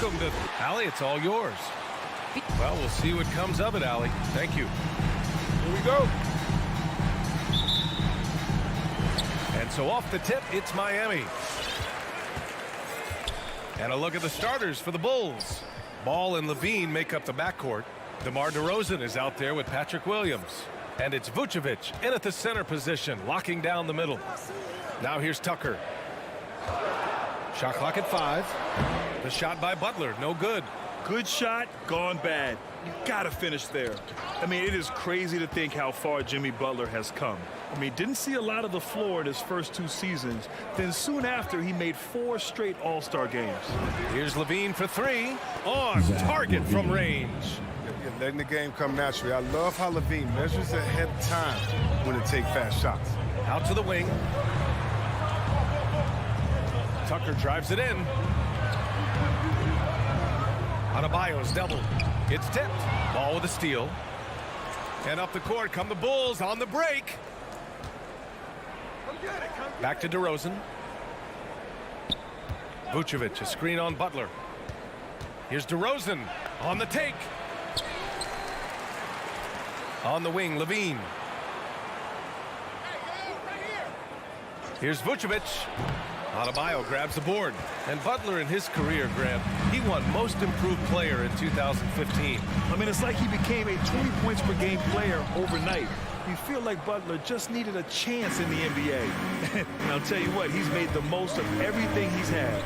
welcome to Allie. It's all yours. Well, we'll see what comes of it, Allie. Thank you. Here we go. And so off the tip, it's Miami. And a look at the starters for the Bulls. Ball and Levine make up the backcourt. DeMar DeRozan is out there with Patrick Williams. And it's Vucevic in at the center position, locking down the middle. Now here's Tucker. Shot clock at 5. The shot by Butler, no good. Good shot, gone bad. You gotta finish there. I mean, it is crazy to think how far Jimmy Butler has come. I mean, didn't see a lot of the floor in his first 2 seasons. Then soon after, he made 4 straight All-Star games. Here's Levine for 3. On target from range. You're letting the game come naturally. I love how Levine measures ahead of time when to take fast shots. Out to the wing. Tucker drives it in. Adebayo's double. It's tipped. Ball with a steal. And up the court come the Bulls on the break. Back to DeRozan. Vucevic, a screen on Butler. Here's DeRozan on the take. On the wing, Levine. Here's Vucevic. Adebayo grabs the board. And Butler in his career, Grant, he won Most Improved Player in 2015. I mean, it's like he became a 20 points per game player overnight. You feel like Butler just needed a chance in the NBA. And I'll tell you what, he's made the most of everything he's had.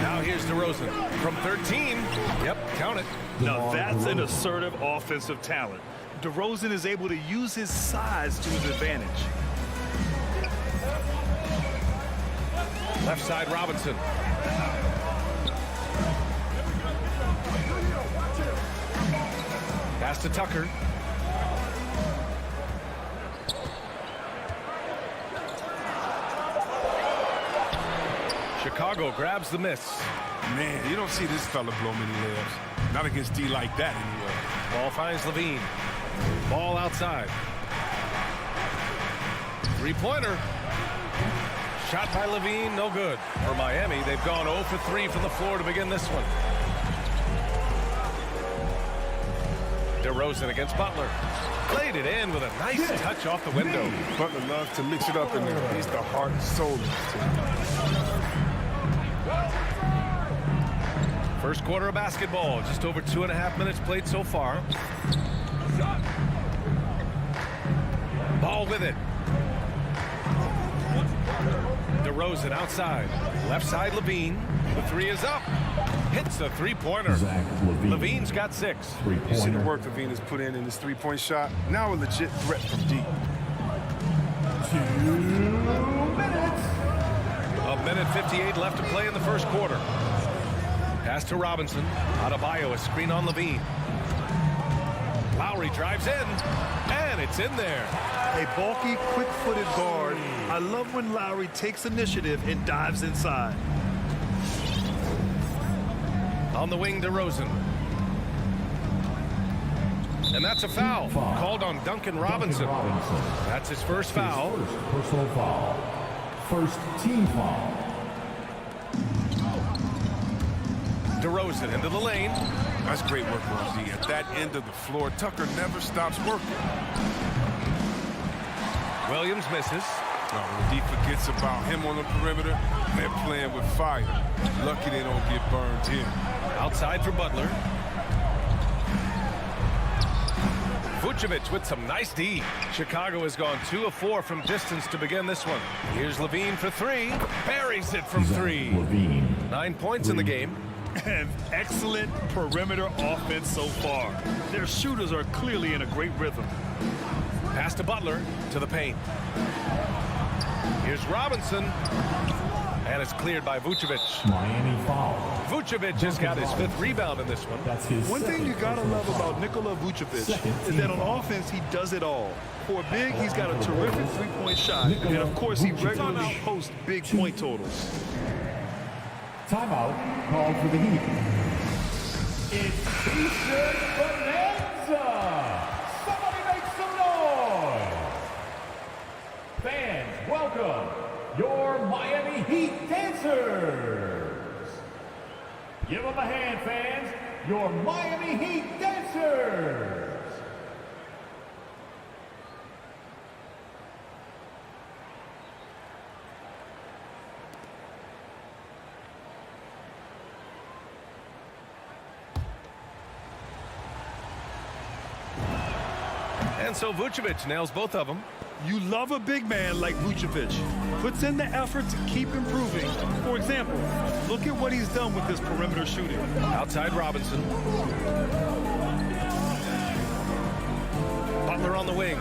Now here's DeRozan from 13. Yep, count it. Now that's an assertive offensive talent. DeRozan is able to use his size to his advantage. Left side, Robinson. Pass to Tucker. Chicago grabs the miss. Man, you don't see this fella blow many layups. Not against D like that anyway. Ball finds Levine. Ball outside. Three-pointer. Shot by Levine, no good. For Miami, they've gone 0 for 3 from the floor to begin this one. DeRozan against Butler. Played it in with a nice touch off the window. Butler loves to mix it up in there. He's the heart and soul of this team. First quarter of basketball, just over 2.5 minutes played so far. Ball with it. DeRozan outside. Left side, Levine. The 3 is up. Hits a three-pointer. Levine's got 6. You see the work Levine has put in his three-point shot. Now a legit threat from deep. 2 minutes. 1:58 left to play in the first quarter. Pass to Robinson. Adebayo, a screen on Levine. Lowry drives in, and it's in there. A bulky, quick-footed guard. I love when Lowry takes initiative and dives inside. On the wing, DeRozan. And that's a foul. Called on Duncan Robinson. That's his first foul. First personal foul. First team foul. DeRozan into the lane. That's great work, Rosie. At that end of the floor, Tucker never stops working. Williams misses. When the D forgets about him on the perimeter, they're playing with fire. Lucky they don't get burned here. Outside for Butler. Vucevic with some nice D. Chicago has gone 2 of 4 from distance to begin this one. Here's Levine for 3. Buries it from 3. 9 points in the game. And excellent perimeter offense so far. Their shooters are clearly in a great rhythm. Pass to Butler to the paint. Here's Robinson. And it's cleared by Vucevic. Miami foul. Vucevic has got his 5th rebound in this one. That's his One thing you gotta love about Nikola Vucevic is that on offense he does it all. For a big, he's got a terrific three-point shot. And of course he regularly posts big point totals. Timeout called for the Heat. It's T-shirt bonanza. Somebody make some noise. Fans, welcome your Miami Heat dancers. Give them a hand, fans. Your Miami Heat dancers. And so Vucevic nails both of them. You love a big man like Vucevic. Puts in the effort to keep improving. For example, look at what he's done with this perimeter shooting. Outside Robinson. Butler on the wing.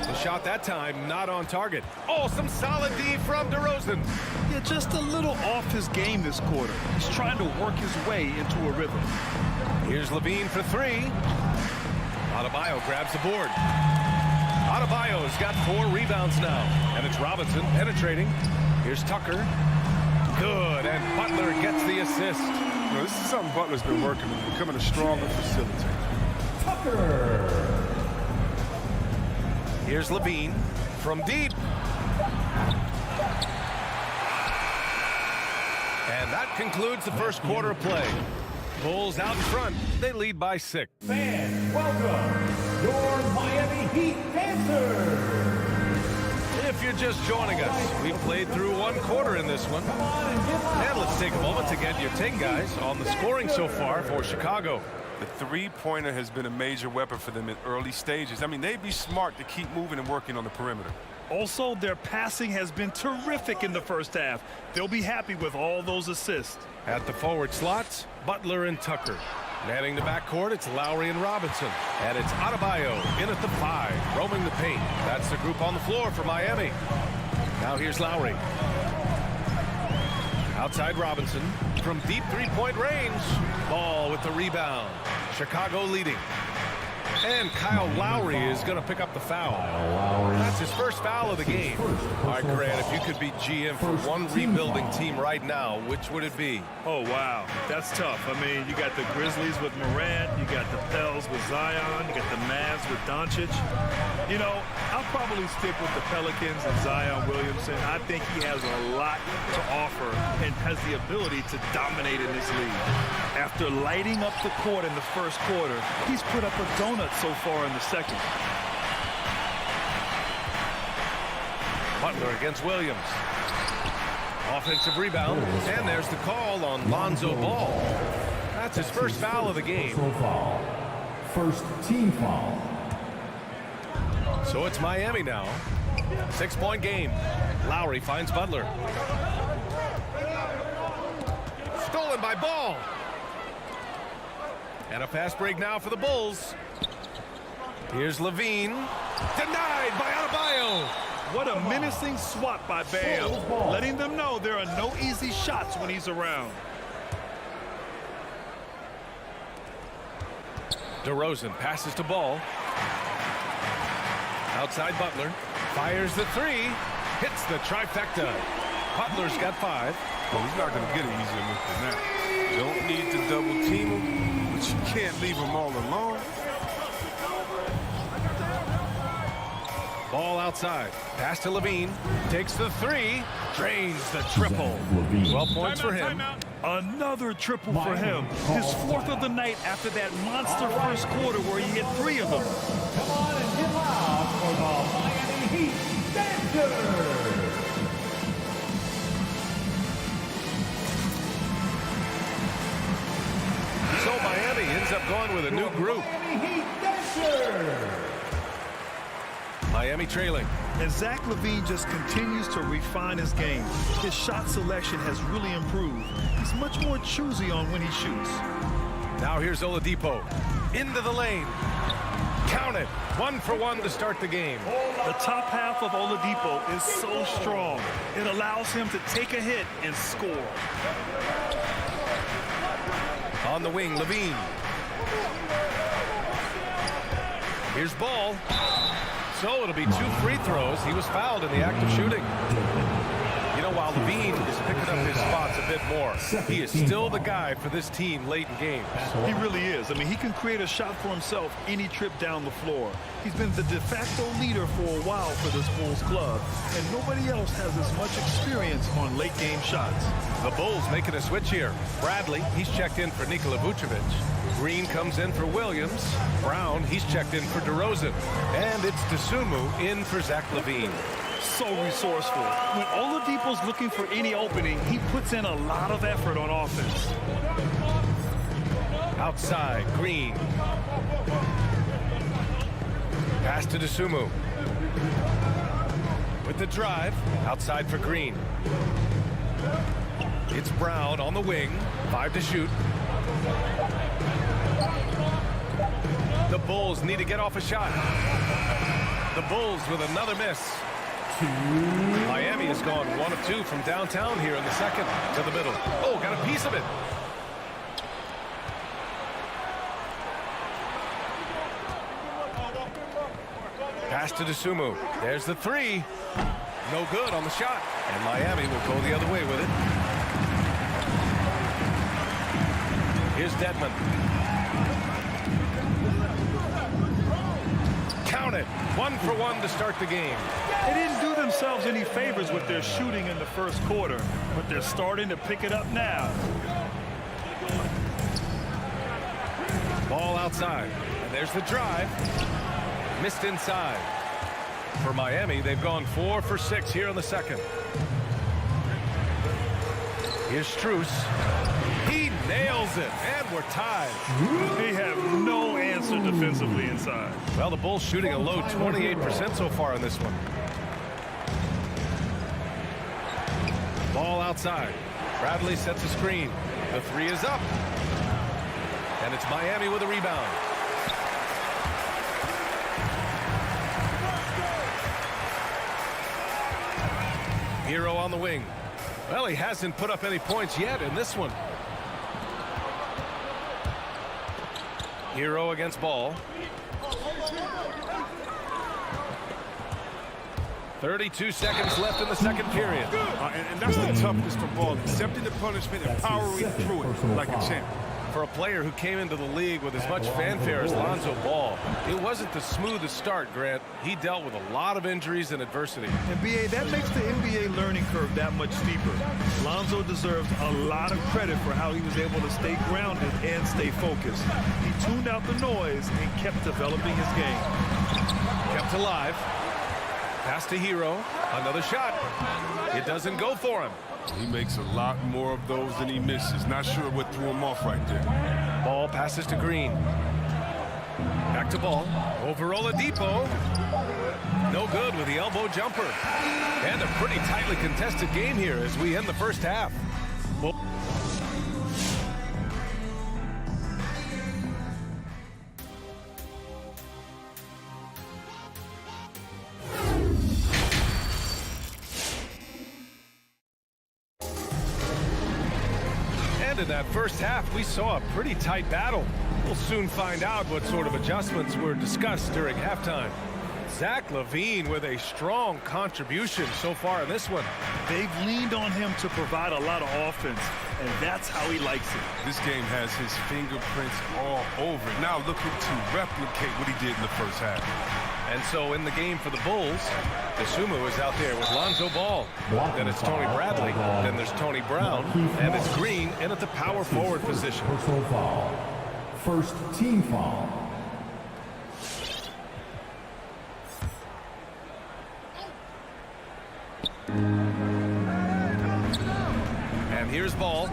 The shot that time not on target. Oh, some solid D from DeRozan. Yeah, just a little off his game this quarter. He's trying to work his way into a rhythm. Here's Levine for three. Adebayo grabs the board. Adebayo's got 4 rebounds now. And it's Robinson penetrating. Here's Tucker. Good, and Butler gets the assist. You know, this is something Butler's been working on, becoming a stronger facilitator. Tucker. Here's Levine from deep. And that concludes the first quarter of play. Bulls out in front. They lead by 6. Fans, welcome your Miami Heat dancers. If you're just joining us, we've played through 1 quarter in this one. And let's take a moment to get your take, guys, on the scoring so far for Chicago. The three-pointer has been a major weapon for them in early stages. I mean, they'd be smart to keep moving and working on the perimeter. Also, their passing has been terrific in the first half. They'll be happy with all those assists. At the forward slots, Butler and Tucker. Manning the backcourt, it's Lowry and Robinson. And it's Adebayo in at the 5, roaming the paint. That's the group on the floor for Miami. Now here's Lowry. Outside Robinson from deep 3-point range. Ball with the rebound. Chicago leading. And Kyle Lowry is going to pick up the foul. That's his first foul of the game. All right, Grant, if you could be GM for one rebuilding team right now, which would it be? Oh, wow. That's tough. I mean, you got the Grizzlies with Morant. You got the Pels with Zion. You got the Mavs with Doncic. You know, I'll probably stick with the Pelicans and Zion Williamson. I think he has a lot to offer and has the ability to dominate in this league. After lighting up the court in the first quarter, he's put up a donut so far in the second. Butler against Williams. Offensive rebound, and there's the call on Lonzo Ball. That's his first foul of the game. Foul. First team foul. So it's Miami now. 6-point game. Lowry finds Butler. Stolen by Ball. And a fast break now for the Bulls. Here's Levine. Denied by Adebayo. What a menacing swat by Bam, letting them know there are no easy shots when he's around. DeRozan passes to Ball. Outside Butler. Fires the 3. Hits the trifecta. Butler's got 5. Well, he's not going to get it easier than that. Don't need to double team him, but you can't leave him all alone. Ball outside. Pass to Levine. Takes the 3. Drains the triple. 12 points for him. Another triple for him. His 4th of the night after that monster first quarter where he hit 3 of them. Come on and get loud for the Miami Heat dancers. So Miami ends up going with a new group. Miami Heat dancers. Miami trailing. And Zach LaVine just continues to refine his game. His shot selection has really improved. He's much more choosy on when he shoots. Now here's Oladipo. Into the lane. Count it. 1 for 1 to start the game. The top half of Oladipo is so strong. It allows him to take a hit and score. On the wing, Levine. Here's Ball. So it'll be 2 free throws. He was fouled in the act of shooting. You know, while Levine is picking up his spots a bit more. He is still the guy for this team late in games. He really is. I mean, he can create a shot for himself any trip down the floor. He's been the de facto leader for a while for this Bulls club, and nobody else has as much experience on late game shots. The Bulls making a switch here. Bradley, he's checked in for Nikola Vucevic. Green comes in for Williams. Brown, he's checked in for DeRozan. And it's Dosunmu in for Zach LaVine. So resourceful. When Oladipo's looking for any opening, he puts in a lot of effort on offense. Outside, Green. Pass to Dosunmu. With the drive, outside for Green. It's Brown on the wing. 5 to shoot. The Bulls need to get off a shot. The Bulls with another miss. Miami has gone 1 of 2 from downtown here in the second to the middle. Oh, got a piece of it. Pass to Dosunmu. There's the 3. No good on the shot. And Miami will go the other way with it. Here's Dedmon. Count it. 1 for 1 to start the game. They didn't do themselves any favors with their shooting in the first quarter, but they're starting to pick it up now. Ball outside. And there's the drive. Missed inside. For Miami, they've gone 4 for 6 here in the second. Here's Strus. He nails it, and we're tied. They have no answer defensively inside. Well, the Bulls shooting a low 28% so far in this one. Ball outside. Bradley sets a screen. The 3 is up. And it's Miami with a rebound. Hero on the wing. Well, he hasn't put up any points yet in this one. Hero against Ball. 32 seconds left in the second period. And that's the toughness for Ball, accepting the punishment and powering through it like a champ. For a player who came into the league with as much fanfare as Lonzo Ball, it wasn't the smoothest start, Grant. He dealt with a lot of injuries and adversity. And BA, that makes the NBA learning curve that much steeper. Lonzo deserves a lot of credit for how he was able to stay grounded and stay focused. He tuned out the noise and kept developing his game. Kept alive. Pass to Hero. Another shot. It doesn't go for him. He makes a lot more of those than he misses. Not sure what threw him off right there. Ball passes to Green. Back to Ball. Over Oladipo. No good with the elbow jumper. And a pretty tightly contested game here as we end the first half. Well, in that first half, we saw a pretty tight battle. We'll soon find out what sort of adjustments were discussed during halftime. Zach LaVine with a strong contribution so far in this one. They've leaned on him to provide a lot of offense, and that's how he likes it. This game has his fingerprints all over it. Now looking to replicate what he did in the first half. And so in the game for the Bulls, Dosunmu is out there with Lonzo Ball. Then it's Tony Bradley. Then there's Tony Brown. And it's Green in at the power forward position. Personal foul. First team foul. And here's Ball.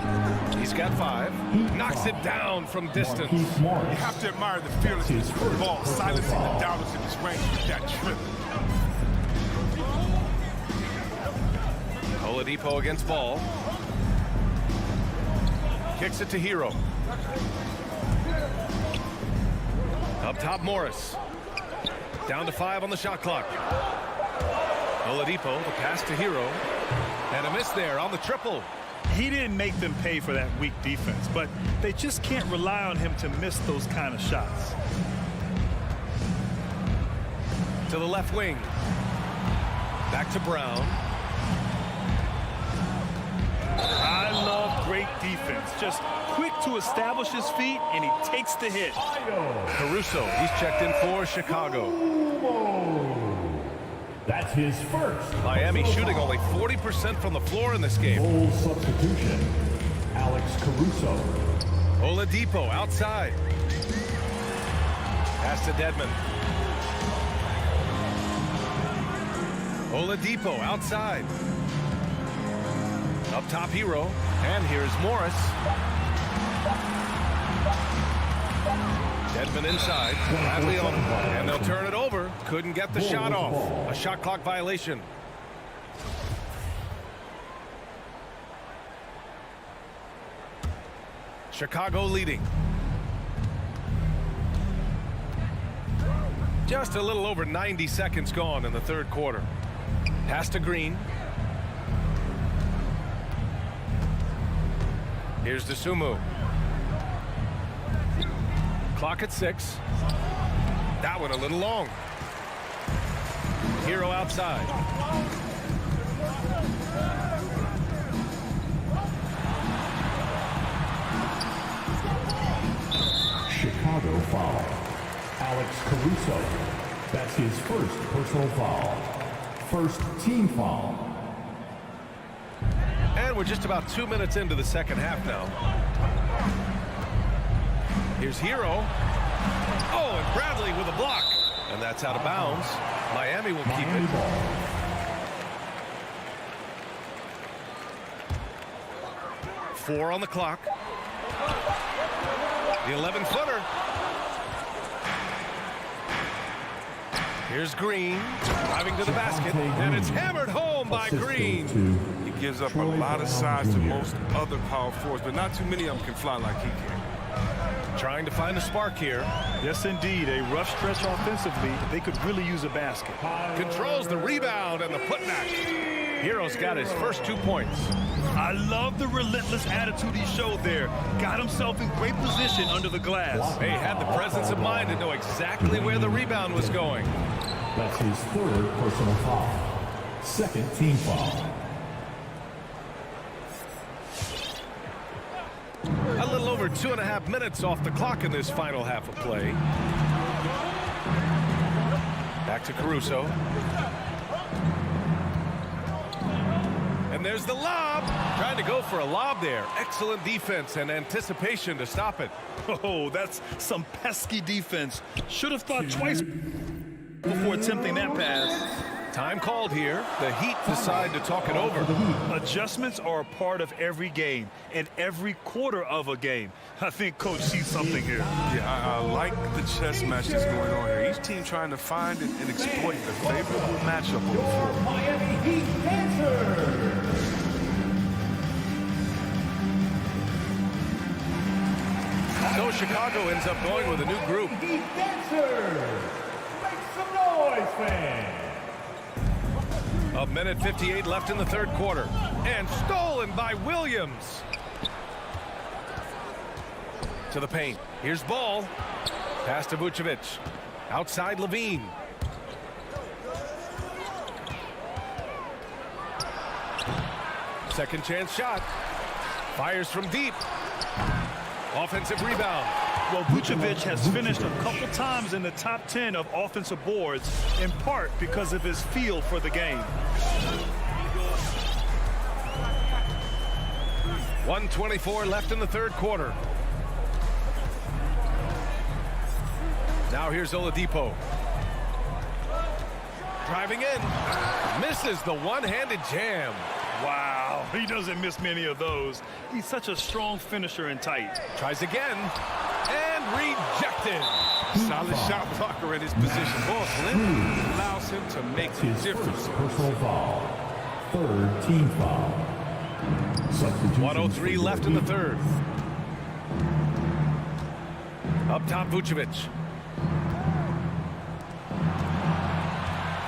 He's got 5. Knocks it down from distance. You have to admire the fearlessness of Ball, silencing the doubters in his range with that trip. Oladipo against Ball. Kicks it to Hero. Up top, Morris. Down to 5 on the shot clock. Oladipo, the pass to Hero. And a miss there on the triple. He didn't make them pay for that weak defense, but they just can't rely on him to miss those kind of shots. To the left wing. Back to Brown. great defense. Just quick to establish his feet, and he takes the hit. Caruso, he's checked in for Chicago. That's his first. Miami shooting only 40% from the floor in this game. Full substitution. Alex Caruso. Oladipo outside. Pass to Dedmon. Oladipo outside. Up top, Hero. And here's Morris. Dedmon inside. Bradley on him. And they'll turn it over. Couldn't get the shot off. A shot clock violation. Chicago leading. Just a little over 90 seconds gone in the third quarter. Pass to Green. Here's DeSumo. Clock at 6. That one a little long. Hero outside. Chicago foul. Alex Caruso. That's his first personal foul. First team foul. And we're just about 2 minutes into the second half now. Here's Hero. Oh, and Bradley with a block. And that's out of bounds. Miami will keep it. Four on the clock. The 11-footer. Here's Green, driving to the basket, and it's hammered home by Green. He gives up a lot of size to most other power forwards, but not too many of them can fly like he can. Trying to find a spark here. Yes, indeed. A rough stretch offensively. They could really use a basket. Controls the rebound and the putback. Hero's got his first 2 points. I love the relentless attitude he showed there. Got himself in great position under the glass. He had the presence of mind to know exactly where the rebound was going. That's his third personal foul. Second team foul. A little over 2.5 minutes off the clock in this final half of play. Back to Caruso. And there's the lob. Trying to go for a lob there. Excellent defense and anticipation to stop it. Oh, that's some pesky defense. Should have thought twice before attempting that pass. Time called here. The Heat decide to talk it over. Adjustments are a part of every game and every quarter of a game. I think Coach sees something here. Yeah, I like the chess match that's going on here. Each team trying to find and exploit the favorable matchup on the floor. Miami Heat Dancers. So Chicago ends up going with a new group. Heat Dancers. Make some noise, fans. A minute 58 left in the third quarter. And stolen by Williams. To the paint. Here's Ball. Pass to Vucevic. Outside Levine. Second chance shot. Fires from deep. Offensive rebound. Well, Vucevic has finished a couple times in the top 10 of offensive boards, in part because of his feel for the game. 1:24 left in the third quarter. Now here's Oladipo. Driving in. Misses the one-handed jam. Wow, he doesn't miss many of those. He's such a strong finisher in tight. Tries again. And rejected. Solid shot blocker in his position. Ball length allows him to make the His difference. first personal foul. Third team foul. Substitution. 1:03 left in the third. Up top, Vucevic.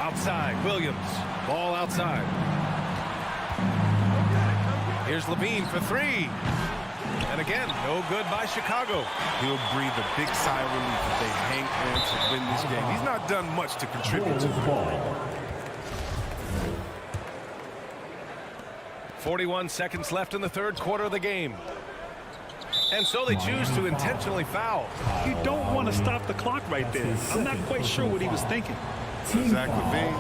Outside, Williams. Ball outside. Here's Levine for three. And again, no good by Chicago. He'll breathe a big sigh of relief if they hang on to win this game. He's not done much to contribute to the ball. 41 seconds left in the third quarter of the game. And so they choose to intentionally foul. You don't want to stop the clock right there. I'm not quite sure what he was thinking. Zach LaVine,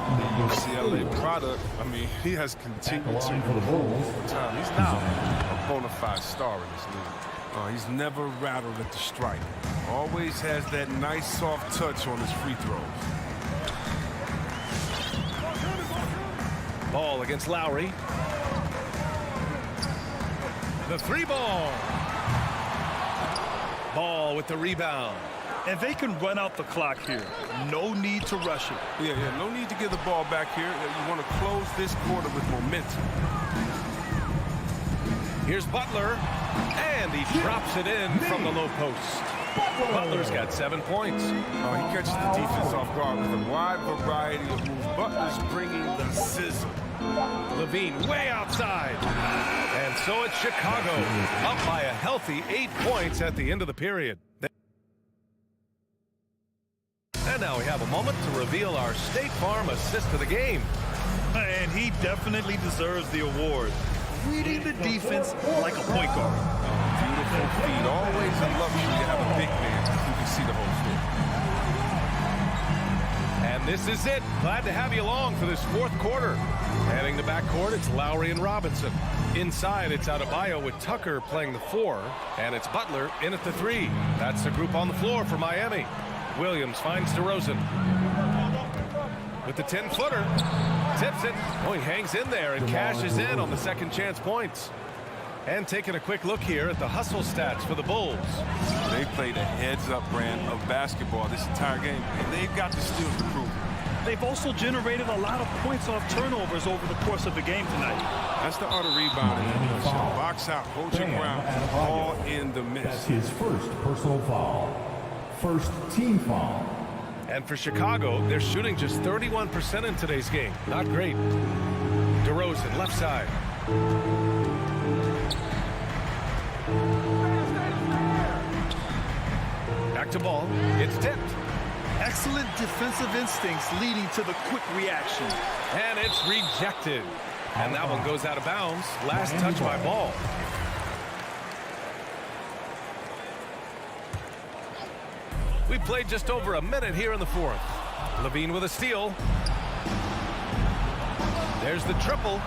CLA product. I mean, he has continued to improve over time. He's now a bona fide star in this league. He's never rattled at the stripe. Always has that nice soft touch on his free throws. Ball against Lowry. The three ball. Ball with the rebound. And they can run out the clock here. No need to rush it. Yeah, no need to get the ball back here. You want to close this quarter with momentum. Here's Butler, and he drops it in from the low post. Butler's got 7 points. He catches the defense off guard with a wide variety of moves. Butler's bringing the sizzle. LaVine way outside. And so it's Chicago, up by a healthy 8 points at the end of the period. And now we have a moment to reveal our State Farm assist of the game. And he definitely deserves the award. Reading the defense like a point guard. Beautiful feed. Always a luxury to have a big man who can see the whole floor. And this is it. Glad to have you along for this fourth quarter. Heading the backcourt, it's Lowry and Robinson. Inside, it's Adebayo with Tucker playing the 4. And it's Butler in at the 3. That's the group on the floor for Miami. Williams finds DeRozan with the 10-footer. Tips it. Oh, he hangs in there and cashes in on the second chance points. And taking a quick look here at the hustle stats for the Bulls. They played a heads-up brand of basketball this entire game, and they've got the steals to prove it. They've also generated a lot of points off turnovers over the course of the game tonight. That's the art of rebounding. Box out, hold your ground, all in the miss. That's his first personal foul. First team foul. And for Chicago, they're shooting just 31% in today's game. Not great. DeRozan, left side. Back to ball. It's tipped. Excellent defensive instincts leading to the quick reaction. And it's rejected. And that one goes out of bounds. Last touch by Ball. We played just over a minute here in the fourth. LaVine with a steal. There's the triple.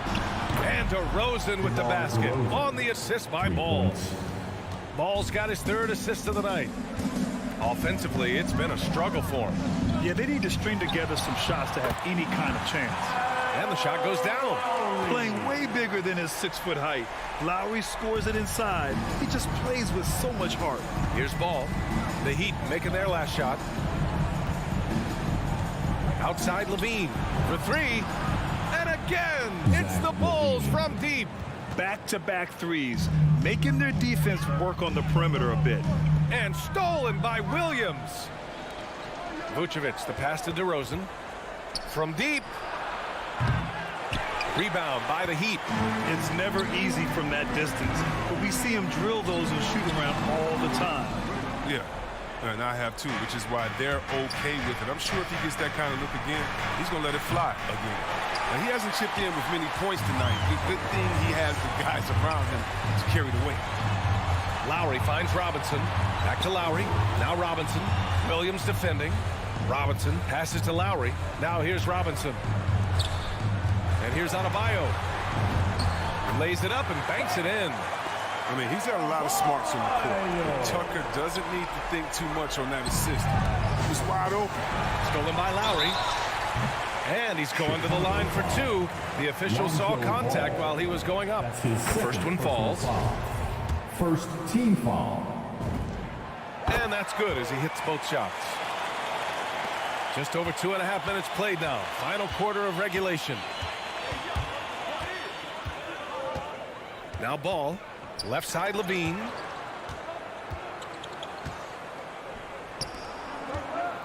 And DeRozan with the basket on the assist by Ball. Ball's got his third assist of the night. Offensively, it's been a struggle for him. Yeah, they need to string together some shots to have any kind of chance. And the shot goes down. Playing way bigger than his 6-foot height. Lowry scores it inside. He just plays with so much heart. Here's Ball. The Heat making their last shot. Outside LaVine for 3. And again, it's the Bulls from deep. Back-to-back threes, making their defense work on the perimeter a bit. And stolen by Williams. Vucevic, the pass to DeRozan. From deep. Rebound by the Heat. It's never easy from that distance, but we see him drill those and shoot around all the time. Yeah, and I have too, which is why they're okay with it. I'm sure if he gets that kind of look again, he's going to let it fly again. Now, he hasn't chipped in with many points tonight. Good thing he has the guys around him to carry the weight. Lowry finds Robinson. Back to Lowry. Now Robinson. Williams defending. Robinson passes to Lowry. Now here's Robinson. And here's Adebayo. Lays it up and banks it in. I mean, he's got a lot of smarts on the court. Tucker doesn't need to think too much on that assist. He's wide open. Stolen by Lowry. And he's going to the line for 2. The official saw contact while he was going up. First one falls. First team foul. And that's good as he hits both shots. Just over 2.5 minutes played now. Final quarter of regulation. Now Ball. Left side LaVine.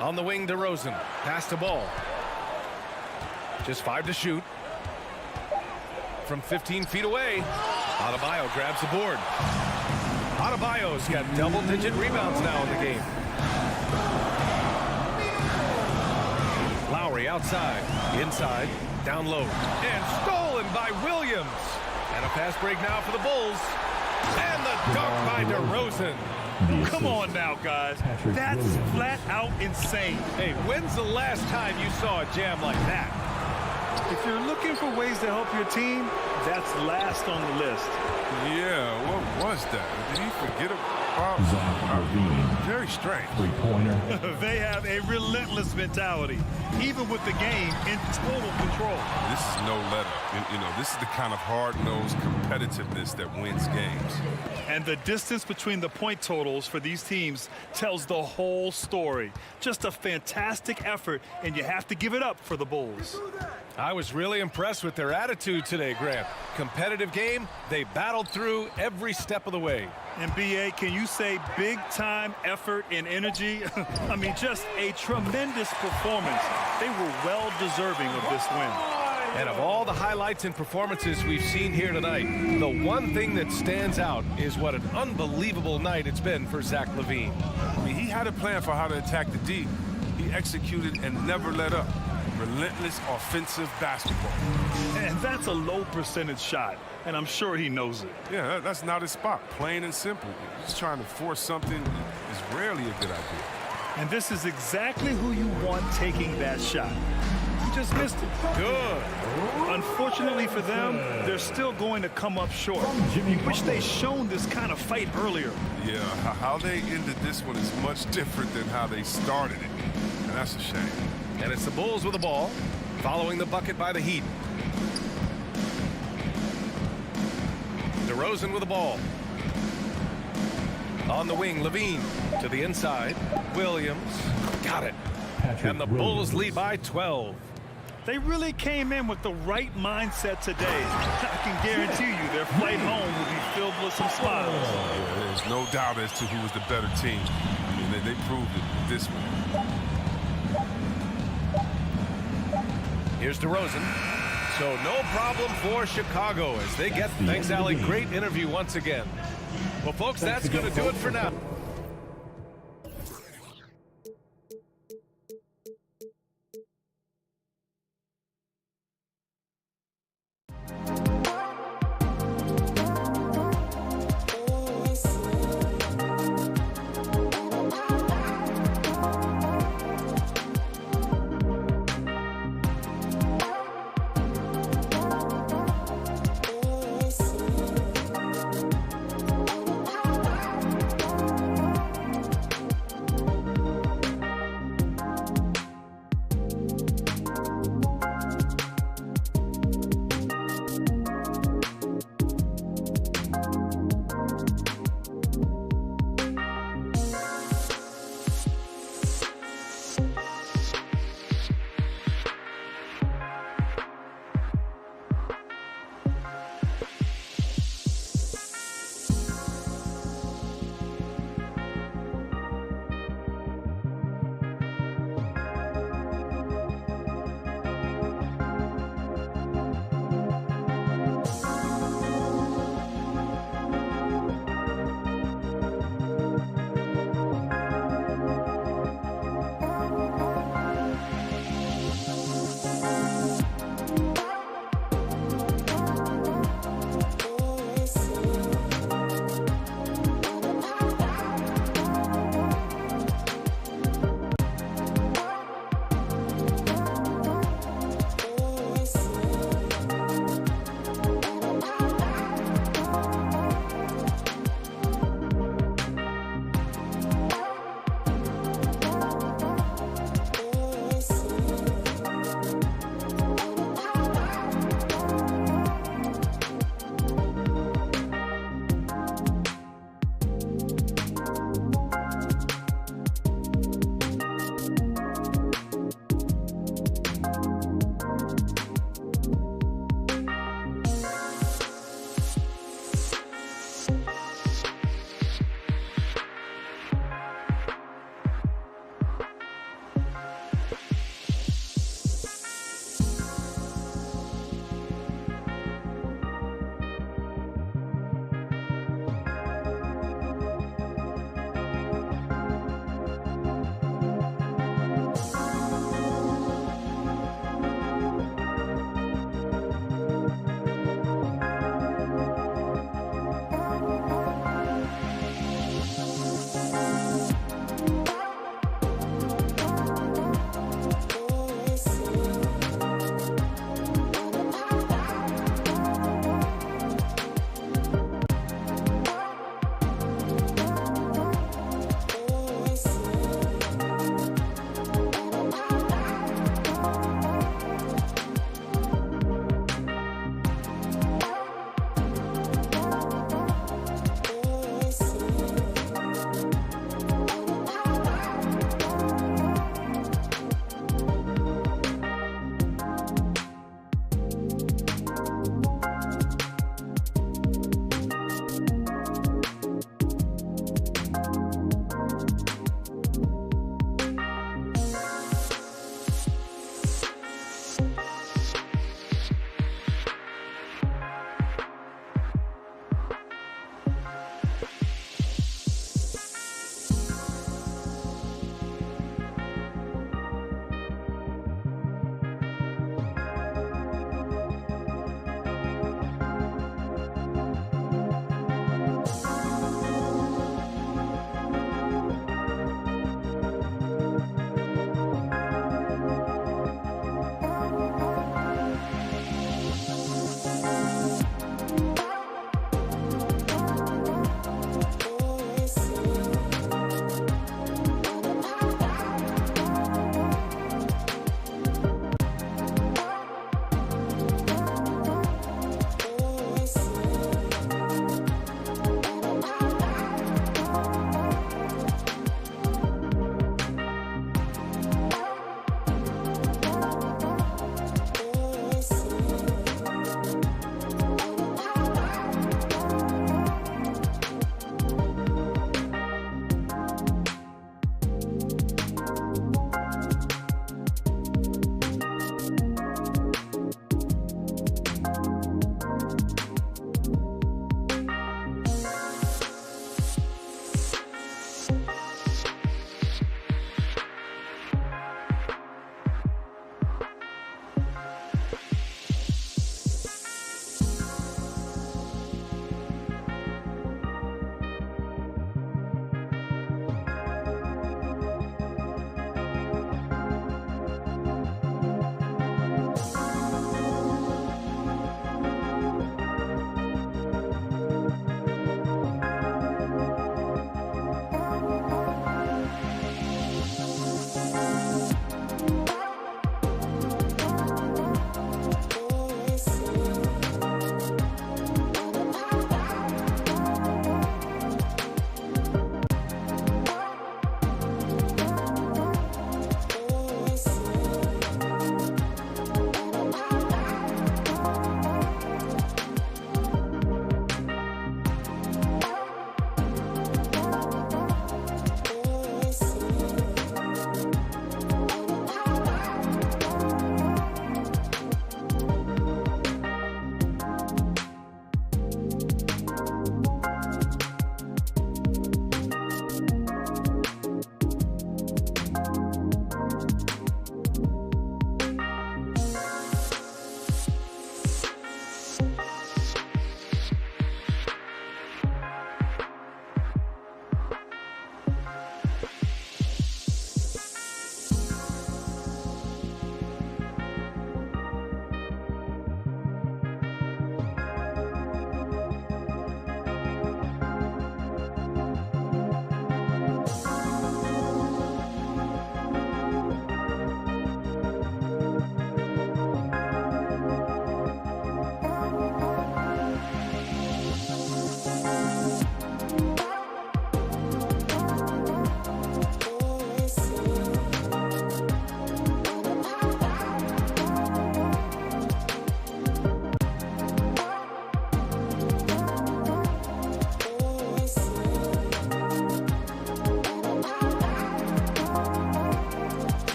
On the wing DeRozan. Pass to Ball. Just 5 to shoot. From 15 feet away. Adebayo grabs the board. Adebayo's got double-digit rebounds now in the game. Lowry outside. Inside. Down low. And stolen by Williams. And a fast break now for the Bulls. And the dunk by DeRozan. Come on now, guys. That's flat out insane. Hey, when's the last time you saw a jam like that? If you're looking for ways to help your team, that's last on the list. Yeah, what was that? Did he forget about very strange. Three-pointer. They have a relentless mentality, even with the game in total control. This is no let-up. You know, this is the kind of hard-nosed competitiveness that wins games. And the distance between the point totals for these teams tells the whole story. Just a fantastic effort, and you have to give it up for the Bulls. I was really impressed with their attitude today, Grant. Competitive game, they battled through every step of the way. And B.A., can you say big-time effort and energy? I mean, just a tremendous performance. They were well-deserving of this win. And of all the highlights and performances we've seen here tonight, the one thing that stands out is what an unbelievable night it's been for Zach LaVine. I mean, he had a plan for how to attack the D. He executed and never let up. Relentless offensive basketball. And that's a low percentage shot, and I'm sure he knows it. Yeah, that's not his spot. Plain and simple. Just trying to force something is rarely a good idea. And this is exactly who you want taking that shot. He just missed it. Good. Unfortunately for them, they're still going to come up short. Wish they'd shown this kind of fight earlier. Yeah, how they ended this one is much different than how they started it. And that's a shame. And it's the Bulls with the ball, following the bucket by the Heat. DeRozan with the ball. On the wing, LaVine to the inside. Williams got it. And the Bulls lead by 12. They really came in with the right mindset today. I can guarantee you their flight home will be filled with some smiles. Yeah, there's no doubt as to who was the better team. I mean, they proved it with this one. Here's DeRozan. So no problem for Chicago as they get. Thanks, Allie. Great interview once again. Well, folks, that's going to do it for now.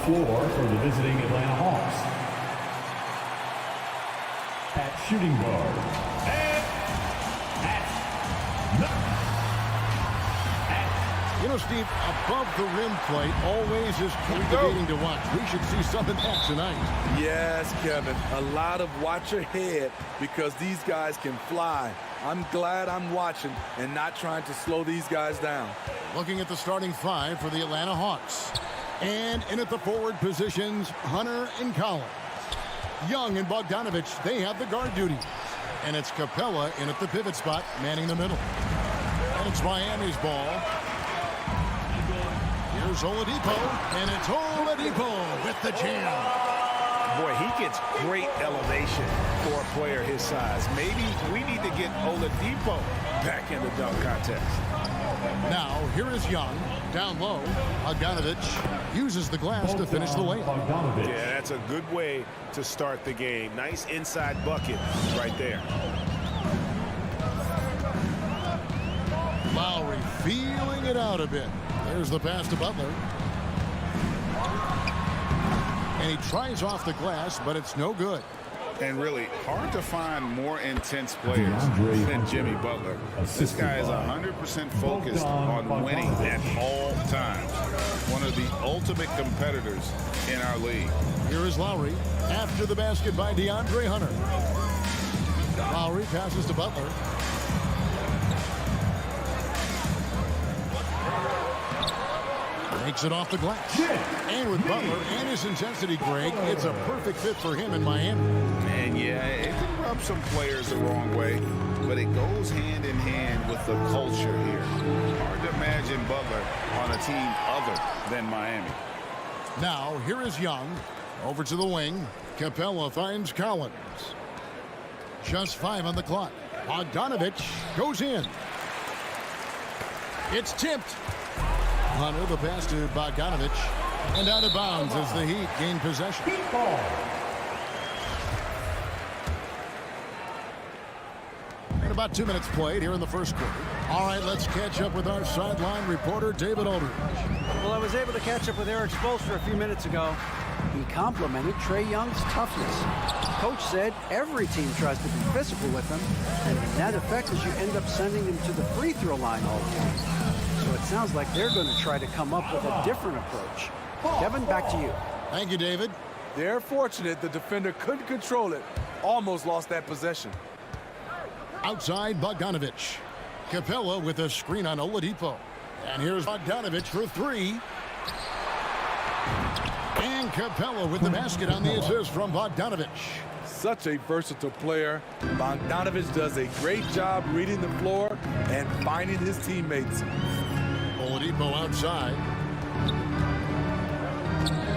floor for the visiting Atlanta Hawks. At shooting guard. And You know, Steve, above the rim play always is captivating to watch. We should see some of that tonight. Yes, Kevin. A lot of watch your head because these guys can fly. I'm glad I'm watching and not trying to slow these guys down. Looking at the starting five for the Atlanta Hawks. And in at the forward positions, Hunter and Collins. Young and Bogdanovich, they have the guard duty. And it's Capella in at the pivot spot, manning the middle. And it's Miami's ball. Here's Oladipo, and it's Oladipo with the jam. Boy, he gets great elevation for a player his size. Maybe we need to get Oladipo back in the dunk contest. Now, here is Young, down low. Bogdanovich uses the glass to finish the layup. Yeah, that's a good way to start the game. Nice inside bucket right there. Lowry feeling it out a bit. There's the pass to Butler. And he tries off the glass, but it's no good. And really hard to find more intense players than Jimmy Butler. This guy is 100% focused on winning at all times. One of the ultimate competitors in our league. Here is Lowry after the basket by DeAndre Hunter. Lowry passes to Butler. Makes it off the glass. And with Butler and his intensity, Greg, it's a perfect fit for him in Miami. And yeah, it can rub some players the wrong way, but it goes hand in hand with the culture here. Hard to imagine Butler on a team other than Miami. Now, here is Young. Over to the wing. Capella finds Collins. Just 5 on the clock. Bogdanovich goes in. It's tipped. Hunter, the pass to Bogdanovich. And out of bounds as the Heat gain possession. And about 2 minutes played here in the first quarter. All right, let's catch up with our sideline reporter, David Aldridge. Well, I was able to catch up with Eric Spoelstra a few minutes ago. He complimented Trae Young's toughness. Coach said every team tries to be physical with him, and the net effect is you end up sending him to the free throw line all the time. So it sounds like they're going to try to come up with a different approach. Kevin, back to you. Thank you, David. They're fortunate the defender couldn't control it. Almost lost that possession. Outside, Bogdanovich. Capella with a screen on Oladipo. And here's Bogdanovich for 3. And Capella with the basket on the assist from Bogdanovich. Such a versatile player. Bogdanovich does a great job reading the floor and finding his teammates. Oladipo outside.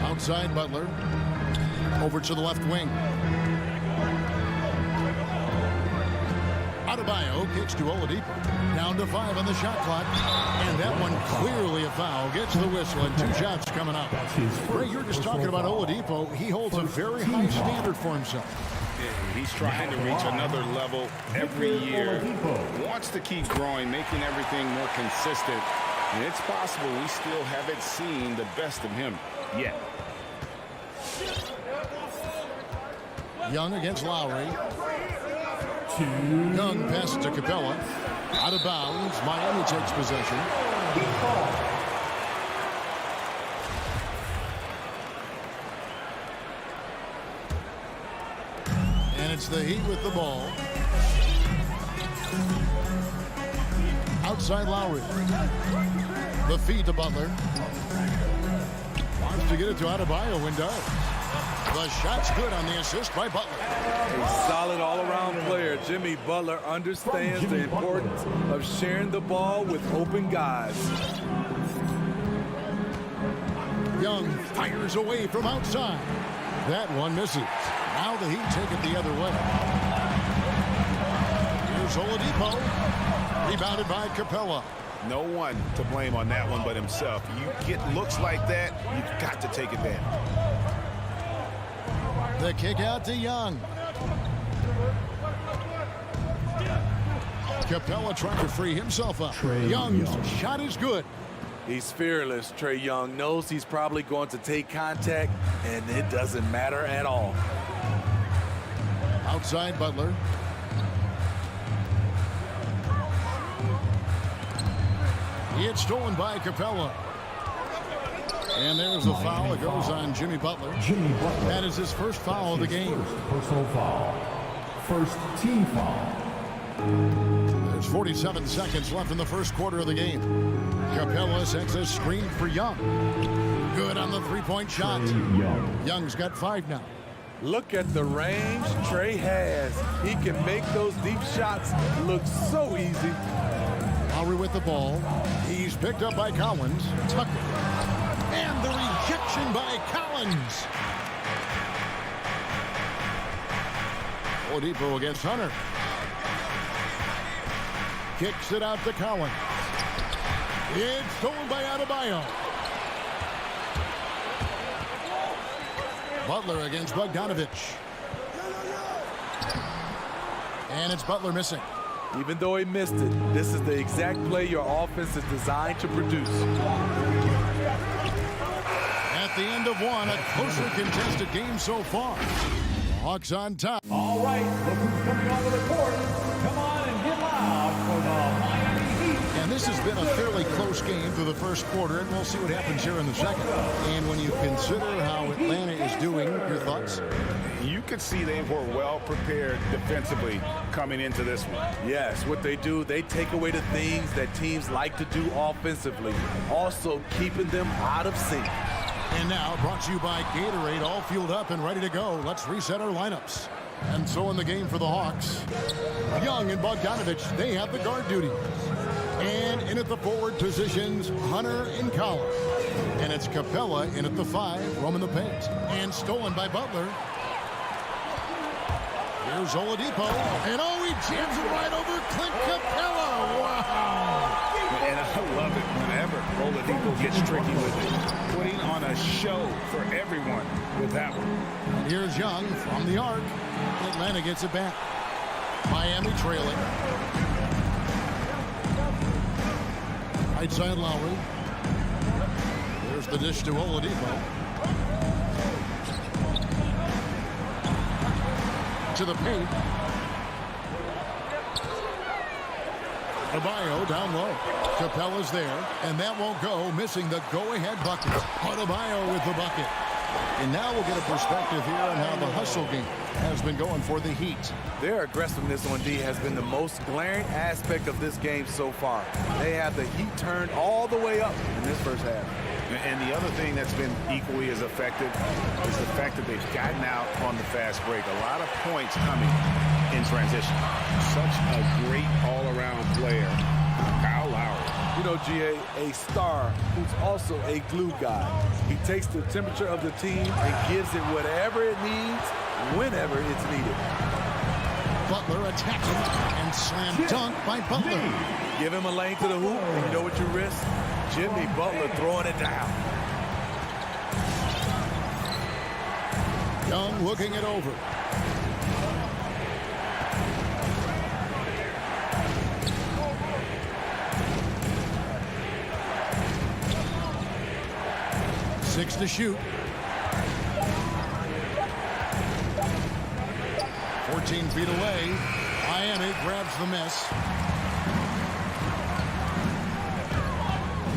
Outside Butler. Over to the left wing. Adebayo kicks to Oladipo. Down to 5 on the shot clock. And that one clearly a foul. Gets the whistle and 2 shots coming up. Ray, you're just talking about Oladipo. He holds a very high standard for himself. Yeah, he's trying to reach another level every year. Wants to keep growing, making everything more consistent. And it's possible we still haven't seen the best of him yet. Young against Lowry. Young passes to Capella. Out of bounds. Miami takes possession. And it's the Heat with the ball. Outside Lowry. The feed to Butler. Wants to get it to Adebayo and does. The shot's good on the assist by Butler. A solid all-around player. Jimmy Butler understands the importance of sharing the ball with open guys. Young fires away from outside. That one misses. Now the Heat take it the other way. Here's Oladipo. Rebounded by Capella. No one to blame on that one but himself. You get looks like that, you've got to take advantage. The kick out to Young. Capella trying to free himself up. Young's shot is good. He's fearless, Trae Young. Knows he's probably going to take contact, and it doesn't matter at all. Outside Butler. It's stolen by Capella. And there's the foul. It goes on Jimmy Butler. That is his first foul of the game. Personal foul. First team foul. There's 47 seconds left in the first quarter of the game. Capella sets a screen for Young. Good on the three-point shot. Young's got 5 now. Look at the range Trae has. He can make those deep shots look so easy. Lowry with the ball. He's picked up by Collins. Tucker. And the rejection by Collins. Oladipo against Hunter. Kicks it out to Collins. It's stolen by Adebayo. Butler against Bogdanovich. And it's Butler missing. Even though he missed it, this is the exact play your offense is designed to produce. At the end of one, a closely contested game so far. Hawks on top. All right, look who's coming onto the court. Come on and get loud for the Miami Heat. And this has been a fairly close game through the first quarter, and we'll see what happens here in the second. And when you consider how Atlanta is doing, your thoughts? You could see they were well prepared defensively coming into this one. Yes, what they do, they take away the things that teams like to do offensively, also keeping them out of sync. And now, brought to you by Gatorade, all fueled up and ready to go. Let's reset our lineups. And so in the game for the Hawks, Young and Bogdanovich, they have the guard duty. And in at the forward positions, Hunter and Collins. And it's Capella in at the 5, roaming the paint. And stolen by Butler. Here's Oladipo. And he jams it right over Clint Capella. Wow. And I love it whenever Oladipo gets tricky with it. Putting on a show for everyone with that one. And here's Young from the arc. Atlanta gets it back. Miami trailing. Right side Lowry. There's the dish to Oladipo. To the paint. Adebayo down low. Capella's there, and that won't go, missing the go-ahead bucket. Adebayo with the bucket. And now we'll get a perspective here on how the hustle game has been going for the Heat. Their aggressiveness on D has been the most glaring aspect of this game so far. They have the Heat turned all the way up in this first half. And the other thing that's been equally as effective is the fact that they've gotten out on the fast break. A lot of points coming in transition. Such a great all-around player, Kyle Lowry. You know, GA, a star who's also a glue guy. He takes the temperature of the team and gives it whatever it needs, whenever it's needed. Butler attacking and slam dunk by Butler. Give him a lane to the hoop, and you know what you risk? Jimmy Butler throwing it down. Young looking it over. Six to shoot. 14 feet away. Miami grabs the miss.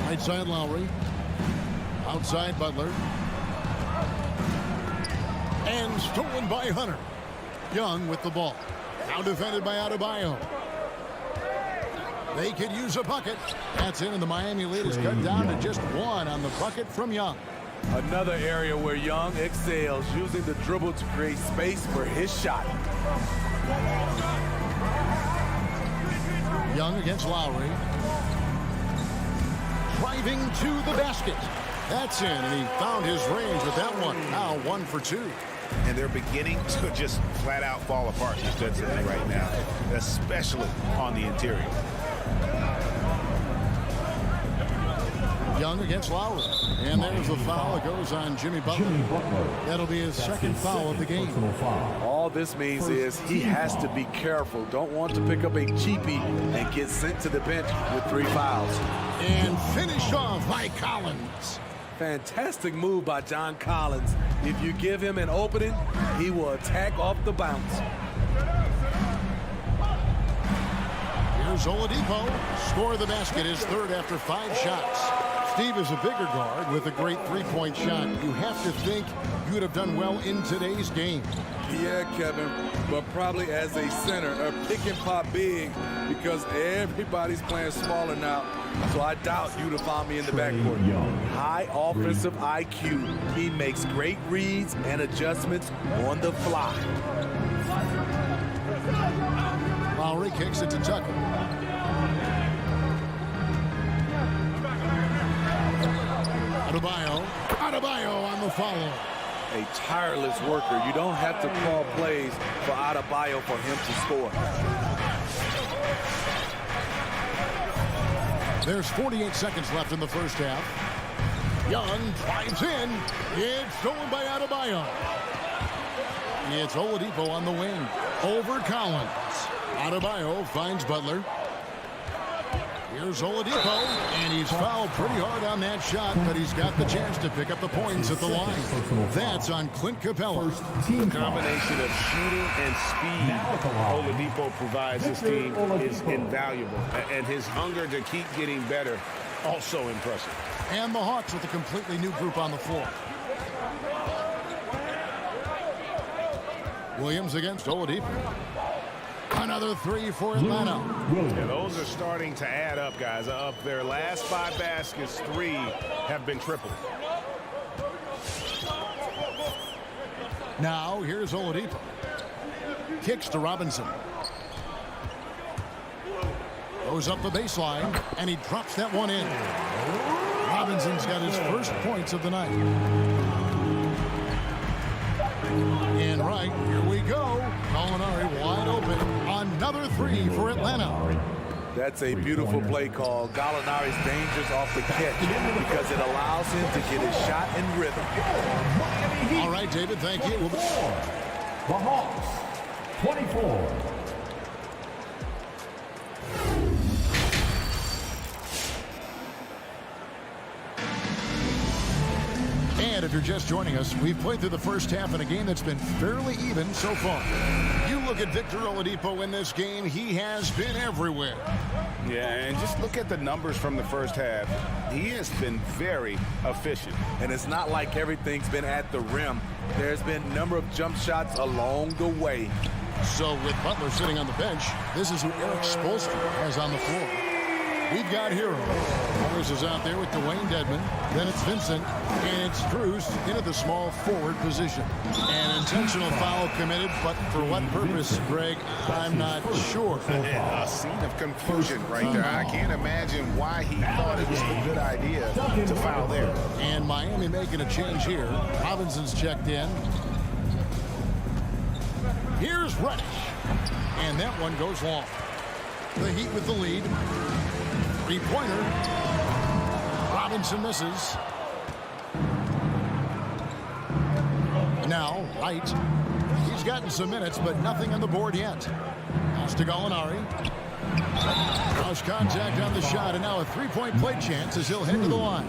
Right side Lowry. Outside Butler. And stolen by Hunter. Young with the ball. Now defended by Adebayo. They could use a bucket. That's in, and the Miami lead is cut down to just 1 on the bucket from Young. Another area where Young excels, using the dribble to create space for his shot. Young against Lowry. Driving to the basket. That's in, and he found his range with that one. Now 1 for 2. And they're beginning to just flat out fall apart defensively right now, especially on the interior. Young against Lowry. And there's the foul. It goes on Jimmy Butler. That'll be his second foul of the game. All all this means is he has to be careful. Don't want to pick up a cheapie and get sent to the bench with 3 fouls. And finished off by Collins. Fantastic move by John Collins. If you give him an opening, he will attack off the bounce. Here's Oladipo. Score the basket, his third after 5 shots. Steve is a bigger guard with a great three-point shot. You have to think you would have done well in today's game. Yeah, Kevin, but probably as a center, a pick and pop big, because everybody's playing smaller now. So I doubt you'd have found me in the backcourt. High offensive IQ. He makes great reads and adjustments on the fly. Lowry kicks it to Tucker. Adebayo on the follow. A tireless worker. You don't have to call plays for Adebayo for him to score. There's 48 seconds left in the first half. Young drives in. It's stolen by Adebayo. It's Oladipo on the wing. Over Collins. Adebayo finds Butler. Here's Oladipo, and he's fouled pretty hard on that shot, but he's got the chance to pick up the points at the line. That's on Clint Capella. The combination of shooting and speed Oladipo provides his team is invaluable, and his hunger to keep getting better, also impressive. And the Hawks with a completely new group on the floor. Williams against Oladipo. Another 3 for Atlanta. Yeah, those are starting to add up, guys. Of their last 5 baskets, 3 have been triple. Now here's Oladipo. Kicks to Robinson. Goes up the baseline, and he drops that one in. Robinson's got his first points of the night. And right, here we go. Gallinari wide open. Another 3 for Atlanta. That's a beautiful play call. Gallinari's dangerous off the catch because it allows him to get his shot in rhythm. All right, David, thank you. The Hawks, 24. And if you're just joining us, we've played through the first half in a game that's been fairly even so far. You look at Victor Oladipo in this game, he has been everywhere. Yeah, and just look at the numbers from the first half. He has been very efficient. And it's not like everything's been at the rim. There's been a number of jump shots along the way. So with Butler sitting on the bench, this is who Eric Spoelstra has on the floor. We've got Hero. Morris is out there with Dwayne Dedmon. Then it's Vincent. And it's Cruz into the small forward position. An intentional foul committed, but for what purpose, Greg, I'm not sure. A scene of confusion right there. I can't imagine why he thought it was a good idea to foul there. And Miami making a change here. Robinson's checked in. Here's Reddish. And that one goes long. The Heat with the lead. Three-pointer. Robinson misses. Now, Wright. He's gotten some minutes, but nothing on the board yet. Pass to Gallinari. Cross contact on the shot, and now a three-point play chance as he'll head to the line.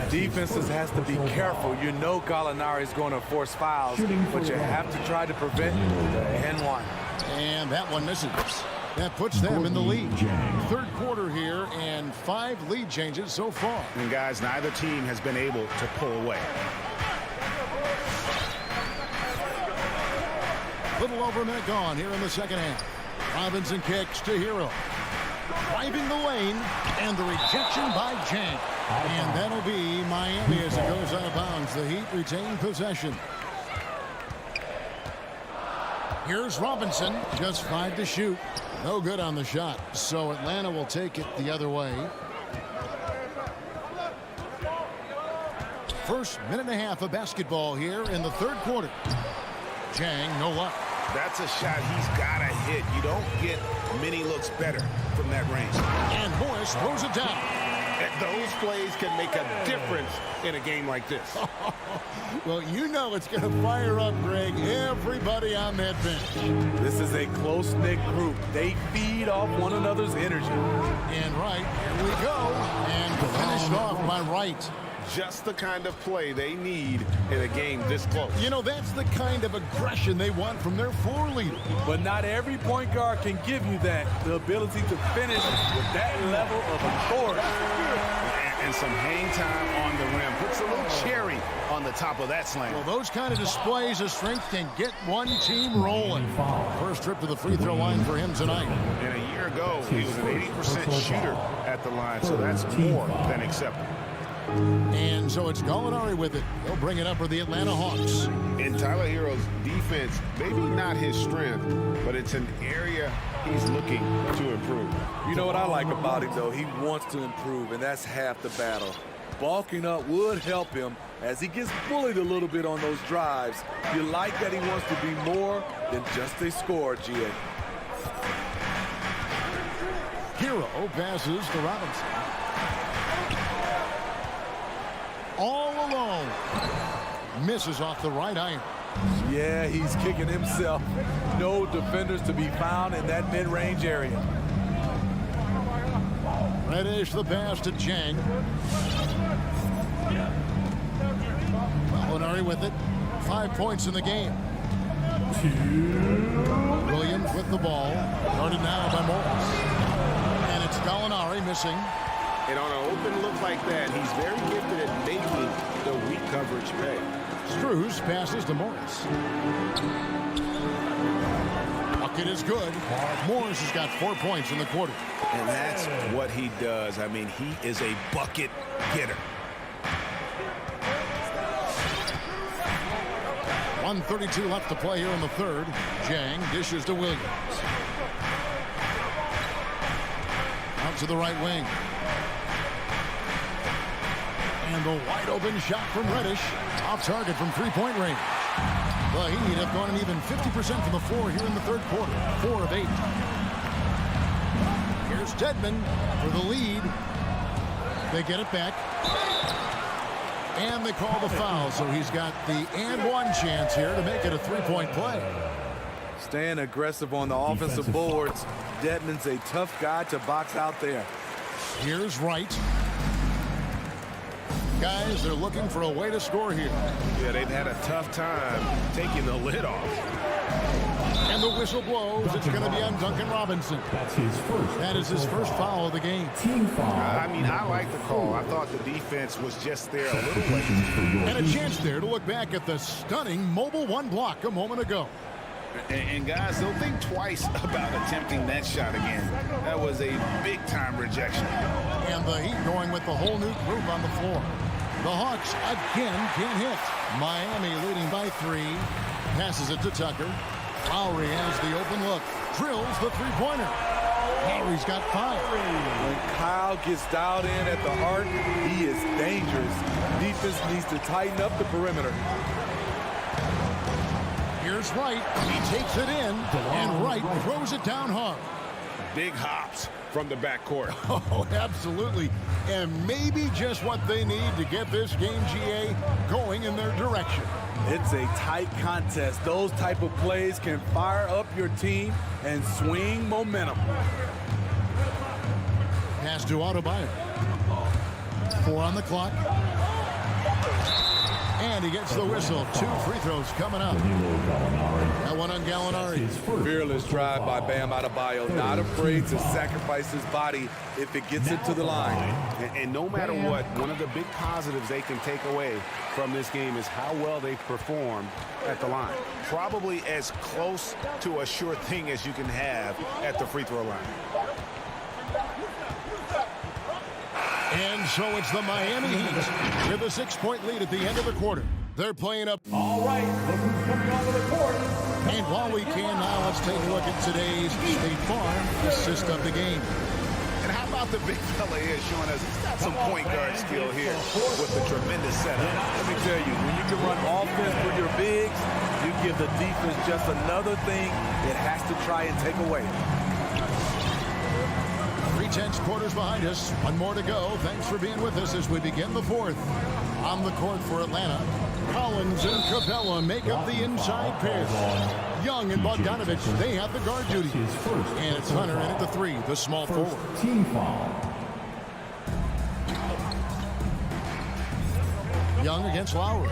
Defenses has to be careful. You know Gallinari is going to force fouls, but you have to try to prevent the N1. And that one misses. That puts them in the lead. Third quarter here, and 5 lead changes so far. And guys, neither team has been able to pull away. Little over a minute gone here in the second half. Robinson kicks to Hero. Driving the lane, and the rejection by Jang. And that'll be Miami as it goes out of bounds. The Heat retain possession. Here's Robinson, just 5 to shoot. No good on the shot, so Atlanta will take it the other way. First minute and a half of basketball here in the third quarter. Jang, no luck. That's a shot he's got to hit. You don't get many looks better from that range. And Morris throws it down. Those plays can make a difference in a game like this. Well, you know it's going to fire up, Greg, everybody on that bench. This is a close-knit group. They feed off one another's energy. And right, here we go. And finished off by Wright. Just the kind of play they need in a game this close. You know, that's the kind of aggression they want from their floor leader. But not every point guard can give you that, the ability to finish with that level of authority. And some hang time on the rim. Puts a little cherry on the top of that slam. Well, those kind of displays of strength can get one team rolling. First trip to the free throw line for him tonight. And a year ago, he was an 80% shooter at the line, so that's more than acceptable. And so it's Gallinari with it. He'll bring it up for the Atlanta Hawks. In Tyler Hero's defense, maybe not his strength, but it's an area he's looking to improve. You know what I like about him, though? He wants to improve, and that's half the battle. Bulking up would help him as he gets bullied a little bit on those drives. You like that he wants to be more than just a scorer, G.A. Hero passes to Robinson. All alone. Misses off the right iron. Yeah, he's kicking himself. No defenders to be found in that mid-range area. Reddish the pass to Chang. Gallinari with it. 5 points in the game. Williams with the ball. Guarded now by Morris. And it's Gallinari missing. And on an open look like that, he's very gifted at making the weak coverage pay. Struz passes to Morris. Bucket is good. Morris has got 4 points in the quarter. And that's what he does. I mean, he is a bucket getter. 1:32 left to play here in the third. Jang dishes to Williams. Out to the right wing. And the wide open shot from Reddish. Off target from three-point range. The Heat have gone an even 50% from the floor here in the third quarter. 4 of 8. Here's Dedmon for the lead. They get it back. And they call the foul, so he's got the and one chance here to make it a three-point play. Staying aggressive on the offensive boards. Dedmon's a tough guy to box out there. Here's Wright. Guys, they're looking for a way to score here. Yeah, they've had a tough time taking the lid off. And the whistle blows. It's going to be on Duncan Robinson. That's his first. That is his first foul of the game. Team foul. I mean, I like the call. I thought the defense was just there a little late. And a chance there to look back at the stunning mobile one block a moment ago. And guys, don't think twice about attempting that shot again. That was a big-time rejection. And the Heat going with the whole new group on the floor. The Hawks again can't hit. Miami leading by 3. Passes it to Tucker. Lowry has the open look. Drills the three-pointer. Lowry's got 5. When Kyle gets dialed in at the arc, he is dangerous. Defense needs to tighten up the perimeter. Here's Wright. He takes it in, and Wright throws it down hard. Big hops from the backcourt. Oh, absolutely. And maybe just what they need to get this game, GA, going in their direction. It's a tight contest. Those type of plays can fire up your team and swing momentum. Pass to Adebayo. 4 on the clock. And he gets the whistle. 2 free throws coming up. That one on Gallinari. Fearless drive by Bam Adebayo. Not afraid to sacrifice his body if it gets it to the line. And no matter what, one of the big positives they can take away from this game is how well they performed at the line. Probably as close to a sure thing as you can have at the free throw line. And so it's the Miami Heat with a 6-point lead at the end of the quarter. They're playing up. All right, look who's coming onto the court. And while we can now, let's take a look at today's State Farm assist of the game. And how about the big fella here showing us he's got some point guard skill here with the tremendous setup. Let me tell you, when you can run offense with your bigs, you give the defense just another thing it has to try and take away. 3/10 quarters behind us. One more to go. Thanks for being with us as we begin the fourth. On the court for Atlanta, Collins and Capella make up the inside pair. Young and Bogdanovich, they have the guard duty. And it's Hunter in at the 3, the small forward. Team foul. Young against Lowry.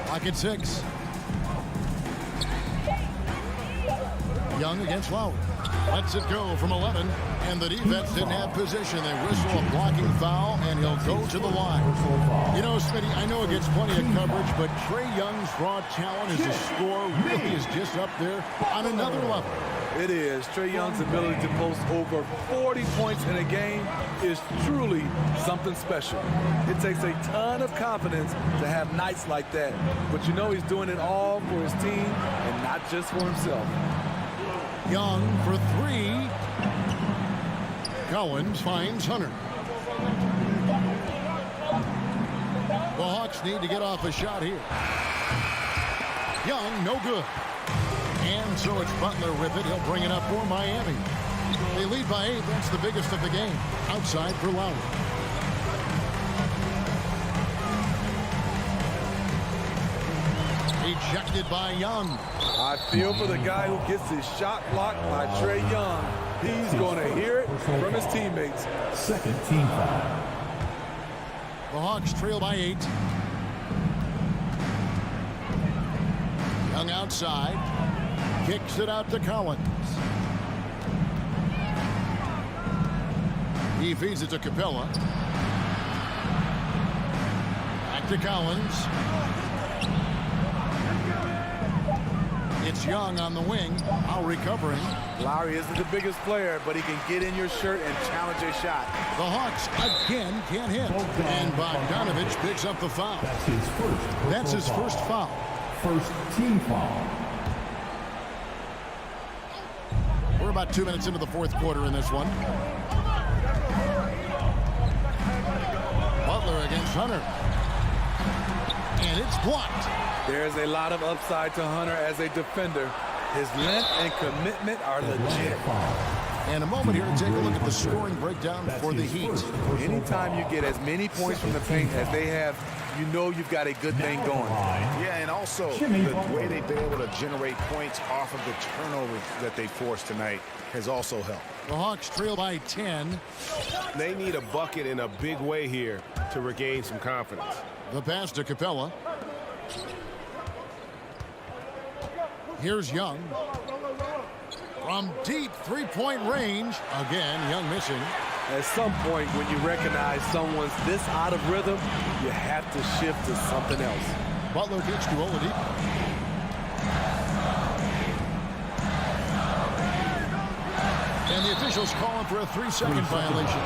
Clock at 6. Young against Lowry. Lets it go from 11, and the defense didn't have position. They whistle a blocking foul, and he'll go to the line. You know, Smitty, I know it gets plenty of coverage, but Trae Young's raw talent as a scorer really is just up there on another level. It is. Trae Young's ability to post over 40 points in a game is truly something special. It takes a ton of confidence to have nights like that, but you know he's doing it all for his team and not just for himself. Young for 3. Collins finds Hunter. The Hawks need to get off a shot here. Young, no good. And so it's Butler with it. He'll bring it up for Miami. They lead by 8. That's the biggest of the game. Outside for Lowry. Ejected by Young. I feel for the guy who gets his shot blocked by Trae Young. He's going to hear it from his teammates. Second team foul. The Hawks trail by 8. Young outside. Kicks it out to Collins. He feeds it to Capella. Back to Collins. It's Young on the wing. Now recovering. Lowry isn't the biggest player, but he can get in your shirt and challenge a shot. The Hawks again can't hit. And Bogdanovich picks up the foul. That's his first foul. First team foul. We're about 2 minutes into the fourth quarter in this one. Butler against Hunter. And it's blocked. There's a lot of upside to Hunter as a defender. His length and commitment are legit. And a moment here to take a look at the scoring breakdown for the Heat. Anytime you get as many points from the paint as they have, you know you've got a good thing going. Yeah, and also the way they've been able to generate points off of the turnovers that they forced tonight has also helped. The Hawks trail by 10. They need a bucket in a big way here to regain some confidence. The pass to Capella. Here's Young. From deep three-point range. Again, Young missing. At some point, when you recognize someone's this out of rhythm, you have to shift to something else. Butler gets to Oladipo. And the officials calling for a 3-second violation.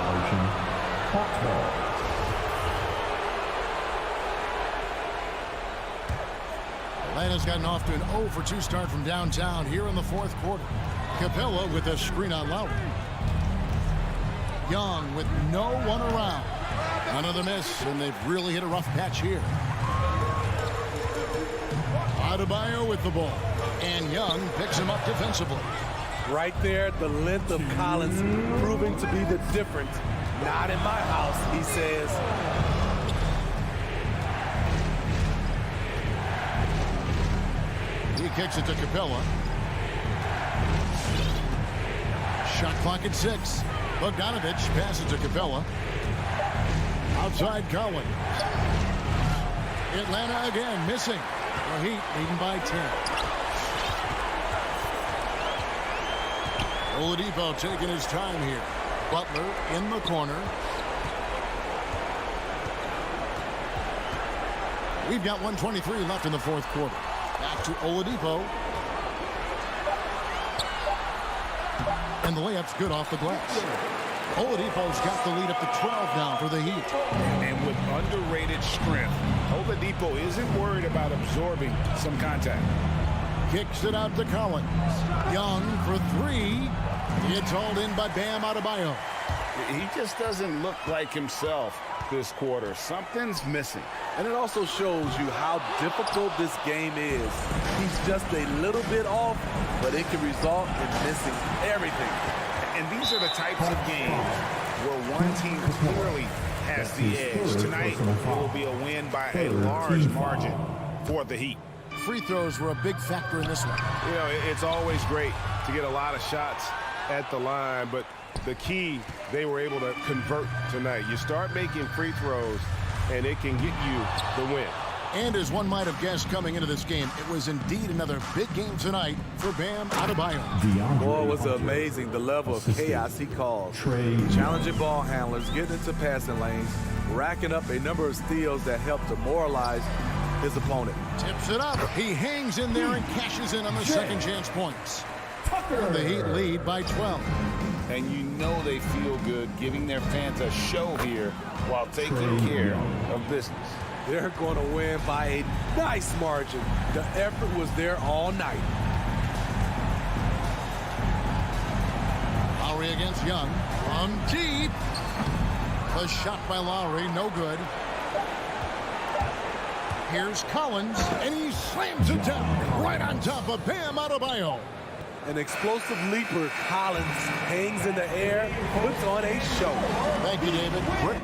Atlanta's gotten off to an 0 for 2 start from downtown here in the fourth quarter. Capella with a screen on Lowry. Young with no one around. Another miss, and they've really hit a rough patch here. Adebayo with the ball. And Young picks him up defensively. Right there, the length of Collins proving to be the difference. Not in my house, he says. He kicks it to Capella. Shot clock at 6. Bogdanovich passes to Capella. Outside Collins. Atlanta again missing. The Heat leading by 10. Oladipo taking his time here. Butler in the corner. We've got 1:23 left in the fourth quarter. Back to Oladipo. And the layup's good off the glass. Oladipo's got the lead up to 12 now for the Heat. And with underrated strength, Oladipo isn't worried about absorbing some contact. Kicks it out to Collins. Young for 3. It's hauled in by Bam Adebayo. He just doesn't look like himself. this quarter. Something's missing. And it also shows you how difficult this game is. He's just a little bit off, but it can result in missing everything. And these are the types of games where one team clearly has the edge. Tonight, it will be a win by a large margin for the Heat. Free throws were a big factor in this one. You know, it's always great to get a lot of shots at the line, but the key, they were able to convert tonight. You start making free throws, and it can get you the win. And as one might have guessed coming into this game, it was indeed another big game tonight for Bam Adebayo. Boy, it was amazing the level of chaos he caused. Challenging ball handlers, getting into passing lanes, racking up a number of steals that helped demoralize his opponent. Tips it up. He hangs in there and cashes in on the second chance points. And the Heat lead by 12. And you know they feel good giving their fans a show here while taking care of business. They're going to win by a nice margin. The effort was there all night. Lowry against Young. From deep. The shot by Lowry, no good. Here's Collins, and he slams it down right on top of Bam Adebayo. An explosive leaper, Collins hangs in the air, puts on a show. Thank you, David.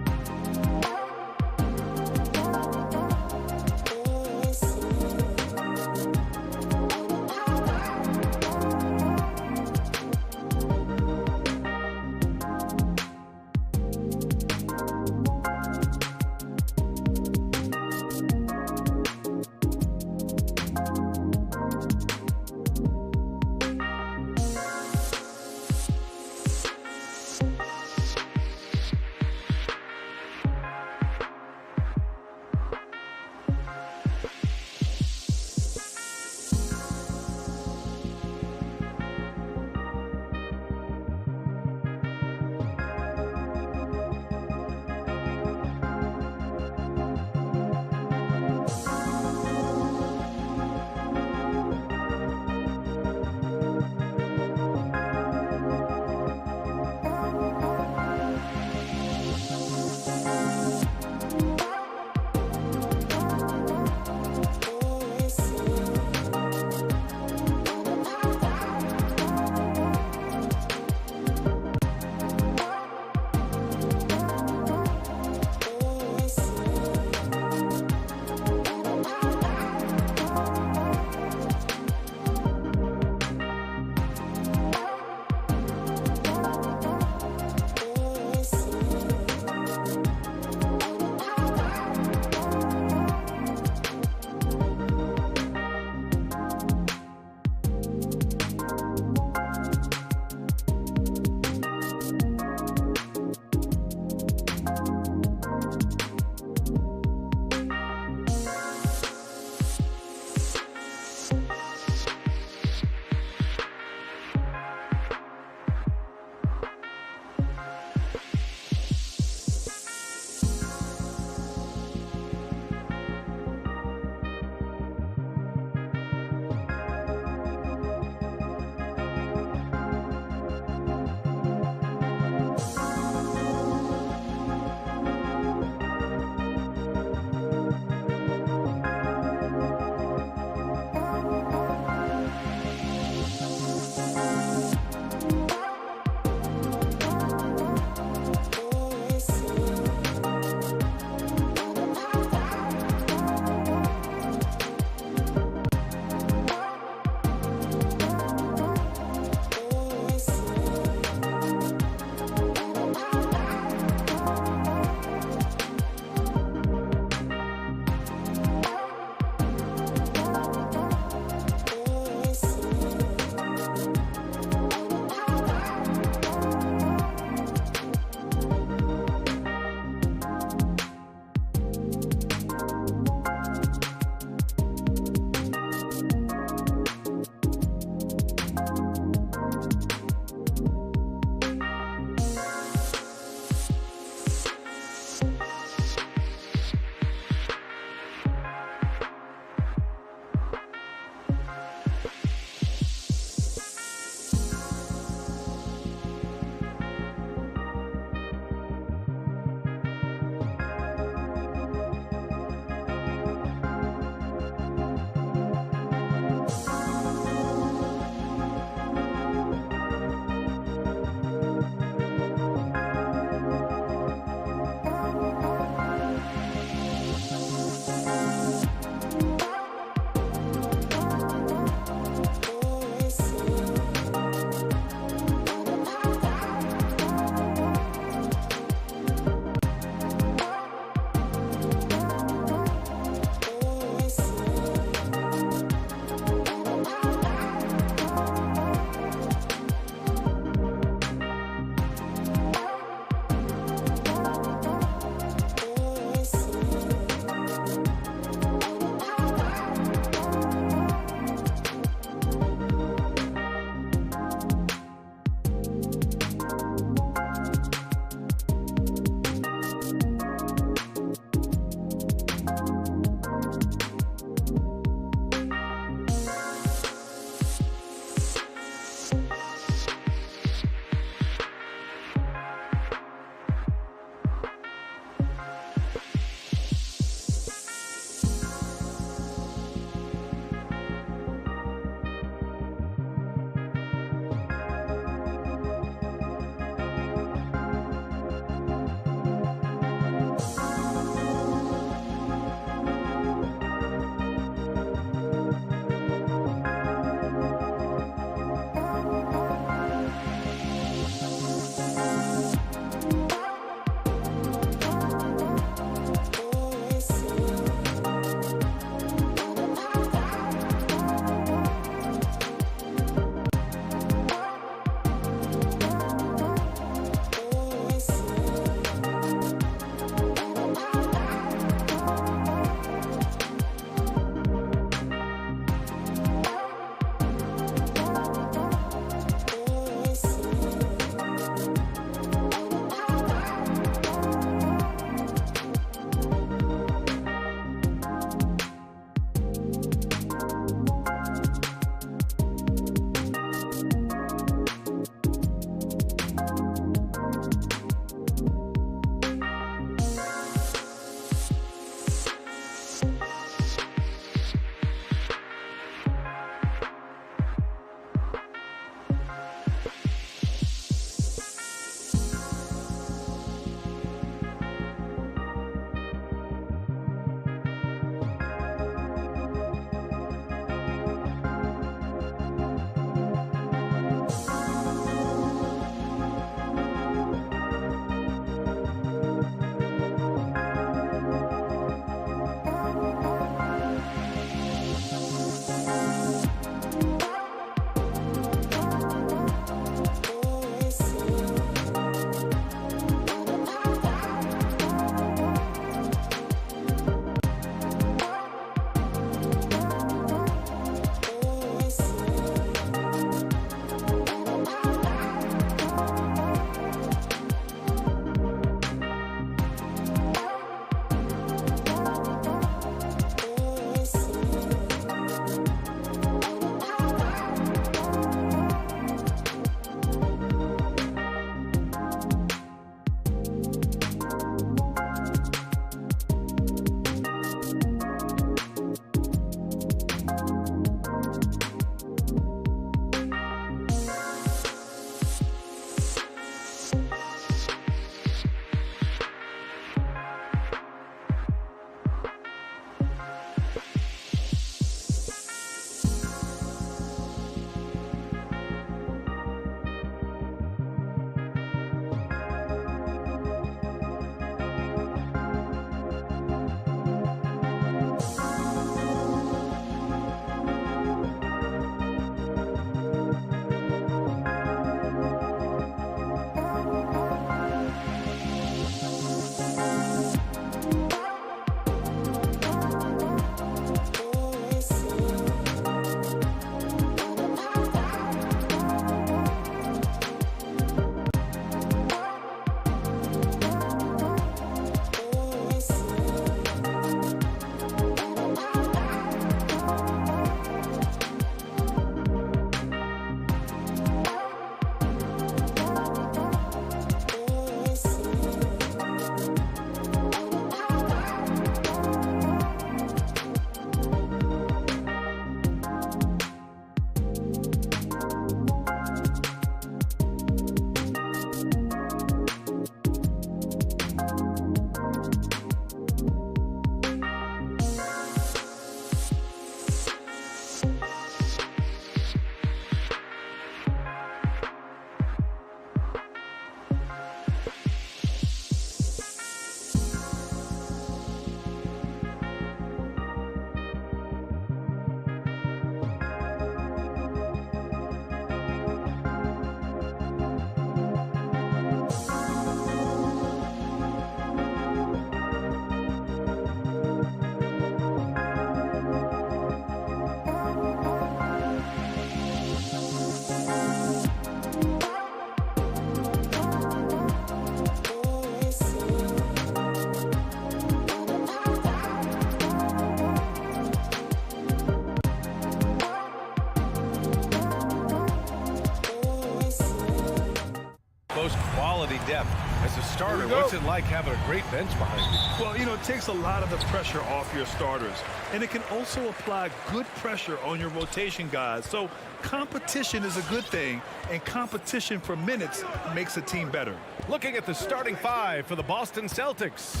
quality depth. As a starter, what's it like having a great bench behind you? Well, you know, it takes a lot of the pressure off your starters, and it can also apply good pressure on your rotation guys. So competition is a good thing, and competition for minutes makes a team better. Looking at the starting five for the Boston Celtics.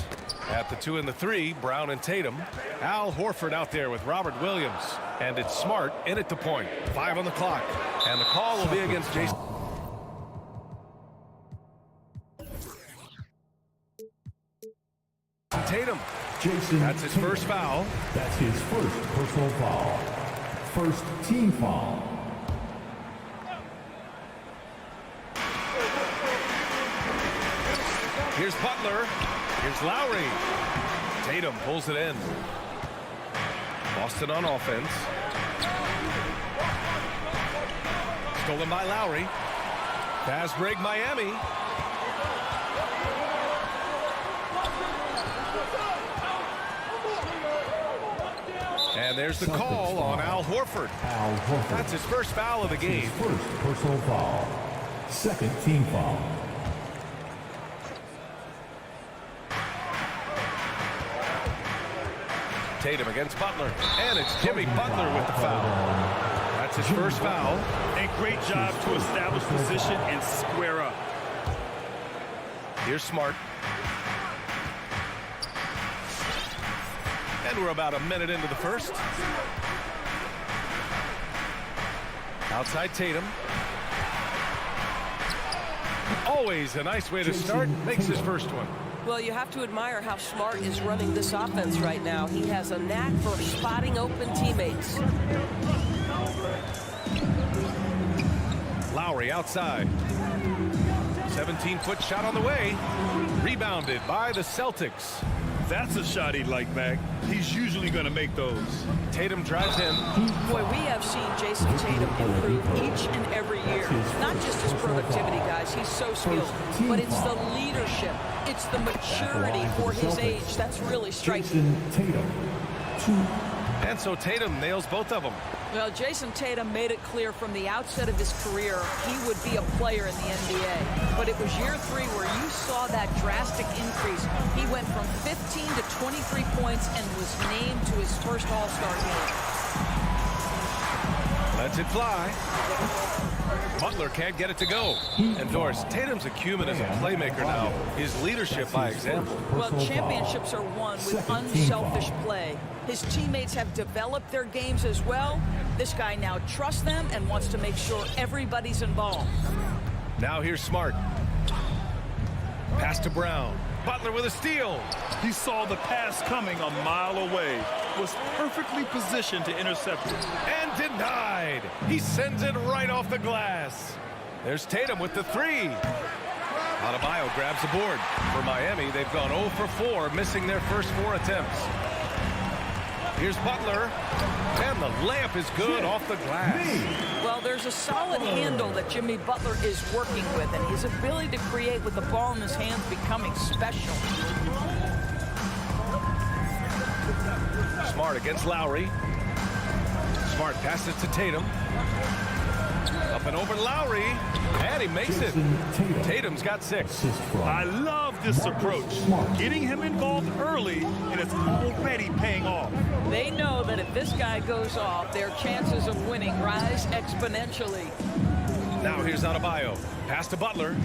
At the 2 and the 3, Brown and Tatum. Al Horford out there with Robert Williams. And it's Smart in at the point. 5 on the clock. And the call will be against Jason. Tatum. That's his first foul. That's his first personal foul. First team foul. Here's Butler. Here's Lowry. Tatum pulls it in. Boston on offense. Stolen by Lowry. Fast break Miami. And there's the call on Al Horford. That's his first foul of the game. First personal foul. Second team foul. Tatum against Butler. And it's Jimmy Butler with the foul. That's his first foul. A great job to establish position and square up. Here's Smart. And we're about a minute into the first. Outside Tatum. Always a nice way to start. Makes his first one. Well, you have to admire how Smart is running this offense right now. He has a knack for spotting open teammates. Lowry outside. 17-foot shot on the way. Rebounded by the Celtics. That's a shot he'd like back. He's usually going to make those. Tatum drives in. Boy, we have seen Jason Tatum improve each and every year. Not just his productivity, guys. He's so skilled. But it's the leadership. It's the maturity for his age. That's really striking. And so Tatum nails both of them. Well, Jason Tatum made it clear from the outset of his career he would be a player in the NBA. But it was year 3 where you saw that drastic increase. He went from 15 to 23 points and was named to his first All-Star game. Lets it fly. Butler can't get it to go. And Doris, Tatum's acumen as a playmaker now. His leadership by example. Well, championships are won with unselfish play. His teammates have developed their games as well. This guy now trusts them and wants to make sure everybody's involved. Now here's Smart. Pass to Brown. Butler with a steal. He saw the pass coming a mile away. Was perfectly positioned to intercept it. And denied. He sends it right off the glass. There's Tatum with the 3. Adebayo grabs the board. For Miami, they've gone 0 for 4, missing their first 4 attempts. Here's Butler. And the layup is good off the glass. Well, there's a solid handle that Jimmy Butler is working with, and his ability to create with the ball in his hands becoming special. Smart against Lowry. Smart passes to Tatum. Up and over Lowry. And he makes it. Tatum's got 6. I love this approach. Getting him involved early, and it's already paying off. They know that if this guy goes off, their chances of winning rise exponentially. Now here's Adebayo. Pass to Butler.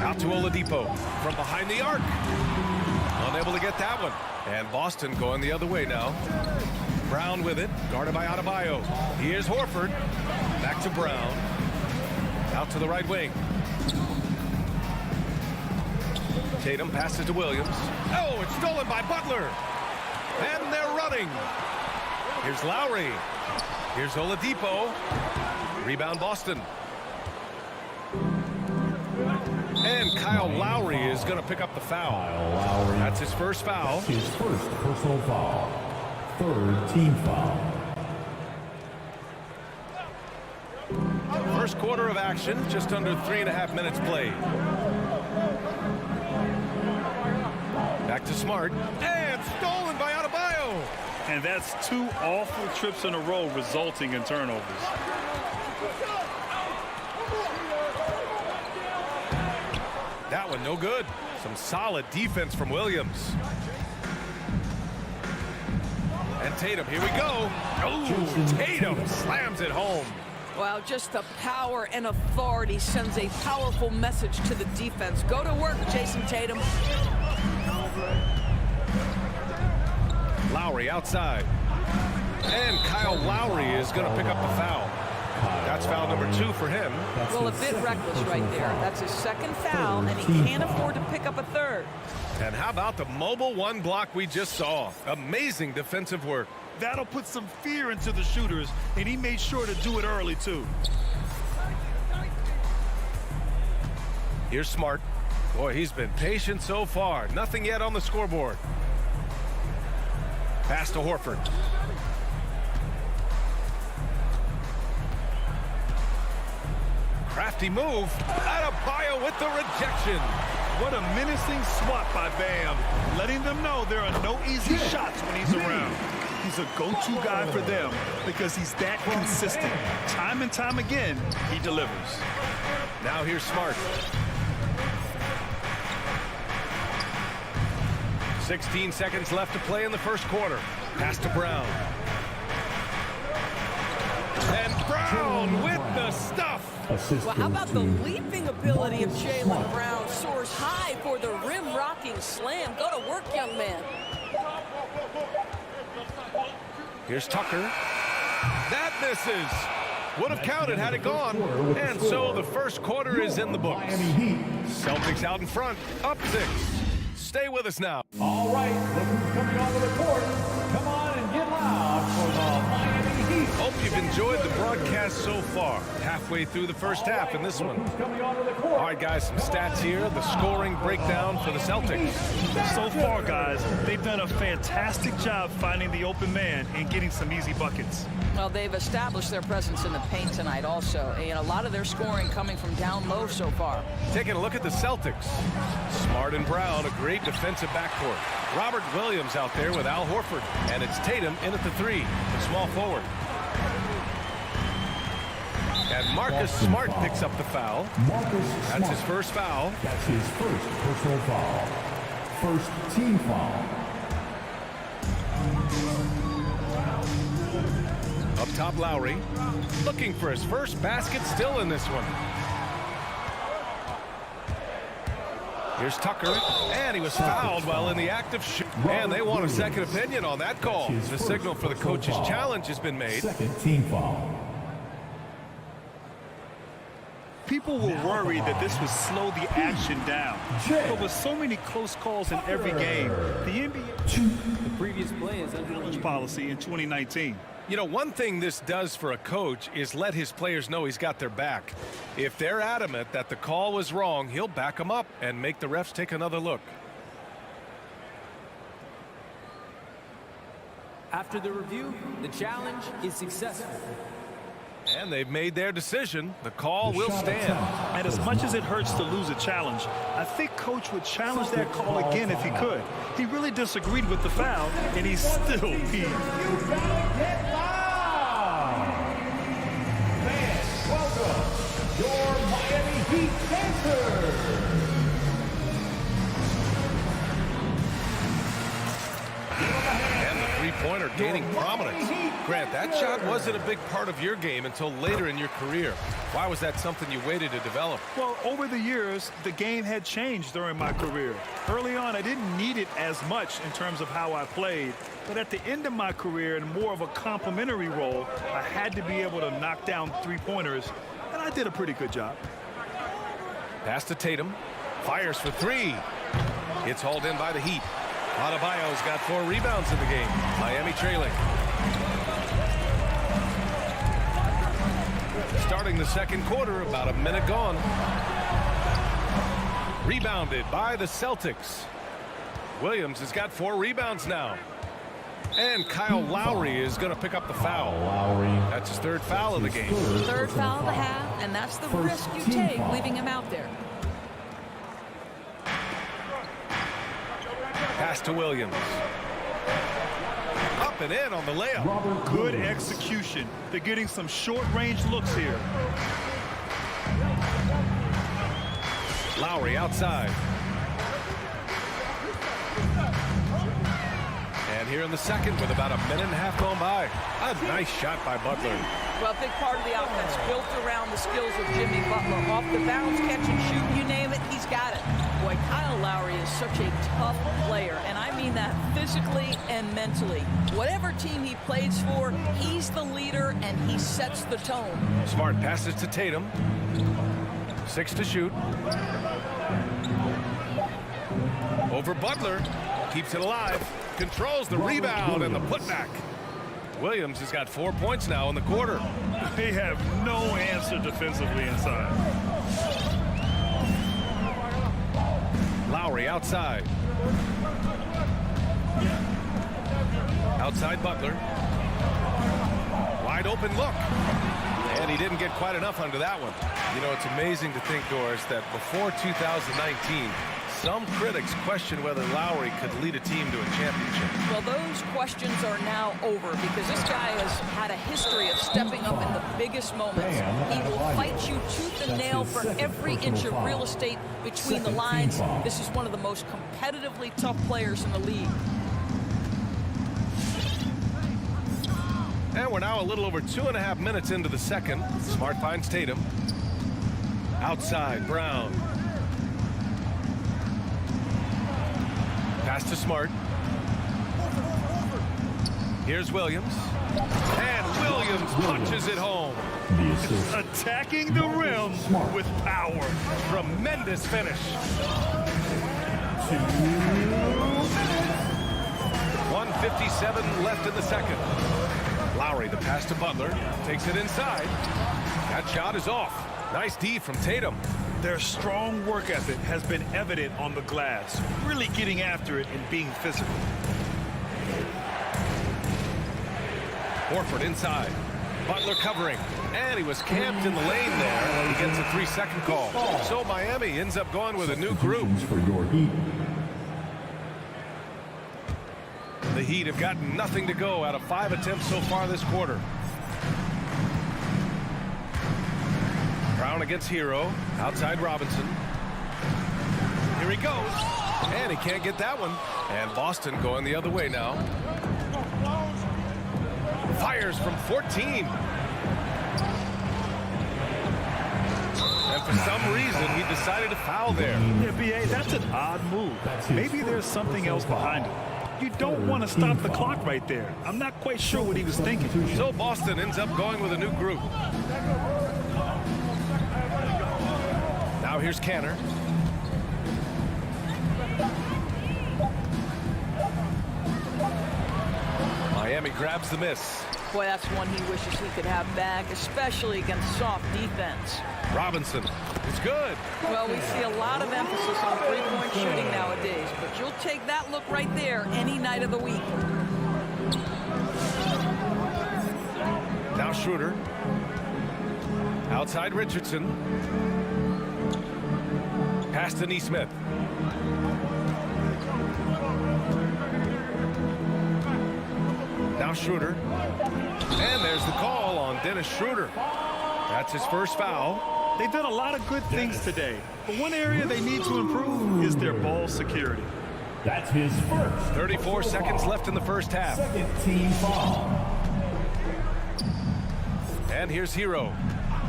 Out to Oladipo from behind the arc. Unable to get that one. And Boston going the other way now. Brown with it, guarded by Adebayo. Here's Horford. Back to Brown. Out to the right wing. Tatum passes to Williams. Oh, it's stolen by Butler. And they're running. Here's Lowry. Here's Oladipo. Rebound Boston. And Kyle Lowry is going to pick up the foul. That's his first foul. His first personal foul. Third team foul. First quarter of action, just under 3.5 minutes played. Back to Smart. And stolen by Adebayo. And that's 2 awful trips in a row resulting in turnovers. That one no good. Some solid defense from Williams. And Tatum, here we go. Oh, Tatum slams it home. Well, just the power and authority sends a powerful message to the defense. Go to work, Jason Tatum. Lowry outside. And Kyle Lowry is going to pick up the foul. That's foul number 2 for him. Well, a bit reckless right there. That's his second foul, and he can't afford to pick up a third. And how about the mobile one block we just saw? Amazing defensive work. That'll put some fear into the shooters, and he made sure to do it early, too. Here's Smart. Boy, he's been patient so far. Nothing yet on the scoreboard. Pass to Horford. Crafty move. Adebayo with the rejection. What a menacing swat by Bam, letting them know there are no easy shots when he's around. He's a go-to guy for them because he's that consistent. Time and time again, he delivers. Now here's Smart. 16 seconds left to play in the first quarter. Pass to Brown. And Brown with the stuff. Well, how about the leaping ability of Jaylen Brown? Soars high for the rim-rocking slam. Go to work, young man. Here's Tucker. That misses. Would have counted had it gone. And so the first quarter is in the books. Celtics out in front, up 6. Stay with us now. All right, look who's coming onto the court. Come on and get loud for the Miami Heat. Hope you've enjoyed the broadcast so far. Halfway through the first half in this one. All right, guys, some stats here. The scoring breakdown for the Celtics. So far, guys, they've done a fantastic job finding the open man and getting some easy buckets. Well, they've established their presence in the paint tonight also. And a lot of their scoring coming from down low so far. Taking a look at the Celtics. Smart and Brown, a great defensive backcourt. Robert Williams out there with Al Horford. And it's Tatum in at the 3, the small forward. And Marcus Smart picks up the foul. That's his first foul. That's his first personal foul. First team foul. Up top, Lowry. Looking for his first basket still in this one. Here's Tucker. And he was fouled while in the act of shoot. And they want a second opinion on that call. The signal for the coach's challenge has been made. Second team foul. People were worried that this would slow the action down. But with so many close calls in every game, the NBA, the previous play is under policy in 2019. You know, one thing this does for a coach is let his players know he's got their back. If they're adamant that the call was wrong, he'll back them up and make the refs take another look. After the review, the challenge is successful. And they've made their decision. The call will stand. And as much as it hurts to lose a challenge, I think Coach would challenge that call again if he could. He really disagreed with the foul, and he's still peeved. You gotta get loud! Fans, welcome your Miami Heat dancers! And the three-pointer gaining prominence. Grant, that shot wasn't a big part of your game until later in your career. Why was that something you waited to develop? Well, over the years, the game had changed during my career. Early on, I didn't need it as much in terms of how I played. But at the end of my career, in more of a complementary role, I had to be able to knock down three-pointers, and I did a pretty good job. Pass to Tatum. Fires for 3. It's hauled in by the Heat. Adebayo's got 4 rebounds in the game. Miami trailing. Starting the second quarter, about a minute gone. Rebounded by the Celtics. Williams has got 4 rebounds now. And Kyle Lowry is going to pick up the foul. That's his 3rd foul of the game. 3rd foul of the half, and that's the risk you take leaving him out there. Pass to Williams. Up up and in on the layup. Good execution. They're getting some short-range looks here. Lowry outside. And here in the second with about a minute and a half gone by. A nice shot by Butler. Well, a big part of the offense built around the skills of Jimmy Butler. Off the bounce, catch and shoot, you name it, he's got it. Boy, Kyle Lowry is such a tough player, and I mean that physically and mentally. Whatever team he plays for, he's the leader, and he sets the tone. Smart passes to Tatum. 6 to shoot. Over Butler. Keeps it alive. Controls the rebound and the putback. Williams has got 4 points now in the quarter. They have no answer defensively inside. Lowry outside. Outside Butler. Wide open look. And he didn't get quite enough under that one. You know, it's amazing to think, Doris, that before 2019, some critics questioned whether Lowry could lead a team to a championship. Well, those questions are now over because this guy has had a history of stepping up in the biggest moments. He will fight you tooth and nail for every inch of real estate between the lines. This is one of the most competitively tough players in the league. And we're now a little over 2.5 minutes into the second. Smart finds Tatum. Outside, Brown. Pass to Smart. Here's Williams. And Williams punches it home. Attacking the rim with power. Tremendous finish. 1:57 left in the second. Lowry, the pass to Butler. Takes it inside. That shot is off. Nice D from Tatum. Their strong work ethic has been evident on the glass, really getting after it and being physical. Horford inside. Butler covering. And he was camped in the lane there. He gets a 3-second call. So Miami ends up going with a new group. The Heat have gotten nothing to go out of 5 attempts so far this quarter. Brown against Hero. Outside Robinson. Here he goes. And he can't get that one. And Boston going the other way now. Fires from 14. And for some reason, he decided to foul there. Yeah, B.A., that's an odd move. Maybe there's something else behind it. You don't want to stop the clock right there. I'm not quite sure what he was thinking. So Boston ends up going with a new group. Now here's Canner. Miami grabs the miss. Boy, that's one he wishes he could have back, especially against soft defense. Robinson, it's good. Well, we see a lot of emphasis on three-point shooting nowadays, but you'll take that look right there any night of the week. Now Schroeder. Outside Richardson. Pass to Nesmith. Now Schroeder. And there's the call on Dennis Schroeder. That's his first foul. They've done a lot of good things today, but one area they need to improve is their ball security. That's his first. 34 seconds left in the first half. Second team foul. And here's Hero.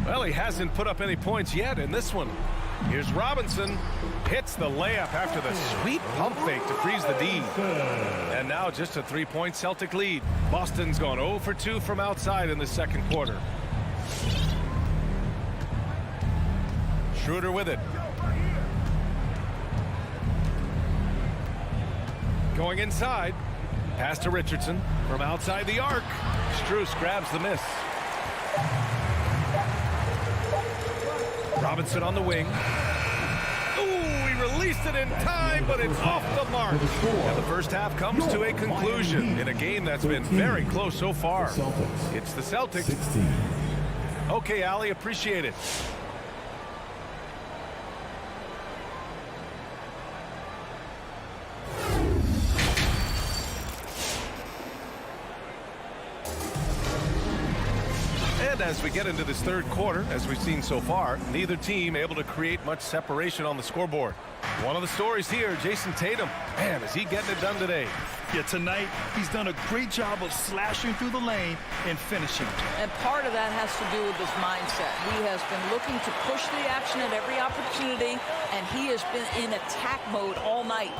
Well, he hasn't put up any points yet in this one. Here's Robinson. Hits the layup after the sweet pump fake to freeze the D. And now just a 3-point Celtic lead. Boston's gone 0 for 2 from outside in the second quarter. Schroeder with it. Going inside. Pass to Richardson from outside the arc. Strus grabs the miss. Robinson on the wing. Ooh, he released it in time, but it's off the mark. And the first half comes to a conclusion in a game that's been very close so far. It's the Celtics. Okay, Allie, appreciate it. And as we get into this third quarter, as we've seen so far, neither team able to create much separation on the scoreboard. One of the stories here, Jason Tatum. Man, is he getting it done today? Yeah, tonight he's done a great job of slashing through the lane and finishing. And part of that has to do with his mindset. He has been looking to push the action at every opportunity, and he has been in attack mode all night.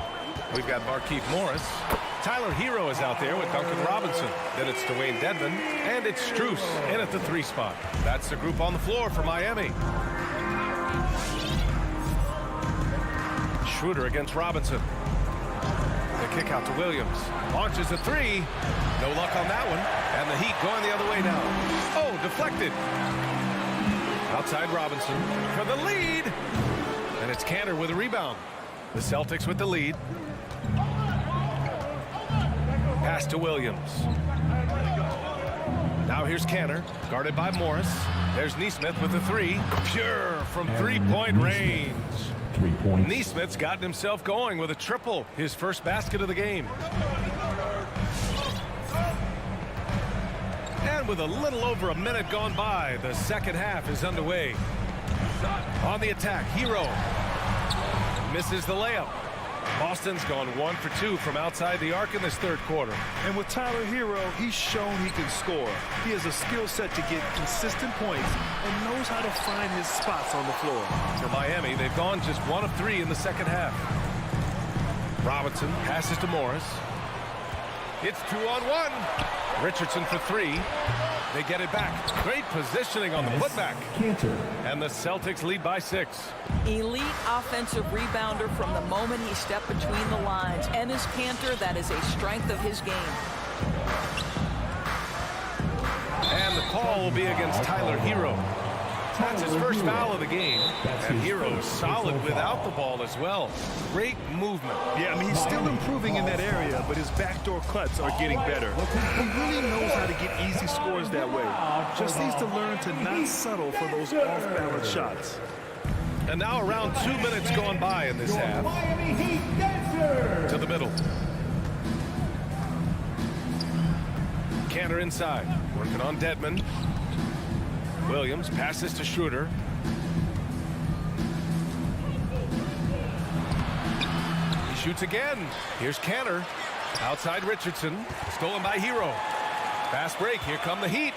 We've got Markieff Morris. Tyler Hero is out there with Duncan Robinson. Then it's Dwayne Dedmon, and it's Strus in at the 3 spot. That's the group on the floor for Miami. Schroeder against Robinson. The kick out to Williams. Launches a 3. No luck on that one. And the Heat going the other way now. Oh, deflected. Outside Robinson for the lead. And it's Kanter with a rebound. The Celtics with the lead. Pass to Williams. Now here's Kanter, guarded by Morris. There's Nesmith with the 3. Pure from three-point range. 3 points. Nesmith's gotten himself going with a triple, his first basket of the game. And with a little over a minute gone by, the second half is underway. On the attack, Hero misses the layup. Boston's gone 1 for 2 from outside the arc in this third quarter. And with Tyler Hero, he's shown he can score. He has a skill set to get consistent points and knows how to find his spots on the floor. For Miami, they've gone just 1 of 3 in the second half. Robinson passes to Morris. It's 2-on-1. Richardson for 3. They get it back. Great positioning on the putback. Kanter. And the Celtics lead by 6. Elite offensive rebounder from the moment he stepped between the lines. Enes Kanter, that is a strength of his game. And the call will be against Tyler Hero. That's his first foul of the game. And Hero is solid without the ball as well. Great movement. Yeah, I mean, he's still improving in that area, but his backdoor cuts are getting better. He really knows how to get easy scores that way. Just needs to learn to not settle for those off-balance shots. And now around 2 minutes gone by in this half. To the middle. Kanter inside. Working on Dedmon. Williams passes to Schroeder. He shoots again. Here's Kanter. Outside Richardson. Stolen by Hero. Fast break. Here come the Heat.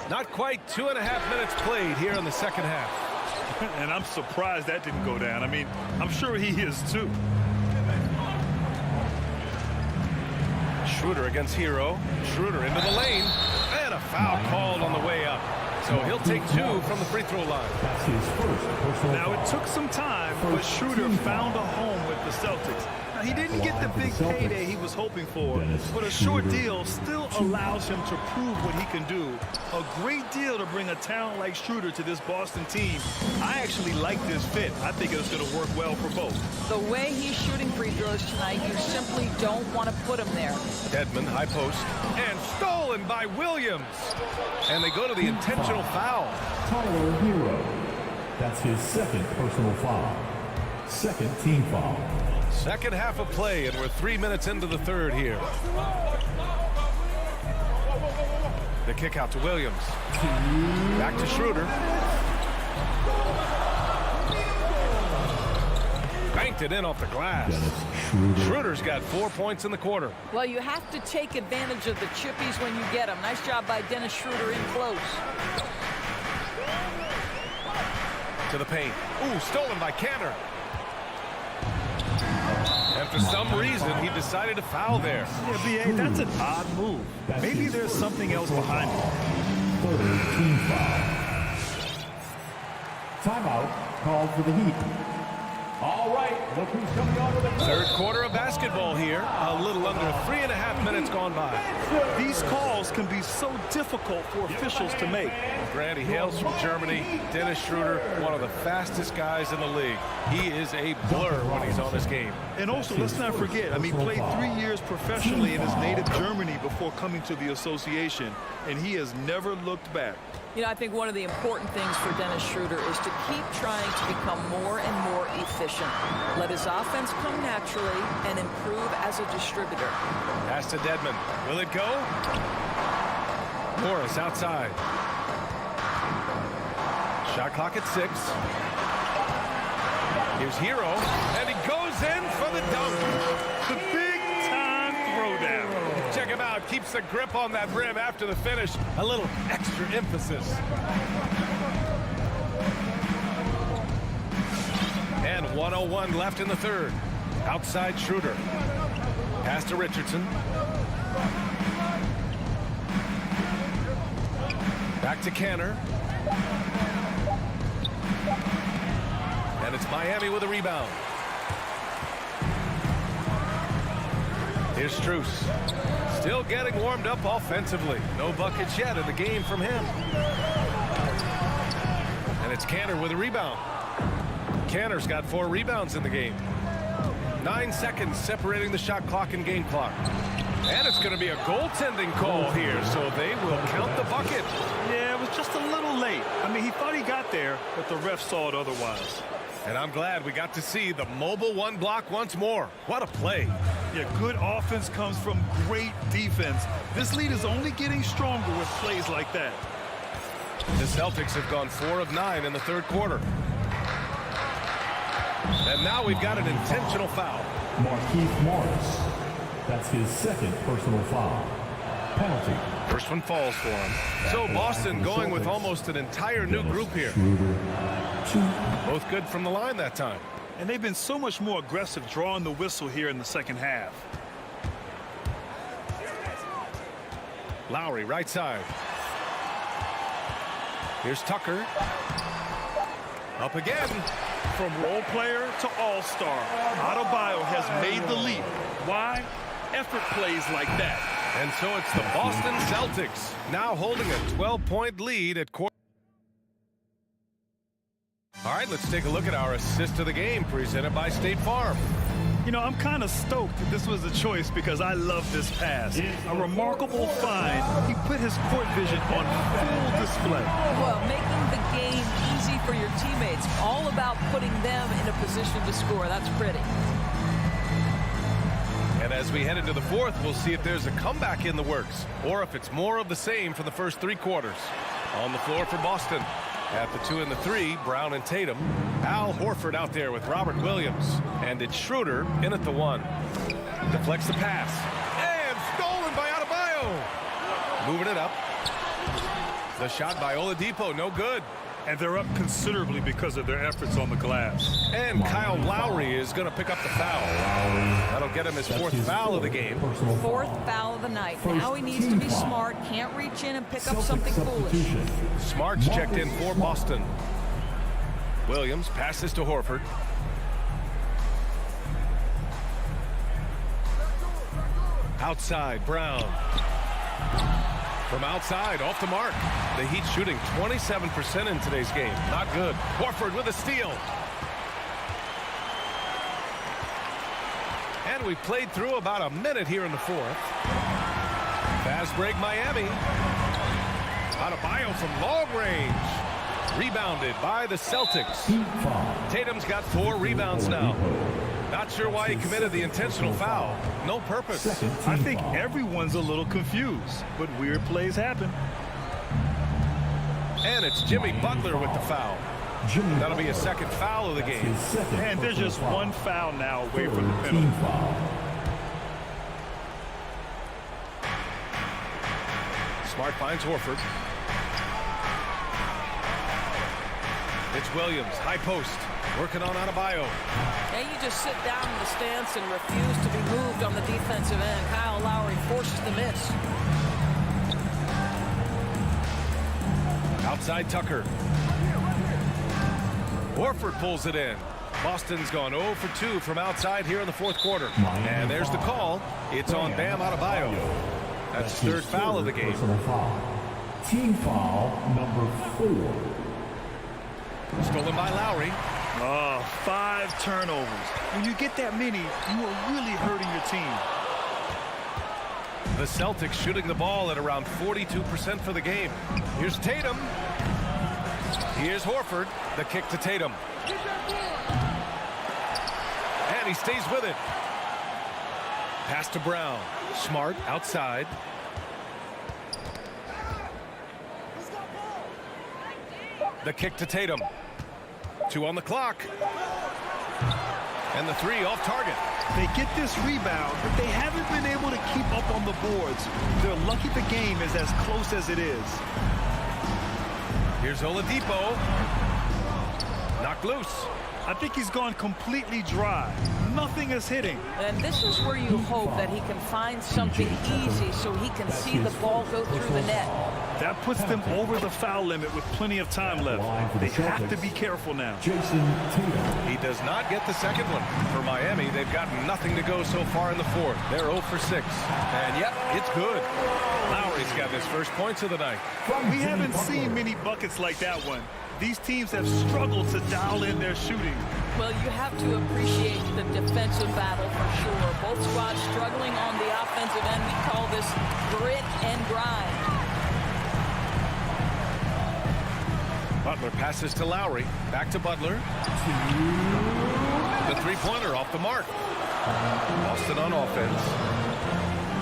Not quite 2.5 minutes played here in the second half. And I'm surprised that didn't go down. I mean, I'm sure he is too. Schroeder against Hero. Schroeder into the lane. And a foul called on the way up. So he'll take 2 from the free throw line. That's his first personal Now, it took some time, but Schroeder found a home with the Celtics. Now, he didn't get the big payday he was hoping for, but a short deal still allows him to prove what he can do. A great deal to bring a talent like Schroeder to this Boston team. I actually like this fit. I think it's going to work well for both. The way he's shooting free throws tonight, you simply don't want to put him there. Dedmon, high post. And stolen by Williams. And they go to the intentional foul. Tyler Hero. That's his second personal foul. Second team foul. Second half of play, and we're 3 minutes into the third here. The kick out to Williams. Back to Schroeder. Banked it in off the glass. Schroeder's got 4 points in the quarter. Well, you have to take advantage of the chippies when you get them. Nice job by Dennis Schroeder in close. To the paint. Ooh, stolen by Kanter. And for some reason, he decided to foul there. Yeah, B.A., that's an odd move. Maybe there's something else behind it. Third team foul. Timeout called for the Heat. All right, look who's coming on with the third quarter of basketball here. A little under 3.5 minutes gone by. These calls can be so difficult for officials to make. Grant, he hails from Germany. Dennis Schroeder, one of the fastest guys in the league. He is a blur when he's on his game. And also, let's not forget, he played 3 years professionally in his native Germany before coming to the association, and he has never looked back. You know, I think one of the important things for Dennis Schroeder is to keep trying to become more and more efficient. Let his offense come naturally and improve as a distributor. Pass to Dedmon. Will it go? Morris outside. Shot clock at 6. Here's Hero, and he goes in for the dunk. The big-time throwdown. Check him out. Keeps the grip on that rim after the finish. A little extra emphasis. And 1:01 left in the third. Outside Schroeder. Pass to Richardson. Back to Canner. And it's Miami with a rebound. Here's Strus. Still getting warmed up offensively. No buckets yet in the game from him. And it's Canner with a rebound. Canner's got 4 rebounds in the game. 9 seconds separating the shot clock and game clock. And it's going to be a goaltending call here, so they will count the bucket. Yeah, it was just a little late. I mean, he thought he got there, but the ref saw it otherwise. And I'm glad we got to see the mobile 1 block once more. What a play. Yeah, good offense comes from great defense. This lead is only getting stronger with plays like that. The Celtics have gone 4 of 9 in the third quarter. And now we've got an intentional foul. Markieff Morris. That's his second personal foul. Penalty. First one falls for him. So Boston going with almost an entire new group here. Both good from the line that time. And they've been so much more aggressive drawing the whistle here in the second half. Lowry right side. Here's Tucker. Up again. From role player to all-star, Adebayo has made the leap. Why? Effort plays like that. And so it's the Boston Celtics now holding a 12-point lead at quarter. All right, let's take a look at our assist of the game presented by State Farm. You know, I'm kind of stoked that this was a choice because I love this pass. A remarkable find. He put his court vision on full display. Well, making the game easy for your teammates. All about putting them in a position to score. That's pretty. And as we head into the fourth, we'll see if there's a comeback in the works or if it's more of the same for the first 3 quarters. On the floor for Boston. At the 2 and the 3, Brown and Tatum. Al Horford out there with Robert Williams. And it's Schroeder in at the 1. Deflects the pass. And stolen by Adebayo. Moving it up. The shot by Oladipo, no good. And they're up considerably because of their efforts on the glass. And Kyle Lowry is going to pick up the foul. That'll get him his 4th foul of the game. 4th foul of the night. Now he needs to be smart. Can't reach in and pick up something foolish. Smart's checked in for Boston. Williams passes to Horford. Outside, Brown. From outside, off the mark. The Heat shooting 27% in today's game. Not good. Horford with a steal. And we played through about a minute here in the fourth. Fast break, Miami. Adebayo from long range. Rebounded by the Celtics. Tatum's got 4 rebounds now. Not sure why he committed the intentional foul. No purpose. I think everyone's a little confused, but weird plays happen. And it's Jimmy Butler with the foul. That'll be his 2nd foul of the game. And there's just 1 foul now away from the penalty. Smart finds Horford. It's Williams, high post, working on Adebayo. And you just sit down in the stance and refuse to be moved on the defensive end. Kyle Lowry forces the miss. Outside Tucker. Horford pulls it in. Boston's gone 0 for 2 from outside here in the 4th quarter. And there's the call. It's on Bam Adebayo. That's his 3rd foul of the game. Team foul number 4. Stolen by Lowry. 5 turnovers. When you get that many, you are really hurting your team. The Celtics shooting the ball at around 42% for the game. Here's Tatum. Here's Horford. The kick to Tatum. And he stays with it. Pass to Brown. Smart outside. The kick to Tatum. 2 on the clock. And the 3 off target. They get this rebound, but they haven't been able to keep up on the boards. They're lucky the game is as close as it is. Here's Oladipo. Knocked loose. I think he's gone completely dry. Nothing is hitting. And this is where you hope that he can find something easy so he can see the ball go through the net. That puts them over the foul limit with plenty of time left. They have to be careful now. He does not get the second one. For Miami, they've got nothing to go so far in the fourth. They're 0 for 6. And yep, it's good. Lowry's got his first points of the night. We haven't seen many buckets like that one. These teams have struggled to dial in their shooting. Well, you have to appreciate the defensive battle for sure. Both squads struggling on the offensive end. We call this grit and grind. Butler passes to Lowry. Back to Butler. The three-pointer off the mark. Boston on offense.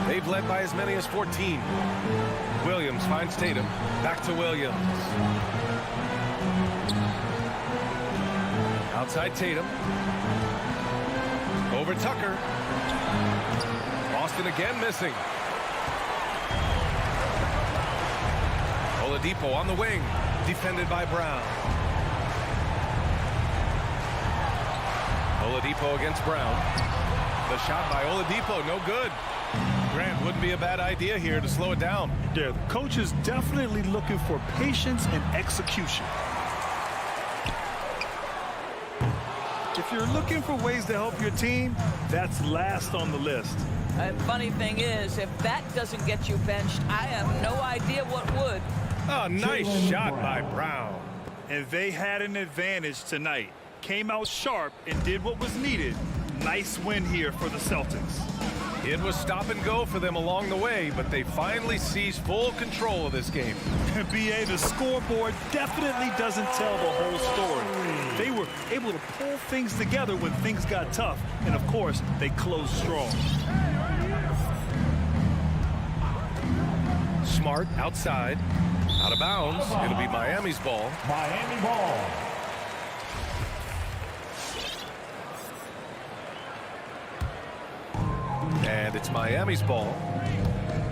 They've led by as many as 14. Williams finds Tatum. Back to Williams. Outside Tatum. Over Tucker. Boston again missing. Oladipo on the wing. Defended by Brown. Oladipo against Brown. The shot by Oladipo, no good. Grant, wouldn't be a bad idea here to slow it down. The coach is definitely looking for patience and execution. If you're looking for ways to help your team, that's last on the list. Funny thing is, if that doesn't get you benched, I have no idea what would. Oh, nice shot by Brown. And they had an advantage tonight. Came out sharp and did what was needed. Nice win here for the Celtics. It was stop and go for them along the way, but they finally seized full control of this game. BA, the scoreboard definitely doesn't tell the whole story. They were able to pull things together when things got tough, and of course, they closed strong. Smart outside. Out of bounds. It'll be Miami's ball. Miami ball. And it's Miami's ball.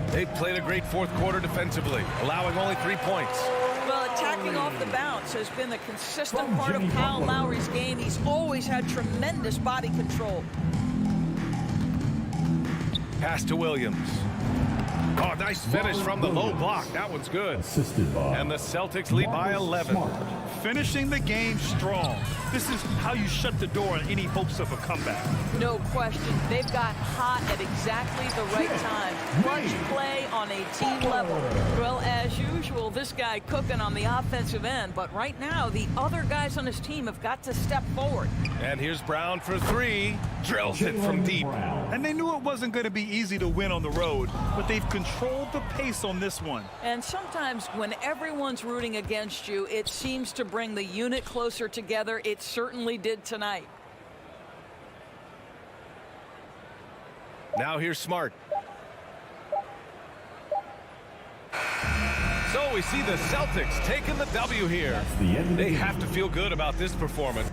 They've played a great fourth quarter defensively, allowing only 3 points. Well, attacking off the bounce has been the consistent part of Kyle Lowry's game. He's always had tremendous body control. Pass to Williams. Oh, nice finish from the low block. That one's good. And the Celtics lead by 11. Finishing the game strong. This is how you shut the door on any hopes of a comeback. No question. They've got hot at exactly the right time. Clutch play on a team level. Well, as usual, this guy cooking on the offensive end. But right now, the other guys on his team have got to step forward. And here's Brown for 3. Drills it from deep. And they knew it wasn't going to be easy to win on the road, but they've controlled the pace on this one. And sometimes when everyone's rooting against you, it seems to bring the unit closer together. It certainly did tonight. Now here's Smart. So we see the Celtics taking the W here. They have to feel good about this performance.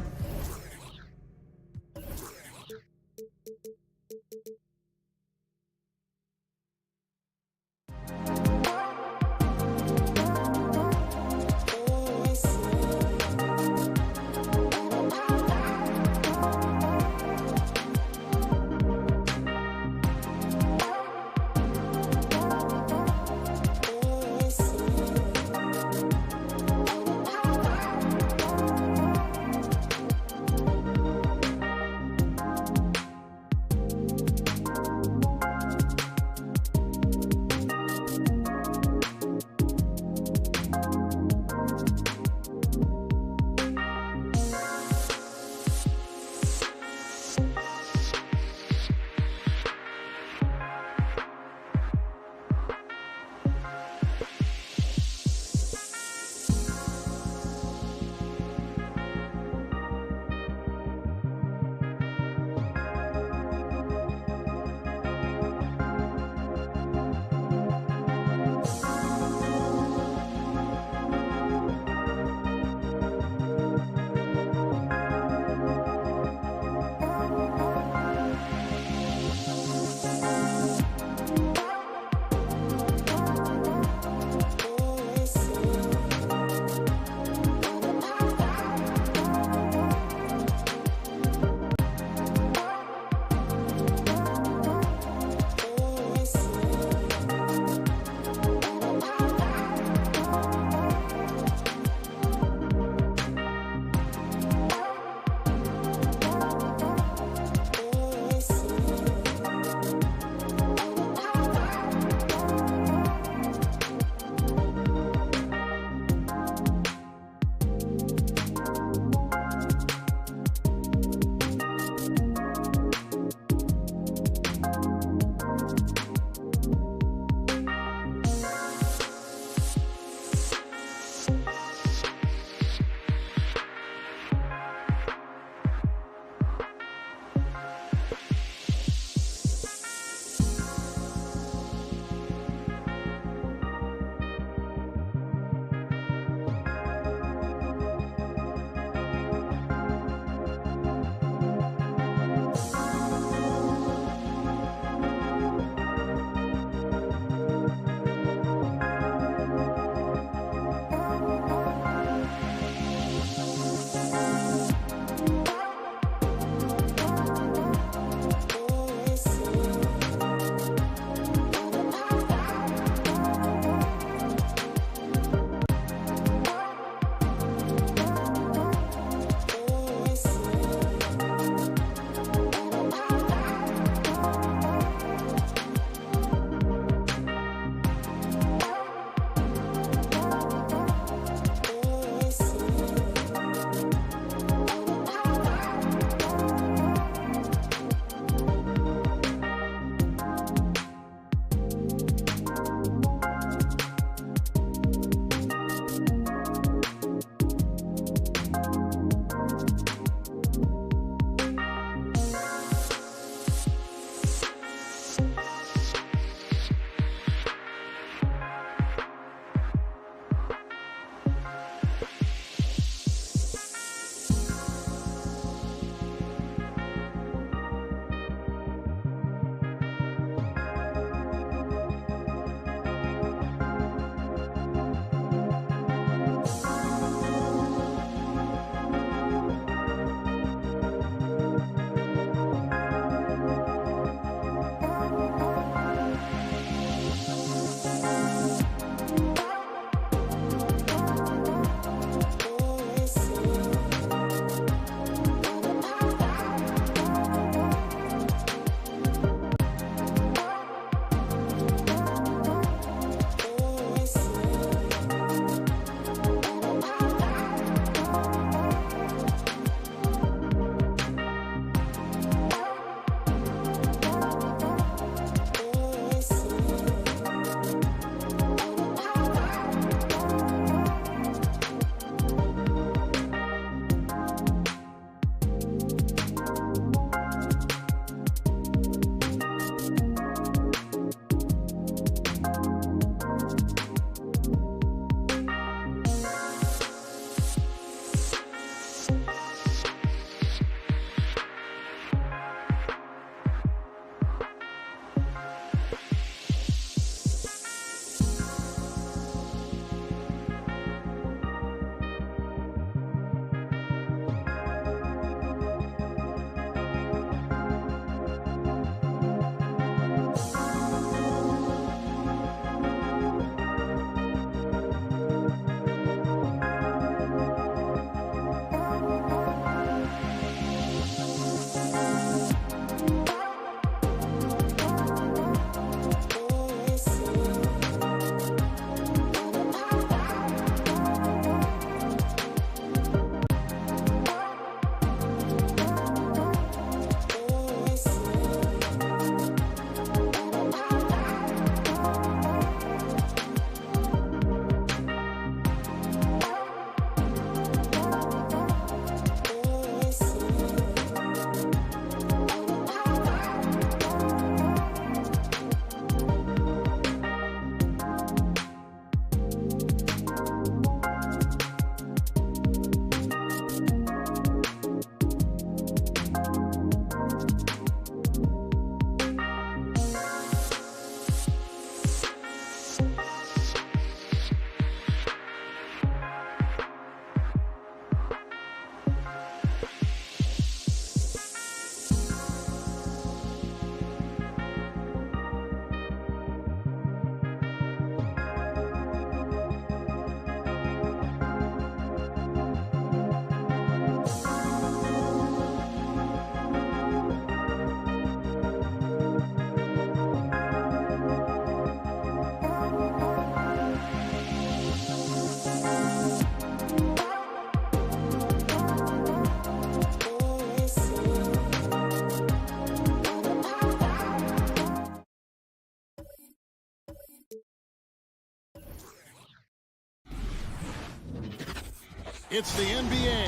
It's the NBA.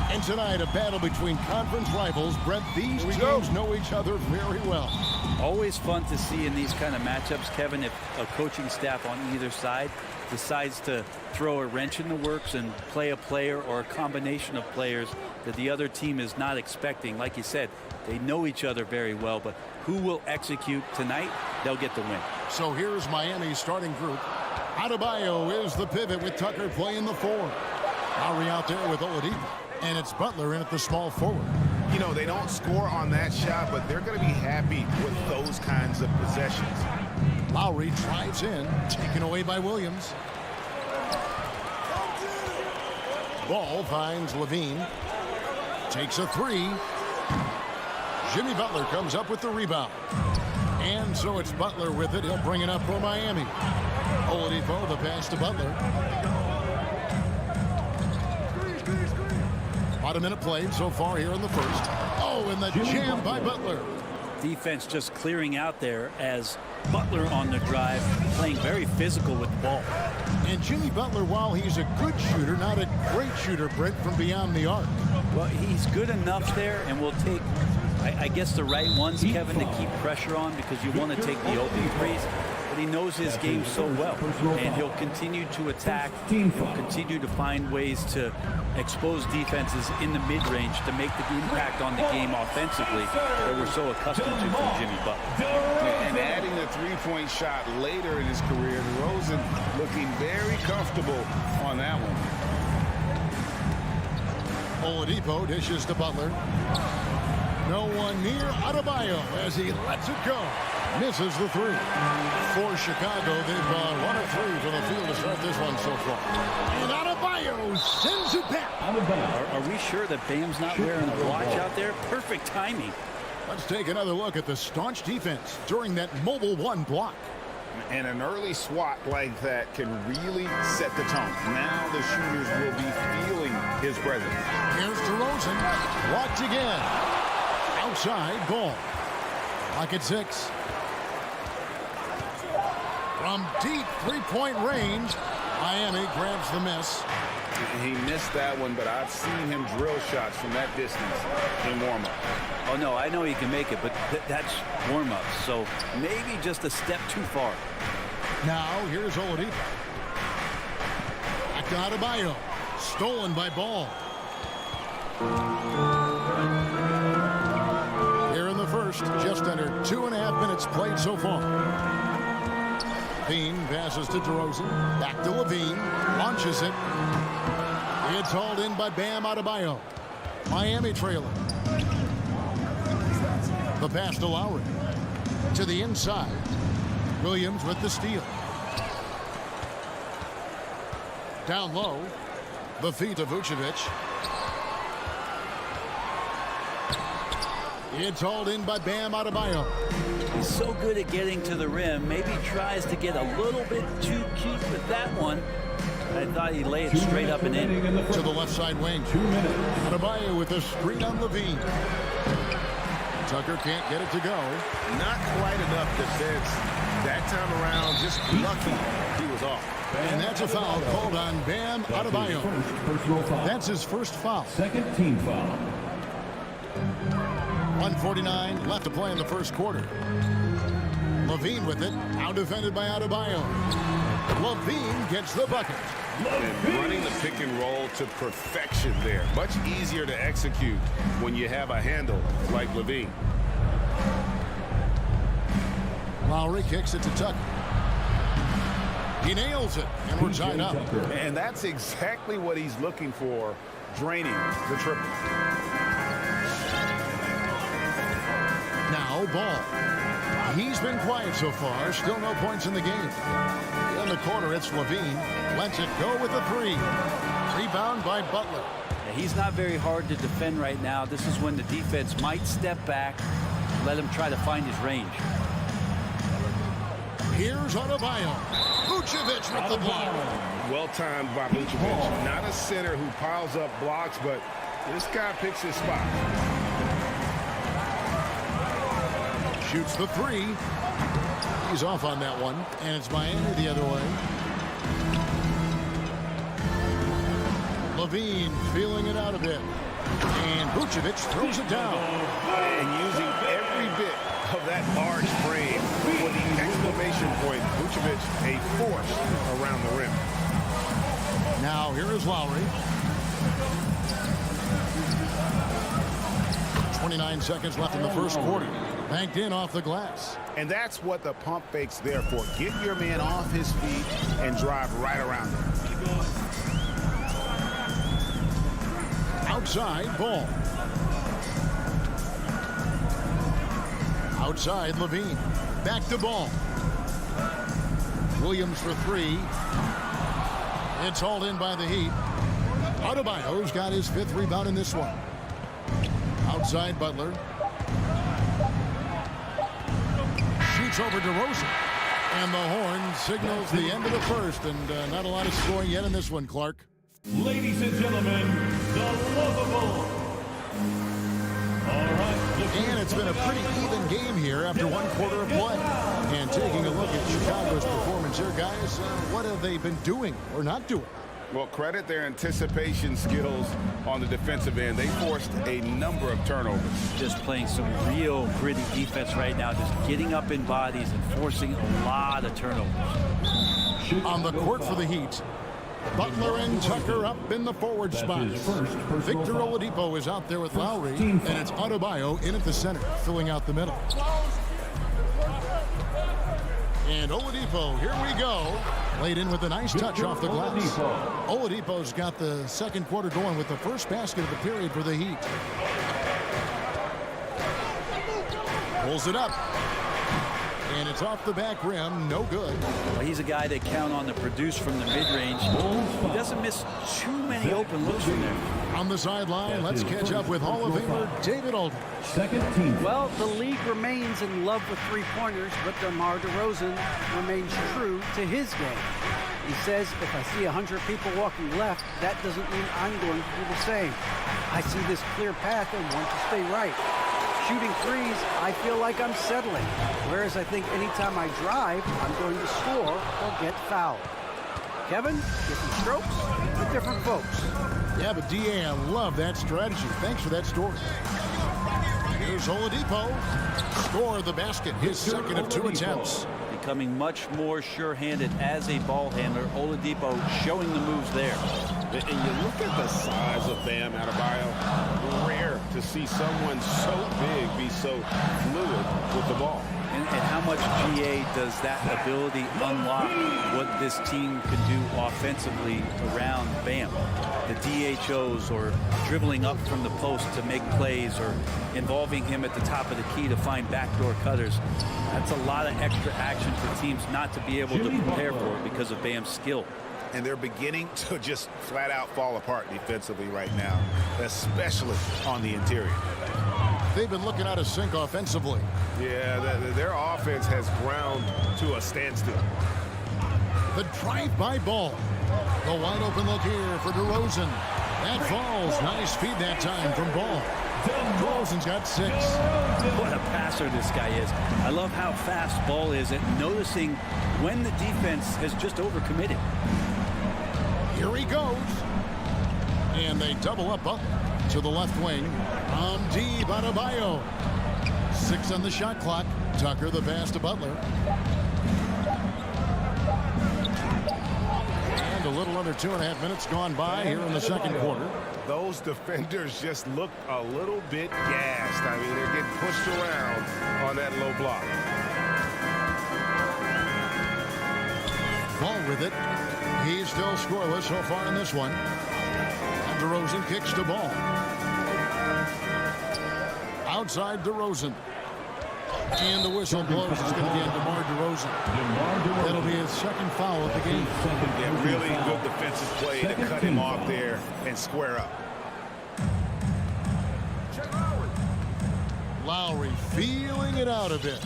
And tonight, a battle between conference rivals. Brett, these teams know each other very well. Always fun to see in these kind of matchups, Kevin, if a coaching staff on either side decides to throw a wrench in the works and play a player or a combination of players that the other team is not expecting. Like you said, they know each other very well, but who will execute tonight, they'll get the win. So here's Miami's starting group. Adebayo is the pivot with Tucker playing the 4. Lowry out there with Oladipo. And it's Butler in at the small forward. You know, they don't score on that shot, but they're going to be happy with those kinds of possessions. Lowry drives in, taken away by Williams. Ball finds Levine. Takes a 3. Jimmy Butler comes up with the rebound. And so it's Butler with it. He'll bring it up for Miami. Oladipo, the pass to Butler. About a minute played so far here in the first. Oh, and the jam by Butler. Defense just clearing out there as Butler on the drive, playing very physical with the ball. And Jimmy Butler, while he's a good shooter, not a great shooter, Brent, from beyond the arc. Well, he's good enough there, and will take, I guess, the right ones, Kevin, to keep pressure on, because you want to take the open threes. But he knows his game so well, and he'll continue to attack. He'll continue to find ways to expose defenses in the mid-range to make the impact on the game offensively that we're so accustomed to from Jimmy Butler. And adding the three-point shot later in his career, DeRozan looking very comfortable on that one. Oladipo dishes to Butler. No one near Adebayo as he lets it go. Misses the 3. For Chicago, they've gone 1 of 3 from the field to start this one so far. And Adebayo sends it back. Are we sure that Bam's not wearing a watch out there? Perfect timing. Let's take another look at the staunch defense during that mobile 1 block. And an early swat like that can really set the tone. Now the shooters will be feeling his presence. Here's DeRozan. Blocked again. Outside ball. Lock at 6. From deep three-point range, Miami grabs the miss. He missed that one, but I've seen him drill shots from that distance in warm-up. Oh, no, I know he can make it, but that's warm-up, so maybe just a step too far. Now, here's Oladipo. Back to Adebayo. Stolen by Ball. Here in the first, just under 2.5 minutes played so far. Levine passes to DeRozan. Back to Levine. Launches it. It's hauled in by Bam Adebayo. Miami trailing. The pass to Lowry. To the inside. Williams with the steal. Down low. The feet of Vucevic. It's hauled in by Bam Adebayo. He's so good at getting to the rim. Maybe tries to get a little bit too cute with that one. I thought he'd lay it straight up and in. To the left side wing. 2 minutes. Adebayo with a screen on Levine. Tucker can't get it to go. Not quite enough defense that time around. Just lucky he was off. And that's a foul called on Bam Adebayo. That's his first foul. Second team foul. 1:49 left to play in the first quarter. Levine with it. Now defended by Adebayo. Levine gets the bucket. And running the pick and roll to perfection there. Much easier to execute when you have a handle like Levine. Lowry kicks it to Tucker. He nails it, and we're tied up. And that's exactly what he's looking for, draining the triple. Now Ball. He's been quiet so far. Still no points in the game. In the corner, it's Levine. Lets it go with a 3. Rebound by Butler. Yeah, he's not very hard to defend right now. This is when the defense might step back, let him try to find his range. Here's Adebayo. Vucevic with the block. Well-timed by Vucevic. Not a center who piles up blocks, but this guy picks his spot. Shoots the 3. He's off on that one, and it's Miami the other way. Levine feeling it out a bit. And Vucevic throws it down. And using every bit of that large frame for the exclamation point. Vucevic, a force around the rim. Now here is Lowry. 29 seconds left in the first quarter. Banked in off the glass. And that's what the pump fake's there for. Get your man off his feet and drive right around him. Outside, Ball. Outside, Levine. Back to Ball. Williams for three. It's hauled in by the Heat. Adebayo's got his 5th rebound in this one. Outside, Butler. Shoots over DeRozan. And the horn signals the end of the first. And not a lot of scoring yet in this one, Clark. Ladies and gentlemen, the lovable. All right. And it's been a pretty even game here after 1 quarter of play. And taking a look at Chicago's performance here, guys, what have they been doing or not doing? Well, credit their anticipation skills on the defensive end. They forced a number of turnovers. Just playing some real gritty defense right now, just getting up in bodies and forcing a lot of turnovers. On the court for the Heat, Butler and Tucker up in the forward spot. Victor Oladipo is out there with Lowry, and it's Adebayo in at the center, filling out the middle. And Oladipo, here we go. Laid in with a nice touch off the glass. Oladipo's got the second quarter going with the first basket of the period for the Heat. Pulls it up. And it's off the back rim, no good. Well, he's a guy they count on to produce from the mid-range. He doesn't miss too many open looks from there. On the sideline, let's catch up with Hall of Famer David Aldridge. Second team. Well, the league remains in love with three-pointers, but DeMar DeRozan remains true to his game. He says, if I see 100 people walking left, that doesn't mean I'm going to do the same. I see this clear path and want to stay right. Shooting threes, I feel like I'm settling. Whereas I think anytime I drive, I'm going to score or get fouled. Kevin, different strokes for different folks. Yeah, but D.A., I love that strategy. Thanks for that story. Here's Oladipo. Score the basket, his second of 2 attempts. Becoming much more sure-handed as a ball handler. Oladipo showing the moves there. And you look at the size of Bam Adebayo. Rare to see someone so big be so fluid with the ball. And how much GA does that ability unlock what this team can do offensively around Bam? The DHOs or dribbling up from the post to make plays or involving him at the top of the key to find backdoor cutters. That's a lot of extra action for teams not to be able to prepare for it because of Bam's skill. And they're beginning to just flat out fall apart defensively right now, especially on the interior. They've been looking out of sync offensively. Yeah, their offense has ground to a standstill. The drive-by ball. The wide open look here for DeRozan. That falls. Nice feed that time from Ball. DeRozan's got 6. What a passer this guy is. I love how fast Ball is at noticing when the defense has just overcommitted. Here he goes. And they double up to the left wing. Deep Adebayo. 6 on the shot clock. Tucker the pass to Butler. And a little under 2.5 minutes gone by here in the second quarter. Those defenders just look a little bit gassed. I mean, they're getting pushed around on that low block. Ball with it. He's still scoreless so far in this one. And DeRozan kicks the ball. Outside DeRozan. And the whistle blows. It's going to be on DeMar DeRozan. That'll be his second foul of the game. Yeah, really good defensive play to cut him off there and square up. Lowry feeling it out a bit.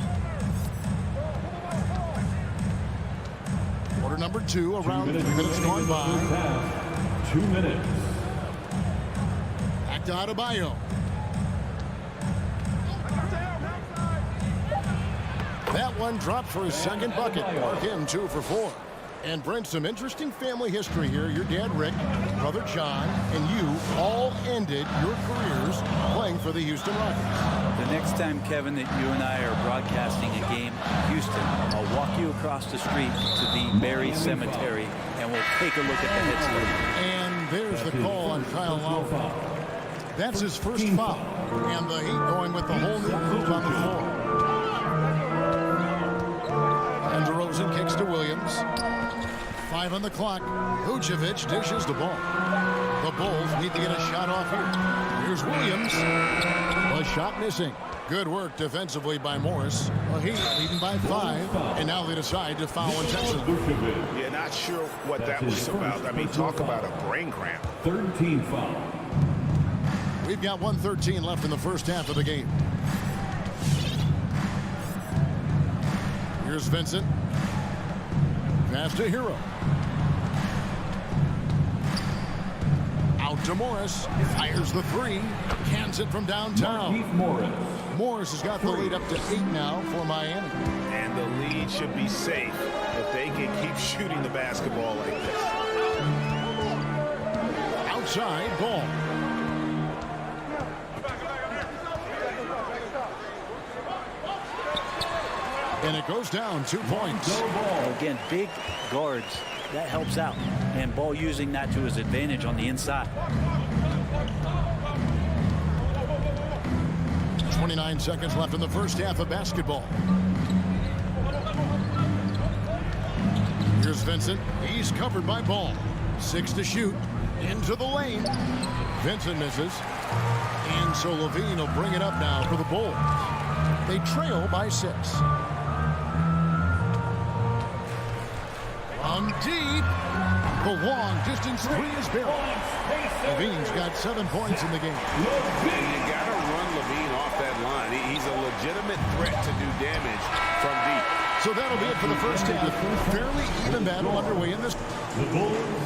Quarter number 2, around 3 minutes gone by. 2 minutes. Back to Adebayo. That one dropped for his second bucket. Mark him 2 for 4. And Brent, some interesting family history here. Your dad, Rick, brother John, and you all ended your careers playing for the Houston Rockets. The next time, Kevin, that you and I are broadcasting a game in Houston, I'll walk you across the street to the Mary Cemetery, and we'll take a look at the headstone. And there's the call on Kyle Lowry. That's his first foul. And the Heat going with the whole new group on the floor. And DeRozan kicks to Williams. 5 on the clock. Vucevic dishes the ball. The Bulls need to get a shot off here. Here's Williams. A shot missing. Good work defensively by Morris. The Heat leading by 5. And now they decide to foul intentionally. Yeah, not sure what that was about. I mean, talk about a brain cramp. 13 foul. We've got 1:13 left in the first half of the game. Here's Vincent. Pass to Hero. Out to Morris. Fires the 3. Cans it from downtown. Morris has got the lead up to 8 now for Miami. And the lead should be safe if they can keep shooting the basketball like this. Outside ball. And it goes down 2 points. Again, big guards. That helps out. And Ball using that to his advantage on the inside. 29 seconds left in the first half of basketball. Here's Vincent. He's covered by Ball. 6 to shoot. Into the lane. Vincent misses. And so Levine will bring it up now for the Bulls. They trail by 6. On deep. The long distance 3 is buried. Levine's got 7 points in the game. You got to run Levine off that line. He's a legitimate threat to do damage from deep. So that'll be it for the first half. Fairly even battle underway in this.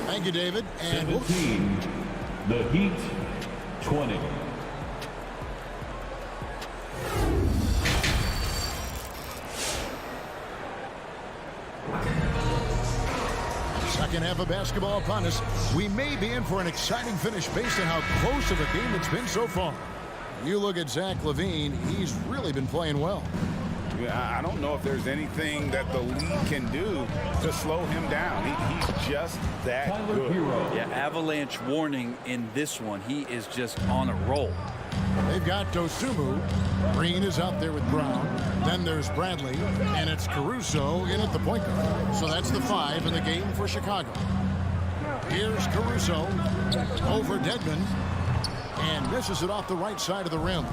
Thank you, David. And 17. The Heat 20. Second half of basketball upon us. We may be in for an exciting finish based on how close of a game it's been so far. You look at Zach LaVine, he's really been playing well. Yeah, I don't know if there's anything that the league can do to slow him down. He's just that good. Yeah, avalanche warning in this one. He is just on a roll. They've got Dosumu. Green is out there with Brown. Then there's Bradley. And it's Caruso in at the point guard. So that's the 5 in the game for Chicago. Here's Caruso over Dedmon. And misses it off the right side of the rim.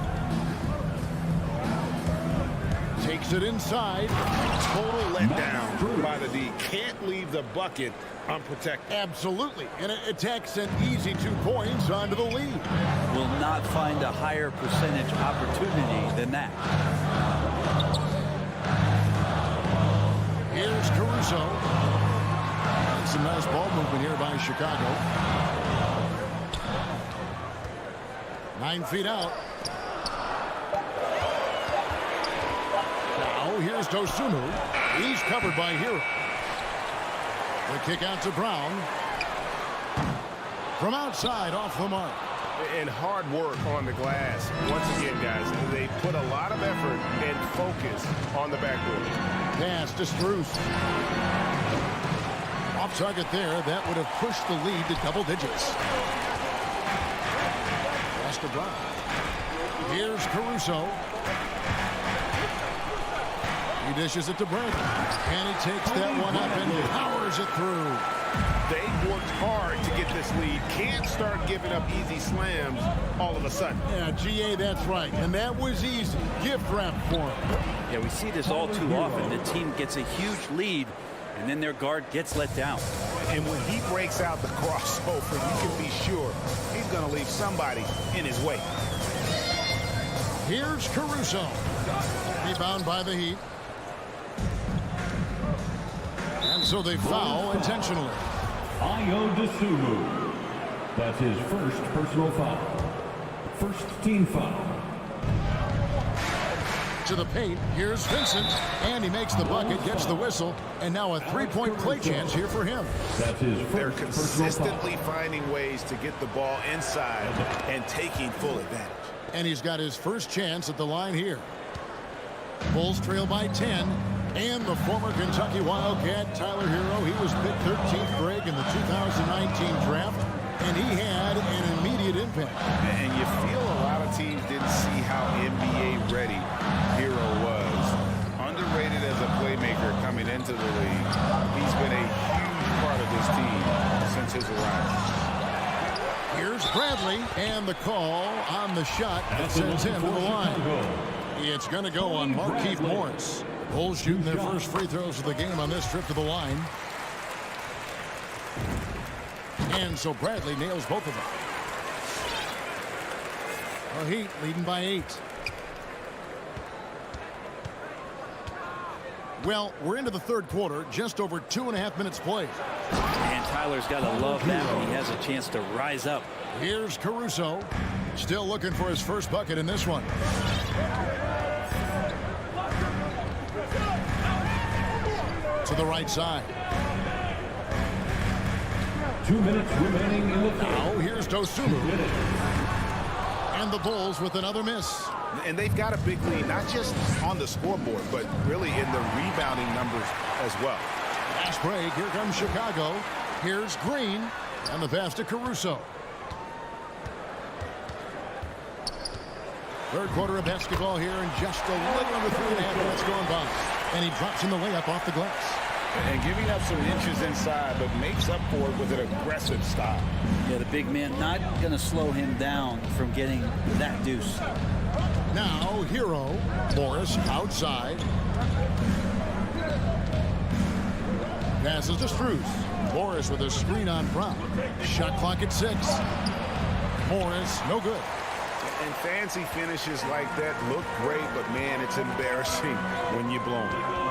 Takes it inside. Total letdown by the D. Can't leave the bucket unprotected. Absolutely. And it takes an easy 2 points onto the lead. Will not find a higher percentage opportunity than that. Here's Caruso. And some nice ball movement here by Chicago. 9 feet out. Now here's Dosumu. He's covered by Hero. The kick out to Brown. From outside, off the mark. And hard work on the glass. Once again, guys, they put a lot of effort and focus on the backboard. Pass to Strus. Off target there. That would have pushed the lead to double digits. Pass to Brown. Here's Caruso. He dishes it to Bradley. And he takes that one up and powers it through. They worked hard to get this lead. Can't start giving up easy slams all of a sudden. Yeah, GA, that's right. And that was easy. Gift wrap for him. Yeah, we see this all too often. The team gets a huge lead, and then their guard gets let down. And when he breaks out the crossover, you can be sure he's going to leave somebody in his way. Here's Caruso. Rebound by the Heat. And so they foul intentionally. Ayo Dosumu. That's his first personal foul. First team foul. To the paint, here's Vincent, and he makes the bucket, gets the whistle, and now a three-point play chance here for him. They're consistently finding ways to get the ball inside and taking full advantage. And he's got his first chance at the line here. Bulls trail by 10, and the former Kentucky Wildcat, Tyler Hero, he was picked 13th grade in the 2019 draft, and he had an immediate impact. And you feel a lot of teams didn't see how NBA ready Hero was. Underrated as a playmaker coming into the league. He's been a huge part of this team since his arrival. Here's Bradley, and the call on the shot that sends him to the line. It's going to go on Markieff Morris. Bulls shooting their first free throws of the game on this trip to the line. And so Bradley nails both of them. The Heat leading by 8. Well, we're into the third quarter, just over 2.5 minutes played. And Tyler's got to love that when he has a chance to rise up. Here's Caruso, still looking for his first bucket in this one. To the right side. 2 minutes remaining in the third. Now here's Dosunmu. And the Bulls with another miss. And they've got a big lead, not just on the scoreboard, but really in the rebounding numbers as well. Fast break. Here comes Chicago. Here's Green. And the pass to Caruso. Third quarter of basketball here, and just a little under 3.5 minutes going by. And he drops in the layup off the glass. And giving up some inches inside, but makes up for it with an aggressive style. Yeah, the big man not going to slow him down from getting that deuce. Now, Hero. Morris outside. Passes to Strus. Morris with a screen on Brown. Shot clock at 6. Morris, no good. And fancy finishes like that look great, but man, it's embarrassing when you blow them.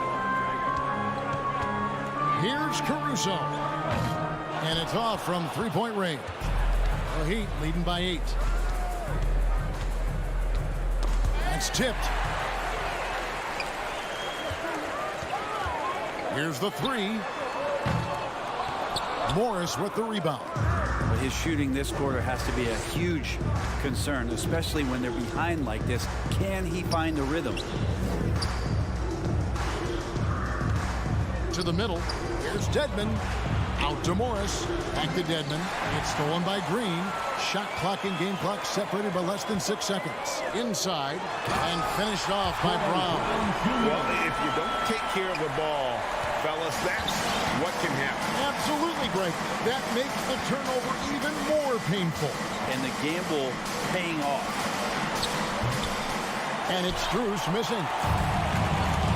Here's Caruso. And it's off from three-point range. The Heat leading by 8. That's tipped. Here's the 3. Morris with the rebound. But his shooting this quarter has to be a huge concern, especially when they're behind like this. Can he find the rhythm? To the middle. Here's Dedmon. Out to Morris. Back to Dedmon. It's stolen by Green. Shot clock and game clock separated by less than 6 seconds. Inside. And finished off by Brown. Well, if you don't take care of the ball, fellas, that's what can happen. Absolutely, Greg. That makes the turnover even more painful. And the gamble paying off. And it's Strus missing.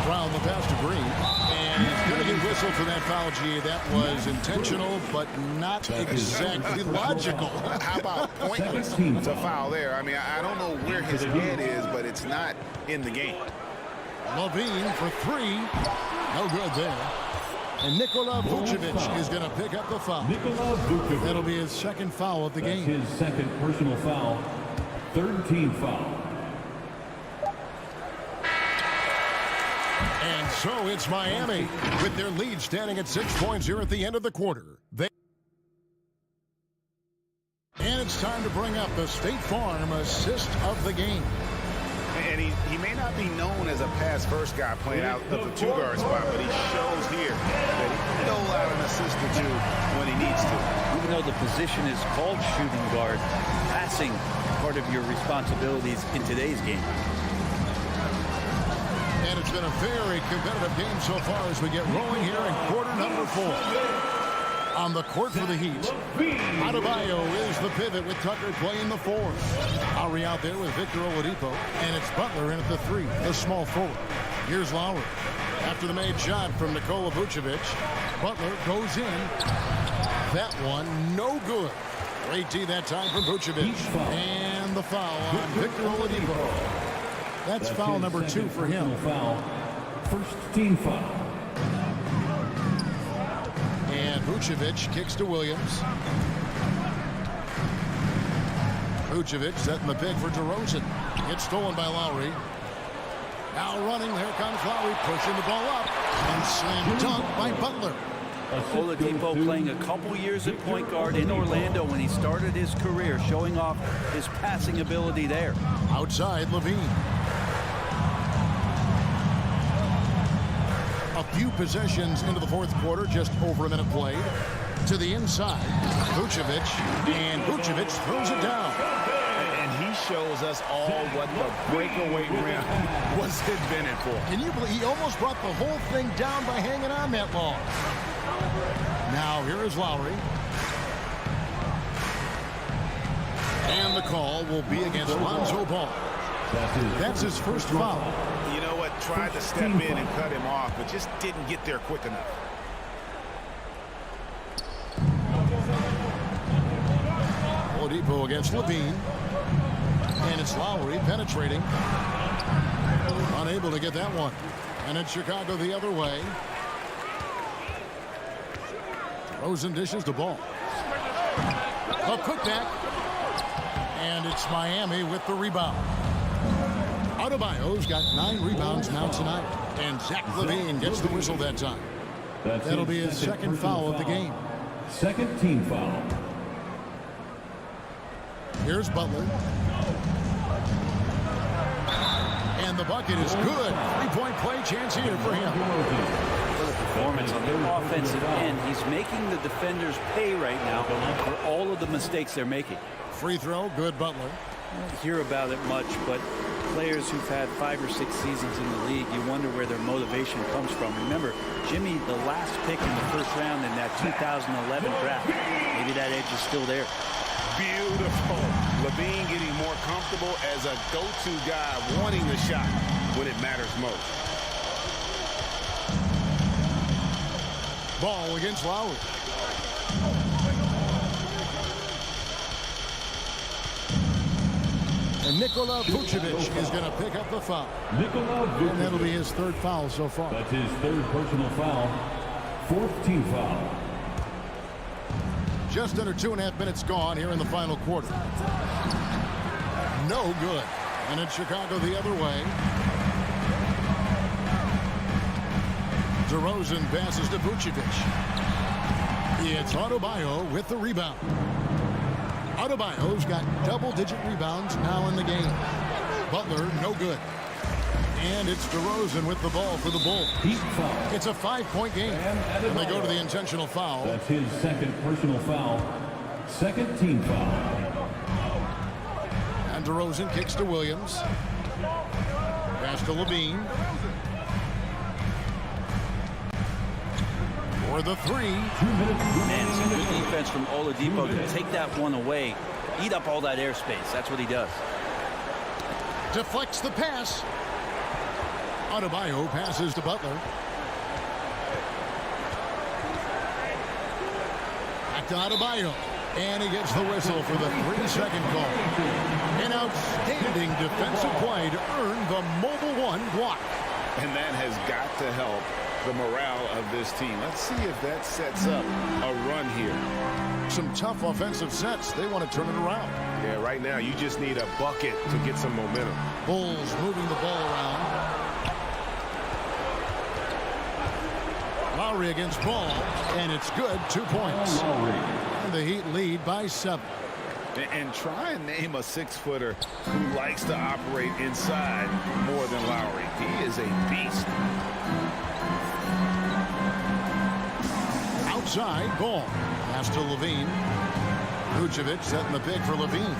Brown the pass to Green. And he's going to get whistled for that foul, G. That was intentional, but not exactly logical. How about pointless to foul there? I mean, I don't know where his head is, but it's not in the game. Levine for 3. No good there. And Nikola Vucevic is going to pick up the foul. That'll be his second foul of the game. His second personal foul. Third team foul. And so it's Miami with their lead standing at 6 points here at the end of the quarter. And it's time to bring up the State Farm assist of the game. And he may not be known as a pass-first guy playing out of the two-guard spot, but he shows here that he can dole out an assist or two when he needs to. Even though the position is called shooting guard, passing part of your responsibilities in today's game. And it's been a very competitive game so far as we get rolling here in quarter number 4. On the court for the Heat, Adebayo is the pivot with Tucker playing the 4. Lowry out there with Victor Oladipo, and it's Butler in at the 3, the small forward. Here's Lowry. After the made shot from Nikola Vucevic, Butler goes in. That one, no good. Great D that time from Vucevic. And the foul on Victor Oladipo. That's foul number 2 for him. First team foul. And Vucevic kicks to Williams. Vucevic setting the pick for DeRozan. It's stolen by Lowry. Now running, here comes Lowry, pushing the ball up, and slam dunk by Butler. Oladipo playing a couple years at point guard in Orlando when he started his career, showing off his passing ability there. Outside, Levine. A few possessions into the fourth quarter, just over a minute played. To the inside, Vucevic, and Vucevic throws it down. And he shows us all what the breakaway rim was invented for. Can you believe he almost brought the whole thing down by hanging on that long? Now here is Lowry. And the call will be against Lonzo Ball. That's his first foul. You know what? Tried to step in and cut him off, but just didn't get there quick enough. Oladipo against Levine. And it's Lowry penetrating. Unable to get that one. And it's Chicago the other way. Rosen dishes the ball. A putback. And it's Miami with the rebound. Adebayo's got 9 rebounds now tonight. And Zach LaVine gets the whistle that time. That'll be his second foul of the game. Second team foul. Here's Butler. And the bucket is good. 3-point play chance here for him. Performance on the offensive end. He's making the defenders pay right now for all of the mistakes they're making. Free throw, good Butler. I don't hear about it much, but players who've had 5 or 6 seasons in the league, you wonder where their motivation comes from. Remember, Jimmy, the last pick in the first round in that 2011 draft. Maybe that edge is still there. Beautiful. LaVine getting more comfortable as a go-to guy, wanting the shot when it matters most. Ball against Lowry. And Nikola Vucevic is going to pick up the foul. And that'll be his 3rd foul so far. That's his 3rd personal foul. 4th team foul. Just under 2.5 minutes gone here in the final quarter. No good. And it's Chicago the other way. DeRozan passes to Vucevic. It's Adebayo with the rebound. Adebayo's got double-digit rebounds now in the game. Butler, no good. And it's DeRozan with the ball for the Bulls. It's a 5-point game. And they go to the intentional foul. That's his 2nd personal foul. 2nd team foul. And DeRozan kicks to Williams. Pass to Levine. For the 3. Man, some good defense from Oladipo to take that one away. Eat up all that airspace. That's what he does. Deflects the pass. Adebayo passes to Butler. Back to Adebayo. And he gets the whistle for the 3-second call. An outstanding defensive play to earn the Mobile One block. And that has got to help the morale of this team. Let's see if that sets up a run here. Some tough offensive sets. They want to turn it around. Yeah, right now you just need a bucket to get some momentum. Bulls moving the ball around. Lowry against Ball, and it's good. 2 points. And the Heat lead by 7. And try and name a 6-footer who likes to operate inside more than Lowry. He is a beast. Outside, Ball. Pass to Levine. Vucevic setting the pick for Levine.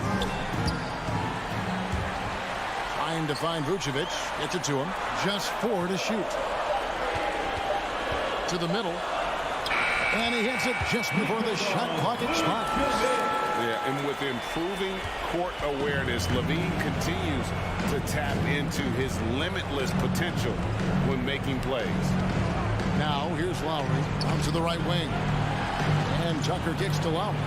Trying to find Vucevic. Gets it to him. Just 4 to shoot. To the middle. And he hits it just before the shot clock expires. Yeah, and with improving court awareness, LaVine continues to tap into his limitless potential when making plays. Now, here's Lowry. Down to the right wing. And Tucker kicks to Lowry.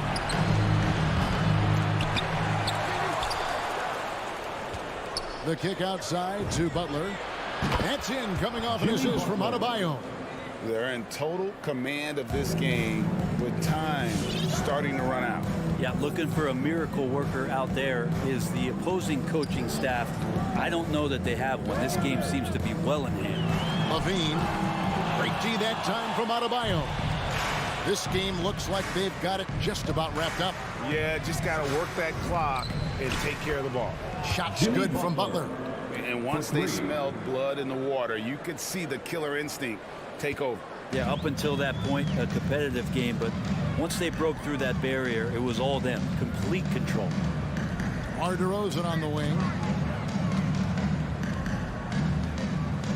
The kick outside to Butler. That's in, coming off an assist from Adebayo. They're in total command of this game with time starting to run out. Yeah, looking for a miracle worker out there is the opposing coaching staff. I don't know that they have one. This game seems to be well in hand. Levine, great D that time from Adebayo. This game looks like they've got it just about wrapped up. Yeah, just got to work that clock and take care of the ball. Shots good from Butler. And once they smelled blood in the water, you could see the killer instinct take over. Yeah, up until that point, a competitive game, but once they broke through that barrier, it was all them. Complete control. DeMar DeRozan on the wing.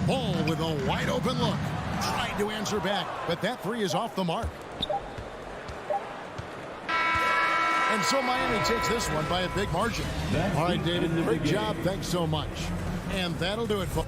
Ball with a wide open look. Tried to answer back, but that three is off the mark. And so Miami takes this one by a big margin. All right, David, great job. Thanks so much. And that'll do it for...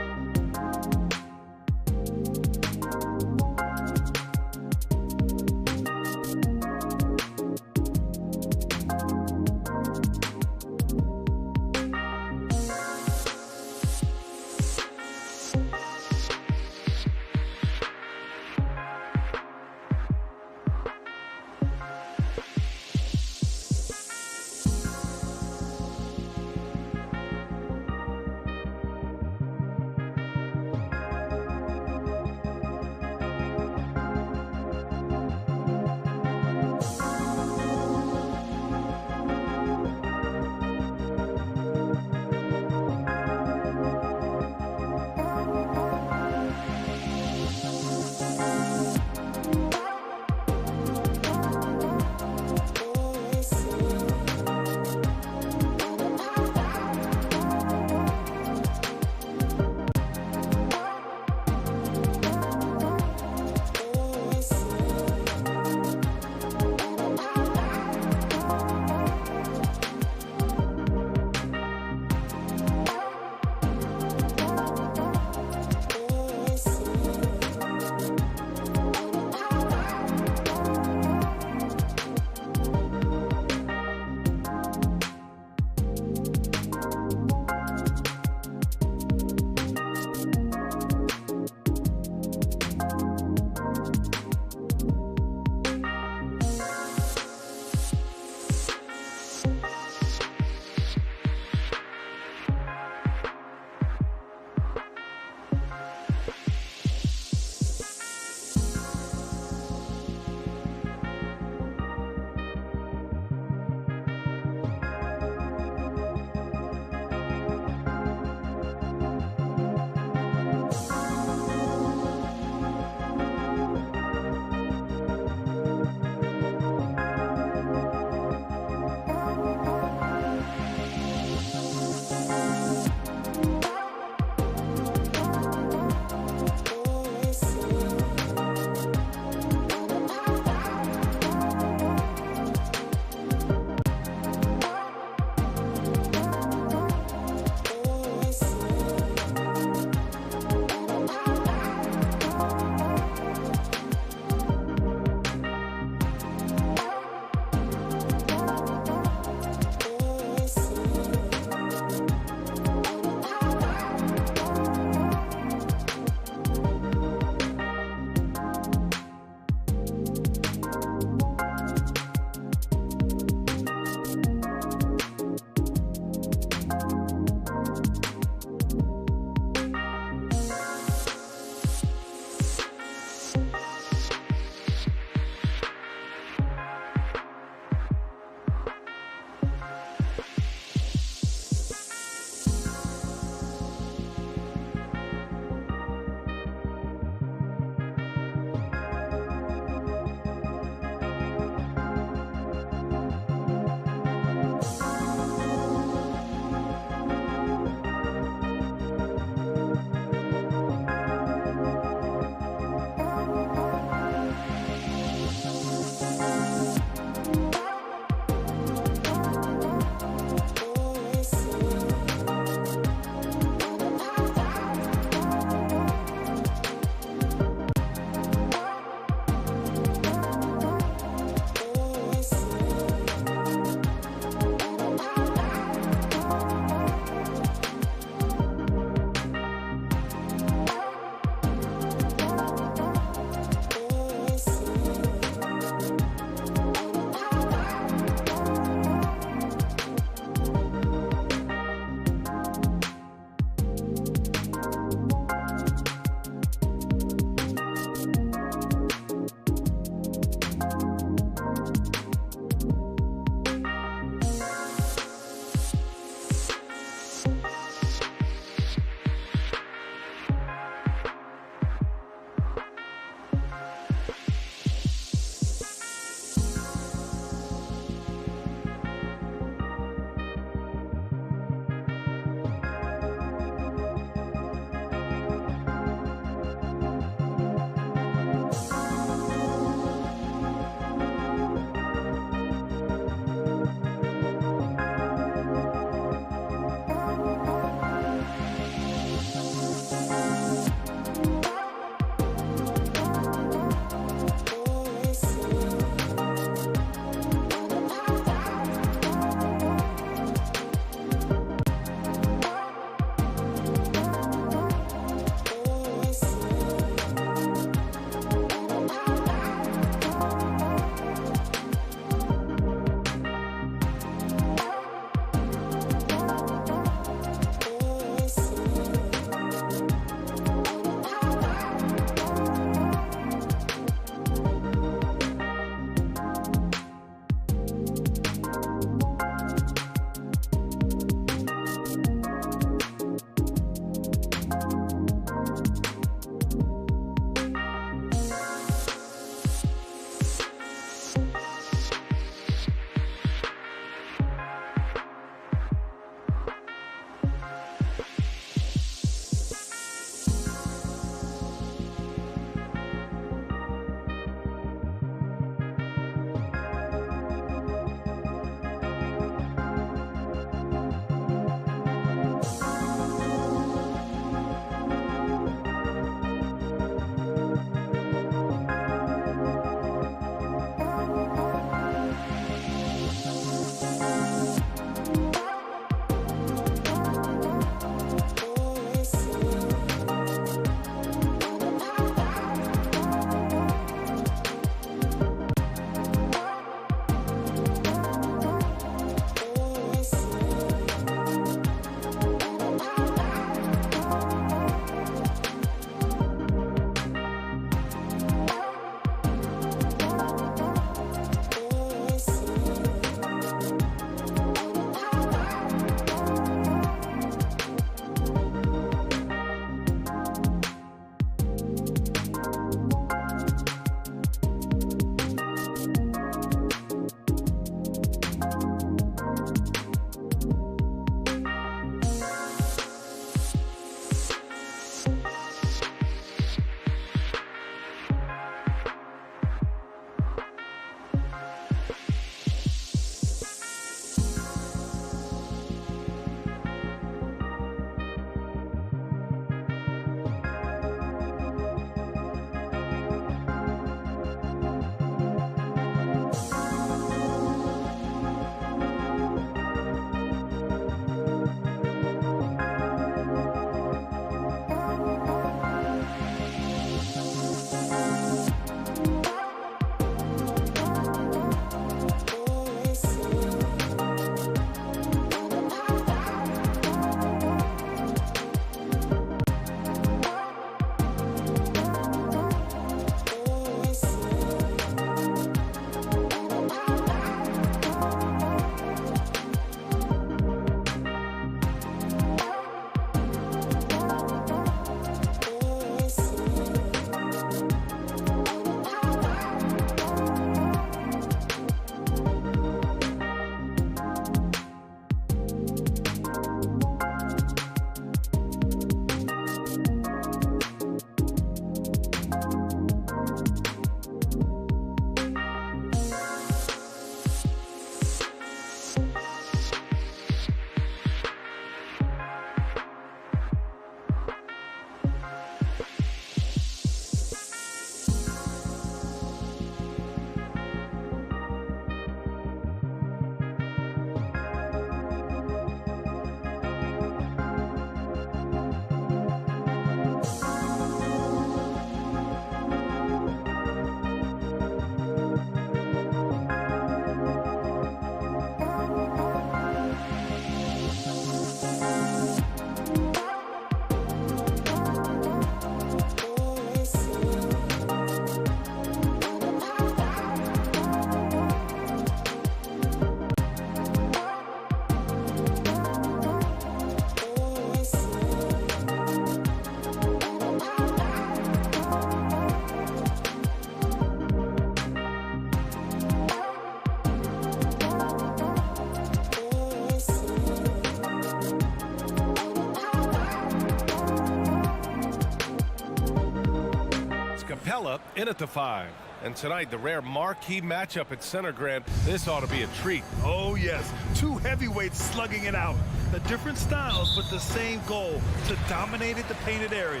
Capella in at the 5. And tonight, the rare marquee matchup at center, Grant. This ought to be a treat. Oh, yes. Two heavyweights slugging it out. The different styles, but the same goal, to dominate the painted area.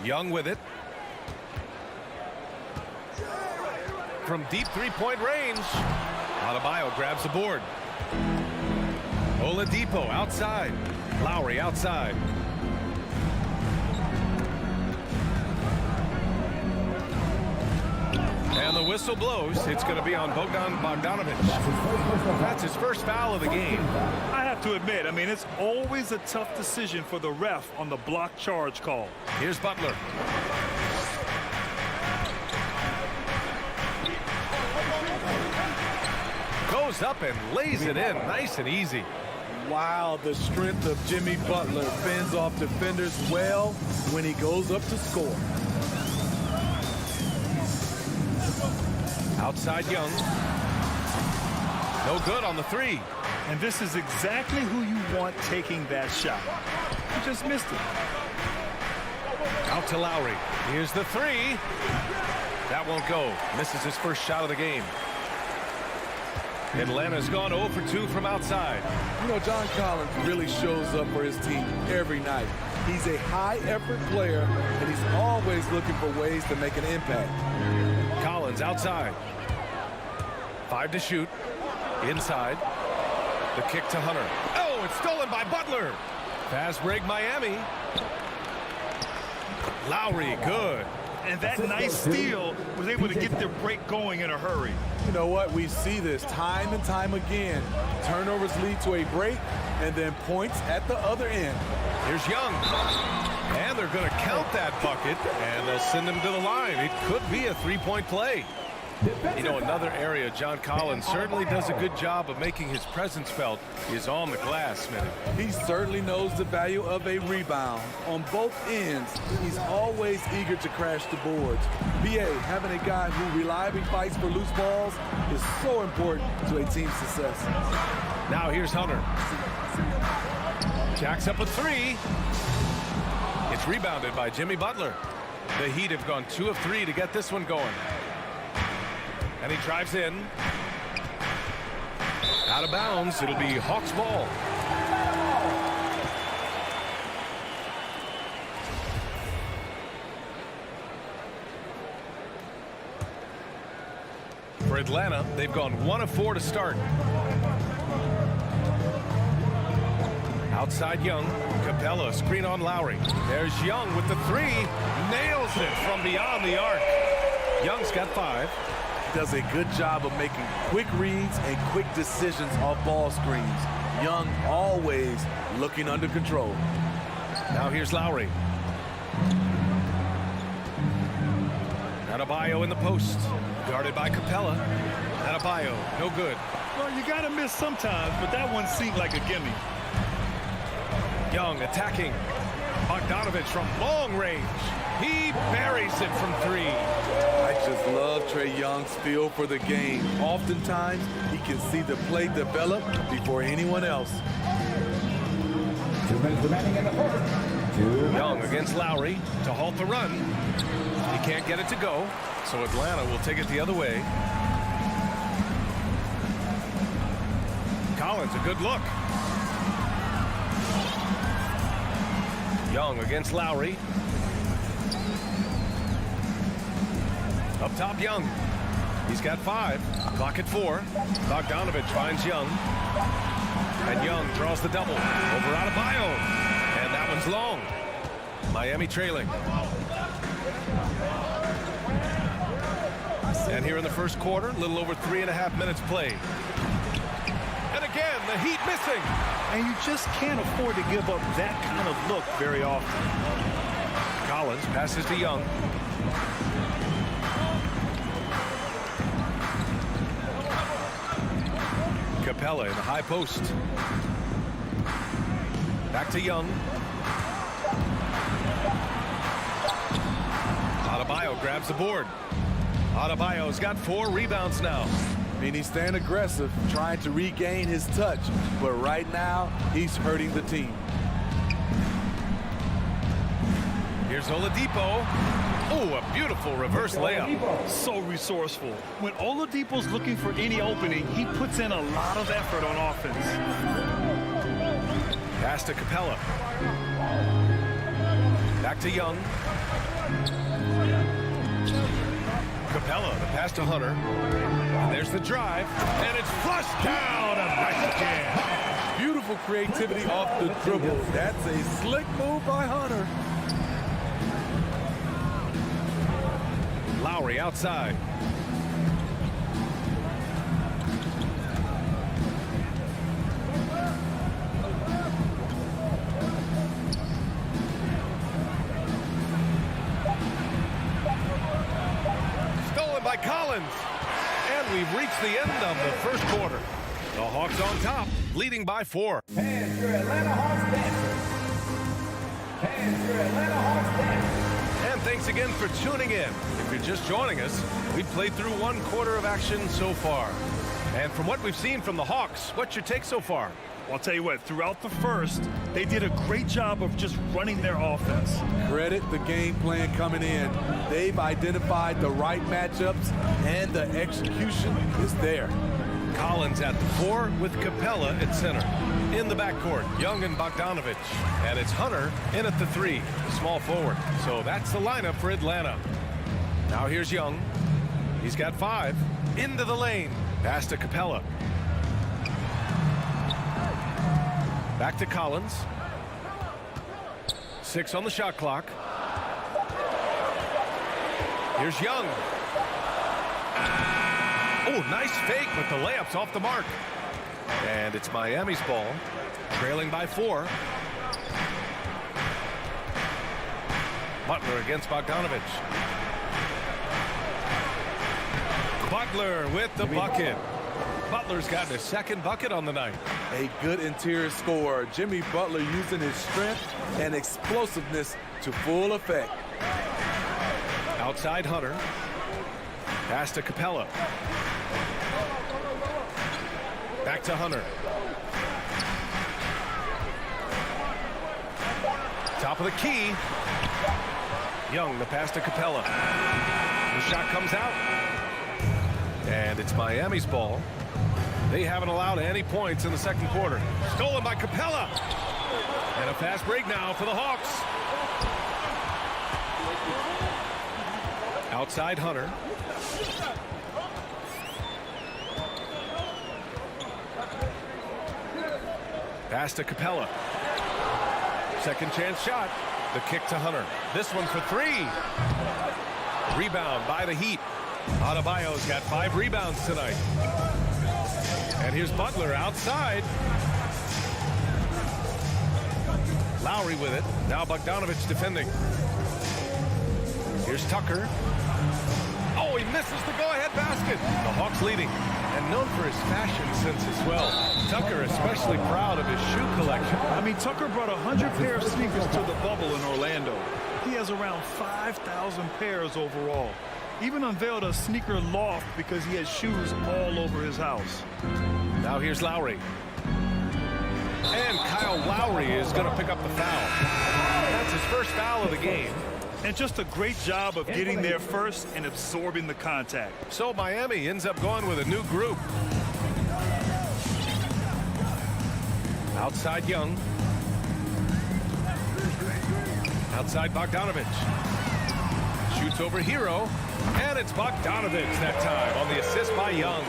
Young with it. From deep three-point range. Adebayo grabs the board. Oladipo outside. Lowry outside. And the whistle blows. It's going to be on Bogdanovic. That's his first foul of the game. I have to admit, I mean, it's always a tough decision for the ref on the block charge call. Here's Butler. Goes up and lays it in. Nice and easy. Wow, the strength of Jimmy Butler fends off defenders well when he goes up to score. Outside Young. No good on the 3. And this is exactly who you want taking that shot. He just missed it. Out to Lowry. Here's the 3. That won't go. Misses his first shot of the game. Atlanta's gone 0 for 2 from outside. You know, John Collins really shows up for his team every night. He's a high-effort player, and he's always looking for ways to make an impact. Collins outside. 5 to shoot. Inside. The kick to Hunter. Oh, it's stolen by Butler. Fast break Miami. Lowry, good. And that nice steal was able to get their break going in a hurry. You know what? We see this time and time again. Turnovers lead to a break and then points at the other end. Here's Young. And they're going to count that bucket, and they'll send him to the line. It could be a three-point play. You know, another area John Collins certainly does a good job of making his presence felt is on the glass, Smitty. He certainly knows the value of a rebound. On both ends, he's always eager to crash the boards. BA, having a guy who reliably fights for loose balls is so important to a team's success. Now here's Hunter. Jacks up a 3. It's rebounded by Jimmy Butler. The Heat have gone 2 of 3 to get this one going. And he drives in. Out of bounds. It'll be Hawks ball. For Atlanta, they've gone 1 of 4 to start. Outside Young. Capella, screen on Lowry. There's Young with the 3. Nails it from beyond the arc. Young's got 5. Does a good job of making quick reads and quick decisions off ball screens. Young always looking under control. Now here's Lowry. Adebayo in the post. Guarded by Capella. Adebayo, no good. Well, you got to miss sometimes, but that one seemed like a gimme. Young attacking. Bogdanovic from long range. He buries it from 3. I just love Trae Young's feel for the game. Oftentimes, he can see the play develop before anyone else. 2 minutes remaining in the first. Young against Lowry to halt the run. He can't get it to go, so Atlanta will take it the other way. Collins, a good look. Young against Lowry. Up top, Young. He's got 5. Clock at 4. Bogdanovic finds Young. And Young draws the double. Over Adebayo. And that one's long. Miami trailing. And here in the first quarter, a little over 3.5 minutes played. And again, the Heat missing. And you just can't afford to give up that kind of look very often. Collins passes to Young. Capella in the high post. Back to Young. Adebayo grabs the board. Adebayo's got 4 rebounds now. I mean, he's staying aggressive, trying to regain his touch. But right now, he's hurting the team. Here's Oladipo. Oh, a beautiful reverse layup. So resourceful. When Oladipo's looking for any opening, he puts in a lot of effort on offense. Pass to Capella. Back to Young. Capella, the pass to Hunter. And there's the drive, and it's flushed down. A nice jam. Beautiful creativity off the dribble. That's a slick move by Hunter. Lowry outside. Stolen by Collins. And we've reached the end of the first quarter. The Hawks on top, leading by 4. And your Atlanta Hawks dancers. And your Atlanta Hawks dancers. And thanks again for tuning in. If you're just joining us, we've played through 1 quarter of action so far. And from what we've seen from the Hawks, what's your take so far? I'll tell you what, throughout the first, they did a great job of just running their offense. Credit the game plan coming in. They've identified the right matchups, and the execution is there. Collins at the 4 with Capella at center. In the backcourt, Young and Bogdanovich. And it's Hunter in at the 3, small forward. So that's the lineup for Atlanta. Now here's Young. He's got 5. Into the lane. Pass to Capella. Back to Collins. 6 on the shot clock. Here's Young. Oh, nice fake, but the layup's off the mark. And it's Miami's ball, trailing by 4. Butler against Bogdanovich. Butler with the bucket. Butler's gotten his 2nd bucket on the night. A good interior scorer. Jimmy Butler using his strength and explosiveness to full effect. Outside Hunter. Pass to Capella. Back to Hunter. Top of the key. Young, the pass to Capella. The shot comes out. And it's Miami's ball. They haven't allowed any points in the 2nd quarter. Stolen by Capella. And a fast break now for the Hawks. Outside Hunter. Pass to Capella. 2nd chance shot. The kick to Hunter. This one for 3. Rebound by the Heat. Adebayo's got 5 rebounds tonight. And here's Butler outside. Lowry with it. Now Bogdanovich defending. Here's Tucker. Oh, he misses the go-ahead basket. The Hawks leading. And known for his fashion sense as well. Tucker especially proud of his shoe collection. I mean, Tucker brought 100 pair of sneakers to the bubble in Orlando. He has around 5,000 pairs overall. Even unveiled a sneaker loft because he has shoes all over his house. Now here's Lowry. And Kyle Lowry is going to pick up the foul. That's his first foul of the game. And just a great job of getting there first and absorbing the contact. So Miami ends up going with a new group. Outside Young. Outside Bogdanovich. Shoots over Hero. And it's Bogdanovich that time on the assist by Young.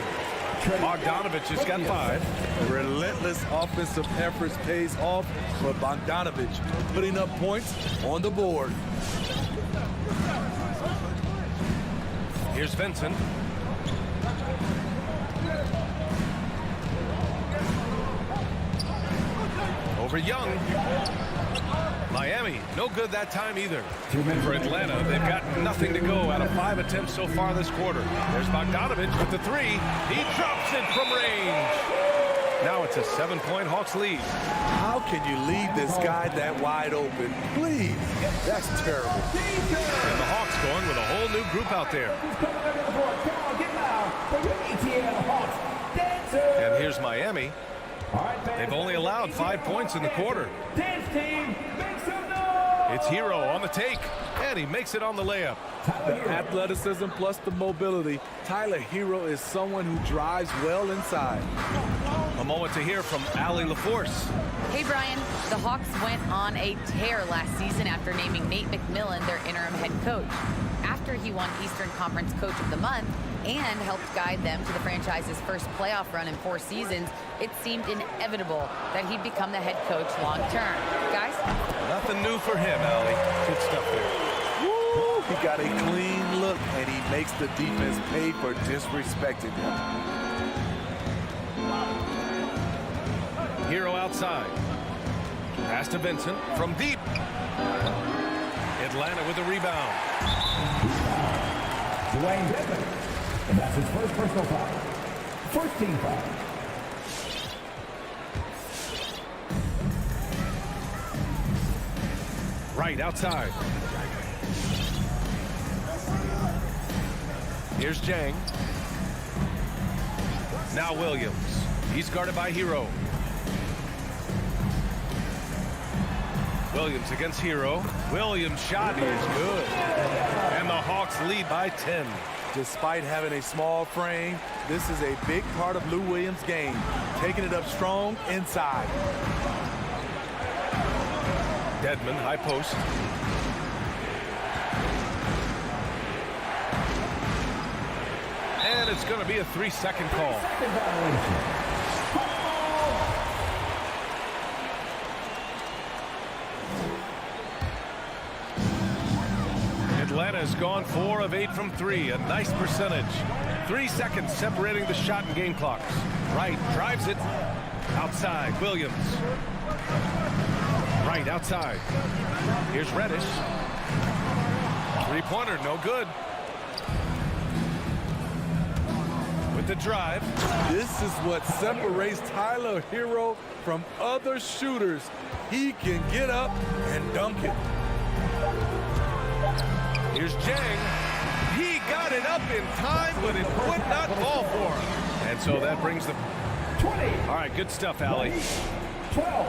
Bogdanovich has got 5. Relentless offensive efforts pays off for Bogdanovich, putting up points on the board. Here's Vincent. Over Young. Miami, no good that time either. For Atlanta, they've got nothing to go out of 5 attempts so far this quarter. There's Bogdanovich with the 3. He drops it from range. Now it's a 7-point Hawks lead. How can you leave this guy that wide open? Please. That's terrible. And the Hawks going with a whole new group out there. And here's Miami. They've only allowed 5 points in the quarter. It's Hero on the take, and he makes it on the layup. The athleticism plus the mobility. Tyler Hero is someone who drives well inside. A moment to hear from Allie LaForce. Hey, Brian. The Hawks went on a tear last season after naming Nate McMillan their interim head coach. After he won Eastern Conference Coach of the Month and helped guide them to the franchise's first playoff run in 4 seasons, it seemed inevitable that he'd become the head coach long term. Guys? Nothing new for him, Allie. Good stuff there. Woo! He got a clean look, and he makes the defense pay for disrespecting him. Hero outside. Pass to Vincent from deep. Atlanta with a rebound. Dwayne Dedmon. And that's his first personal foul. First team foul. Right outside. Here's Jang. Now Williams. He's guarded by Hero. Williams against Hero. Williams' shot is good. And the Hawks lead by 10. Despite having a small frame, this is a big part of Lou Williams' game, taking it up strong inside. Dedmon, high post. And it's going to be a 3-second call. Atlanta's gone 4 of 8 from 3. A nice percentage. 3 seconds separating the shot and game clocks. Wright drives it. Outside, Williams. Wright outside. Here's Reddish. 3-pointer, no good. With the drive. This is what separates Tyler Hero from other shooters. He can get up and dunk it. Here's Jang. He got it up in time, but it would not fall for him. And so that brings the 20. All right, good stuff, Allie. 12.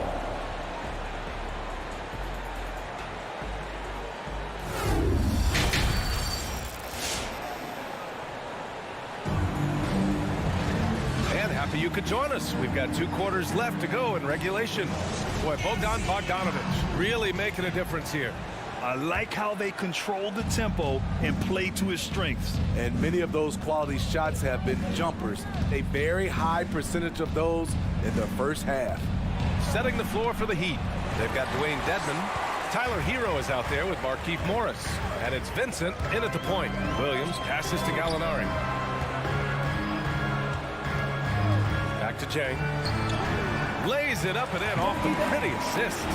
And happy you could join us. We've got 2 quarters left to go in regulation. Boy, Bogdan Bogdanovic really making a difference here. I like how they control the tempo and play to his strengths. And many of those quality shots have been jumpers. A very high percentage of those in the first half. Setting the floor for the Heat. They've got Dwayne Dedmon. Tyler Hero is out there with Markieff Morris. And it's Vincent in at the point. Williams passes to Gallinari. Back to Jang. Lays it up and in off the pretty assist.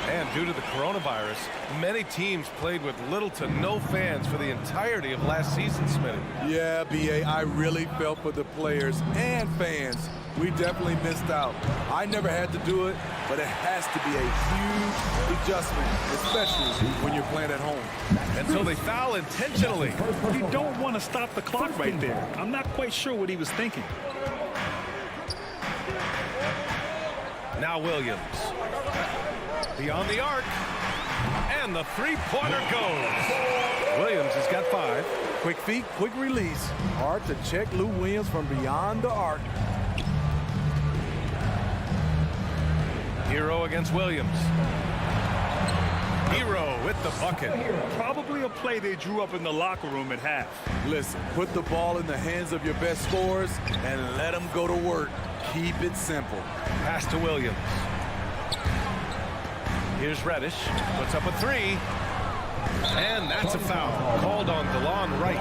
And due to the coronavirus, many teams played with little to no fans for the entirety of last season, Smitty. Yeah, B.A., I really felt for the players and fans. We definitely missed out. I never had to do it, but it has to be a huge adjustment, especially when you're playing at home. And so they foul intentionally. You don't want to stop the clock right there. I'm not quite sure what he was thinking. Now Williams. Beyond the arc. And the 3-pointer goes. Williams has got 5. Quick feet, quick release. Hard to check Lou Williams from beyond the arc. Hero against Williams. Hero with the bucket. Probably a play they drew up in the locker room at half. Listen, put the ball in the hands of your best scorers and let them go to work. Keep it simple. Pass to Williams. Here's Reddish. Puts up a 3. And that's a foul. Called on DeLon Wright.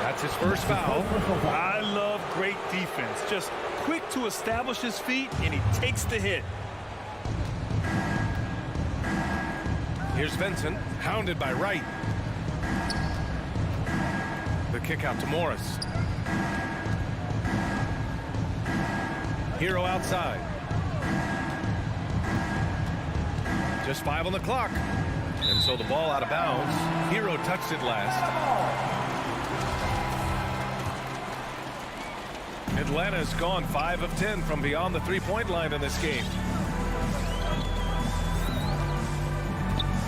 That's his first foul. I love great defense. Just quick to establish his feet, and he takes the hit. Here's Vincent, hounded by Wright. The kick out to Morris. Hero outside. Just 5 on the clock. And so the ball out of bounds. Hero touched it last. Atlanta's gone 5 of 10 from beyond the 3-point line in this game.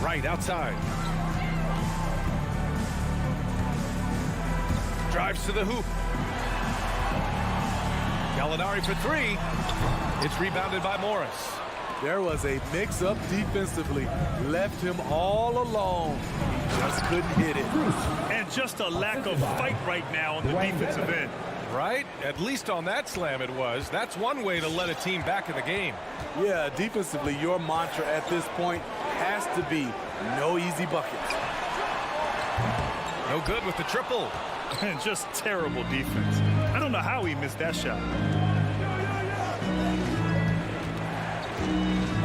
Right outside. Drives to the hoop. Gallinari for three. It's rebounded by Morris. There was a mix-up defensively. Left him all alone. He just couldn't hit it. And just a lack of fight right now on the defensive end. Right? At least on that slam it was. That's one way to let a team back in the game. Yeah, defensively, your mantra at this point has to be no easy buckets. No good with the triple. And just terrible defense. I don't know how he missed that shot.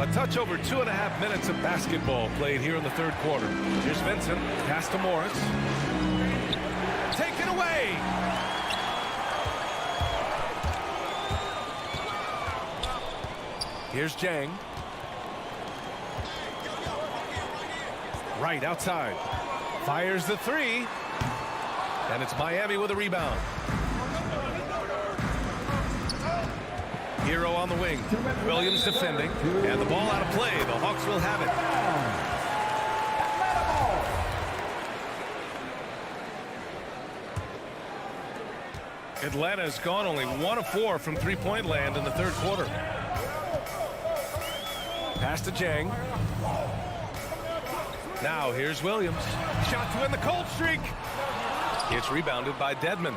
A touch over 2.5 minutes of basketball played here in the third quarter. Here's Vincent. Pass to Morris. Taken away. Here's Jang. Right outside. Fires the three. And it's Miami with a rebound. Hero on the wing. Williams defending. And the ball out of play. The Hawks will have it. Atlanta has gone only 1 of 4 from three-point land in the third quarter. Pass to Jang. Now here's Williams. Shot to end the cold streak. It's rebounded by Dedmon.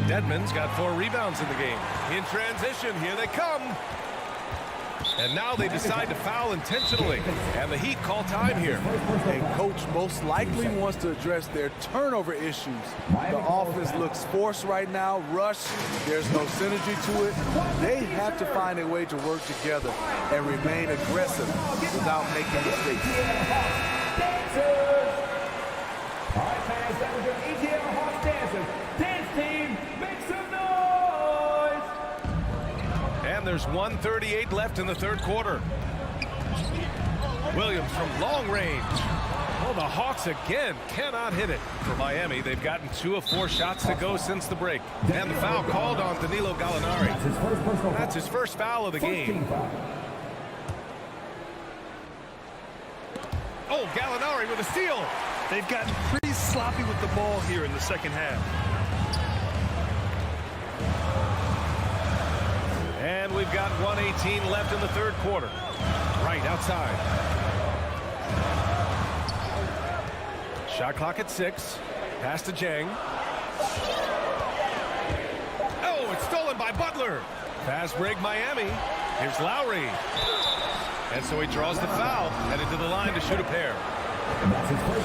Dedmon's got 4 rebounds in the game. In transition, here they come. And now they decide to foul intentionally. And the Heat call time here. And coach most likely wants to address their turnover issues. The offense looks forced right now, rush. There's no synergy to it. They have to find a way to work together and remain aggressive without making mistakes. All right, fans, that was your ETL Hawks dancers. Dance team, make some noise! And there's 1:38 left in the third quarter. Williams from long range. Well, the Hawks again cannot hit it. For Miami, they've gotten 2 of 4 shots to go since the break. And the foul called on Danilo Gallinari. That's his first foul of the game. Oh, Gallinari with a steal. They've gotten pretty sloppy with the ball here in the second half. And we've got 1:18 left in the third quarter. Right outside. Shot clock at 6. Pass to Jang. Oh, it's stolen by Butler. Fast break Miami. Here's Lowry. And so he draws the foul, headed to the line to shoot a pair.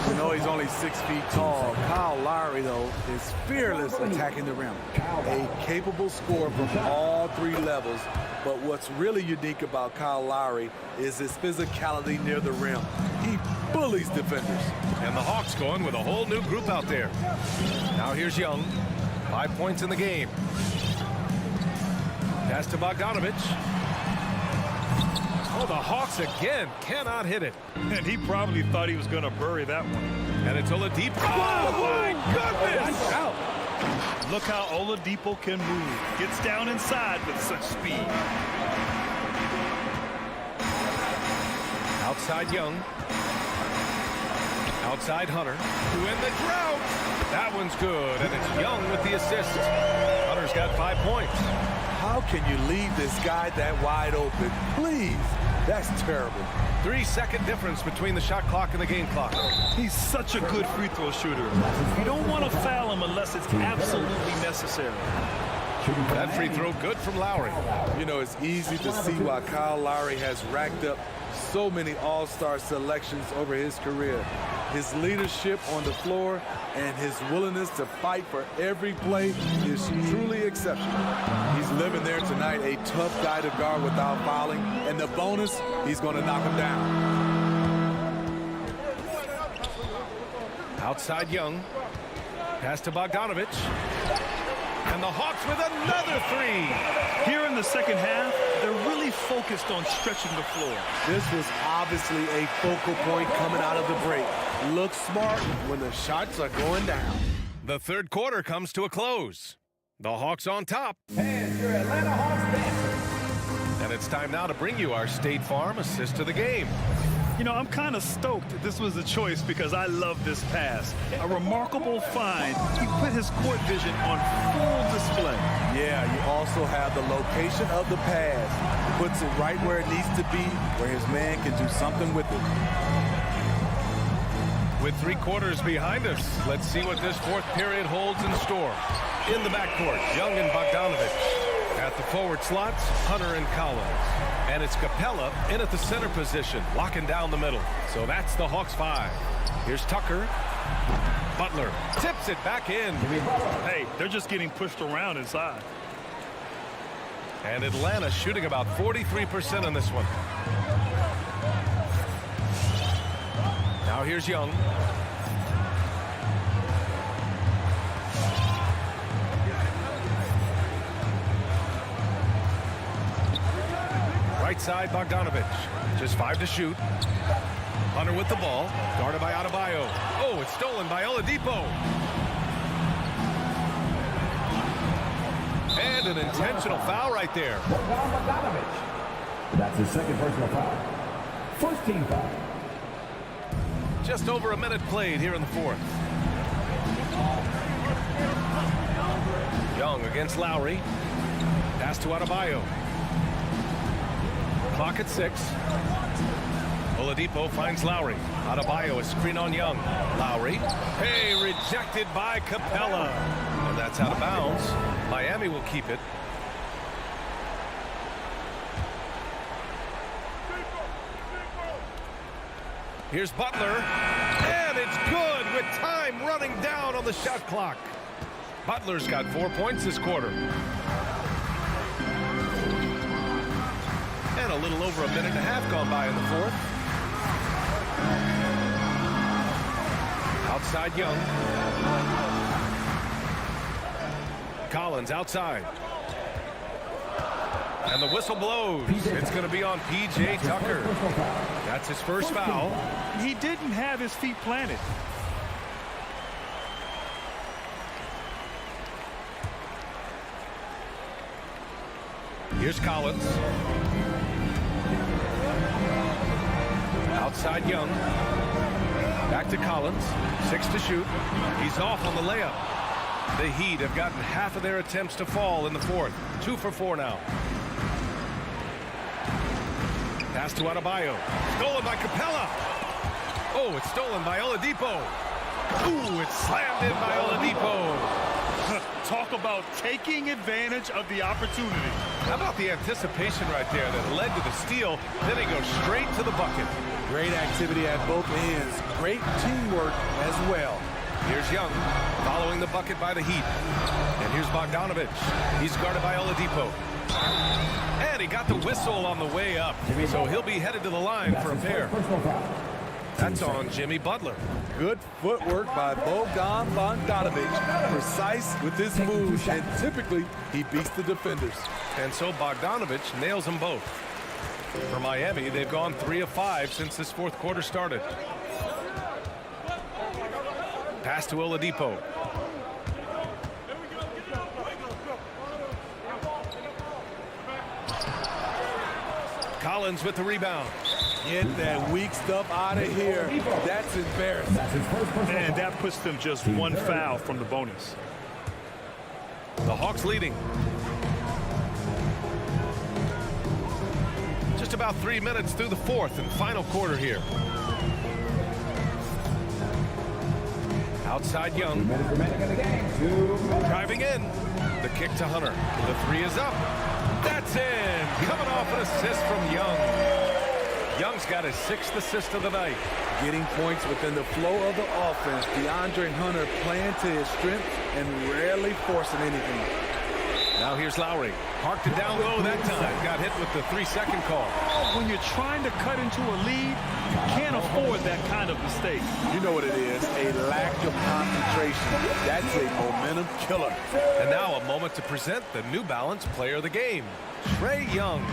You know he's only 6 feet tall. Kyle Lowry, though, is fearless attacking the rim. A capable scorer from all 3 levels. But what's really unique about Kyle Lowry is his physicality near the rim. He bullies defenders. And the Hawks going with a whole new group out there. Now here's Young. 5 points in the game. Pass to Bogdanovich. Oh, the Hawks again cannot hit it. And he probably thought he was going to bury that one. And it's Oladipo. Oh, my goodness! Look how Oladipo can move. Gets down inside with such speed. Outside Young. Outside Hunter. To end the drought. That one's good, and it's Young with the assist. Hunter's got 5 points. How can you leave this guy that wide open? Please. That's terrible. 3-second difference between the shot clock and the game clock. He's such a good free throw shooter. You don't want to foul him unless it's absolutely necessary. That free throw good from Lowry. You know, it's easy to see why Kyle Lowry has racked up so many all-star selections over his career. His leadership on the floor and his willingness to fight for every play is truly exceptional. He's living there tonight, a tough guy to guard without fouling, and the bonus, he's going to knock him down. Outside Young. Pass to Bogdanovich. And the Hawks with another 3. Here in the second half, they're really focused on stretching the floor. This was obviously a focal point coming out of the break. Look smart when the shots are going down. The third quarter comes to a close. The Hawks on top. And your Atlanta Hawks dancers. And it's time now to bring you our State Farm assist to the game. You know, I'm kind of stoked that this was a choice because I love this pass. A remarkable find. He put his court vision on full display. Yeah, you also have the location of the pass. Puts it right where it needs to be, where his man can do something with it. With 3 quarters behind us, let's see what this fourth period holds in store. In the backcourt, Young and Bogdanovich. At the forward slots, Hunter and Collins. And it's Capella in at the center position, locking down the middle. So that's the Hawks 5. Here's Tucker. Butler tips it back in. Hey, they're just getting pushed around inside. And Atlanta shooting about 43% on this one. Now here's Young. Right side, Bogdanovich. Just 5 to shoot. Hunter with the ball. Guarded by Adebayo. Oh, it's stolen by Oladipo. And an intentional foul right there. That's his second personal foul. First team foul. Just over a minute played here in the fourth. Young against Lowry. Pass to Adebayo. Clock at 6. Oladipo finds Lowry. Adebayo, a screen on Young. Lowry. Hey, rejected by Capella. And that's out of bounds. Miami will keep it. Here's Butler. And it's good with time running down on the shot clock. Butler's got 4 points this quarter. And a little over a minute and a half gone by in the fourth. Outside Young. Collins outside. And the whistle blows. It's going to be on P.J. Tucker. That's his first foul. He didn't have his feet planted. Here's Collins. Outside Young. Back to Collins. 6 to shoot. He's off on the layup. The Heat have gotten half of their attempts to fall in the fourth. 2 for 4 now. Pass to Adebayo. Stolen by Capella. Oh, it's stolen by Oladipo. Ooh, it's slammed in by Oladipo. Talk about taking advantage of the opportunity. How about the anticipation right there that led to the steal? Then he goes straight to the bucket. Great activity at both ends. Great teamwork as well. Here's Young following the bucket by the Heat. And here's Bogdanovich. He's guarded by Oladipo. And he got the whistle on the way up. So he'll be headed to the line for a pair. That's on Jimmy Butler. Good footwork by Bogdanovich. Precise with his moves, and typically he beats the defenders. And so Bogdanovich nails them both. For Miami, they've gone 3 of 5 since this fourth quarter started. Pass to Oladipo. Collins with the rebound. Get that weak stuff out of here. That's embarrassing. And that puts them just 1 foul from the bonus. The Hawks leading. Just about 3 minutes through the fourth and final quarter here. Outside Young. Driving in. The kick to Hunter. The 3 is up. That's in. Coming off an assist from Young. Young's got his 6th assist of the night. Getting points within the flow of the offense. DeAndre Hunter playing to his strength and rarely forcing anything. Now here's Lowry. Parked it down low that time. Got hit with the 3-second call. When you're trying to cut into a lead, you can't afford that kind of mistake. You know what it is, a lack of concentration. That's a momentum killer. And now a moment to present the New Balance Player of the Game, Trae Young.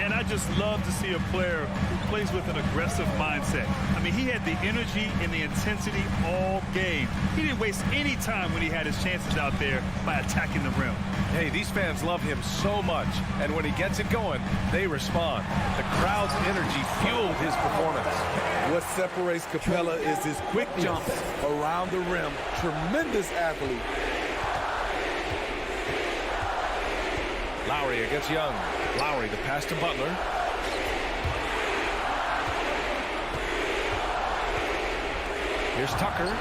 And I just love to see a player who plays with an aggressive mindset. I mean, he had the energy and the intensity all game. He didn't waste any time when he had his chances out there by attacking the rim. Hey, these fans love him so much, and when he gets it going, they respond. The crowd's energy fueled his performance. What separates Capella is his quick jumps around the rim. Tremendous athlete. Lowry against Young. Lowry, the pass to Butler. Here's Tucker.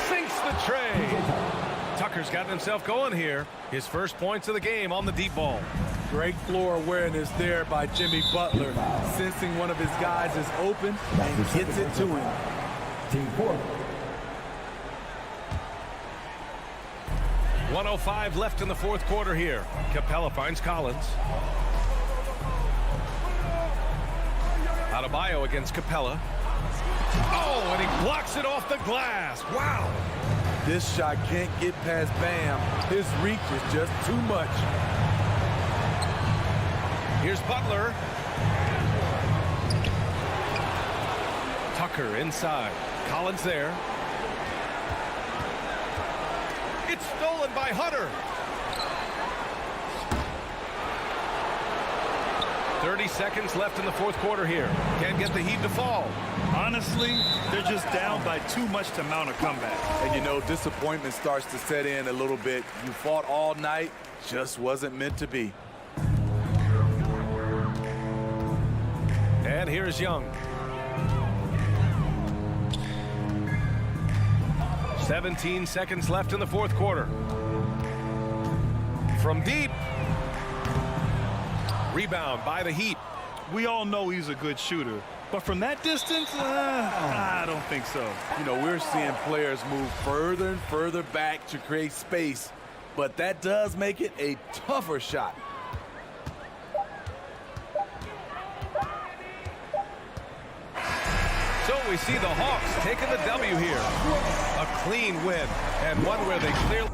Sinks the tray. Tucker's gotten himself going here. His first points of the game on the deep ball. Great floor awareness there by Jimmy Butler, sensing one of his guys is open and gets it to him. Team 4. 1:05 left in the fourth quarter here. Capella finds Collins. Adebayo against Capella. Oh, and he blocks it off the glass. Wow. This shot can't get past Bam. His reach is just too much. Here's Butler. Tucker inside. Collins there. It's stolen by Hunter. 30 seconds left in the fourth quarter here. Can't get the Heat to fall. Honestly, they're just down by too much to mount a comeback. And you know, disappointment starts to set in a little bit. You fought all night, just wasn't meant to be. And here's Young. 17 seconds left in the fourth quarter. From deep. Rebound by the Heat. We all know he's a good shooter, but from that distance, I don't think so. You know, we're seeing players move further and further back to create space, but that does make it a tougher shot. So we see the Hawks taking the W here. A clean win, and one where they clearly...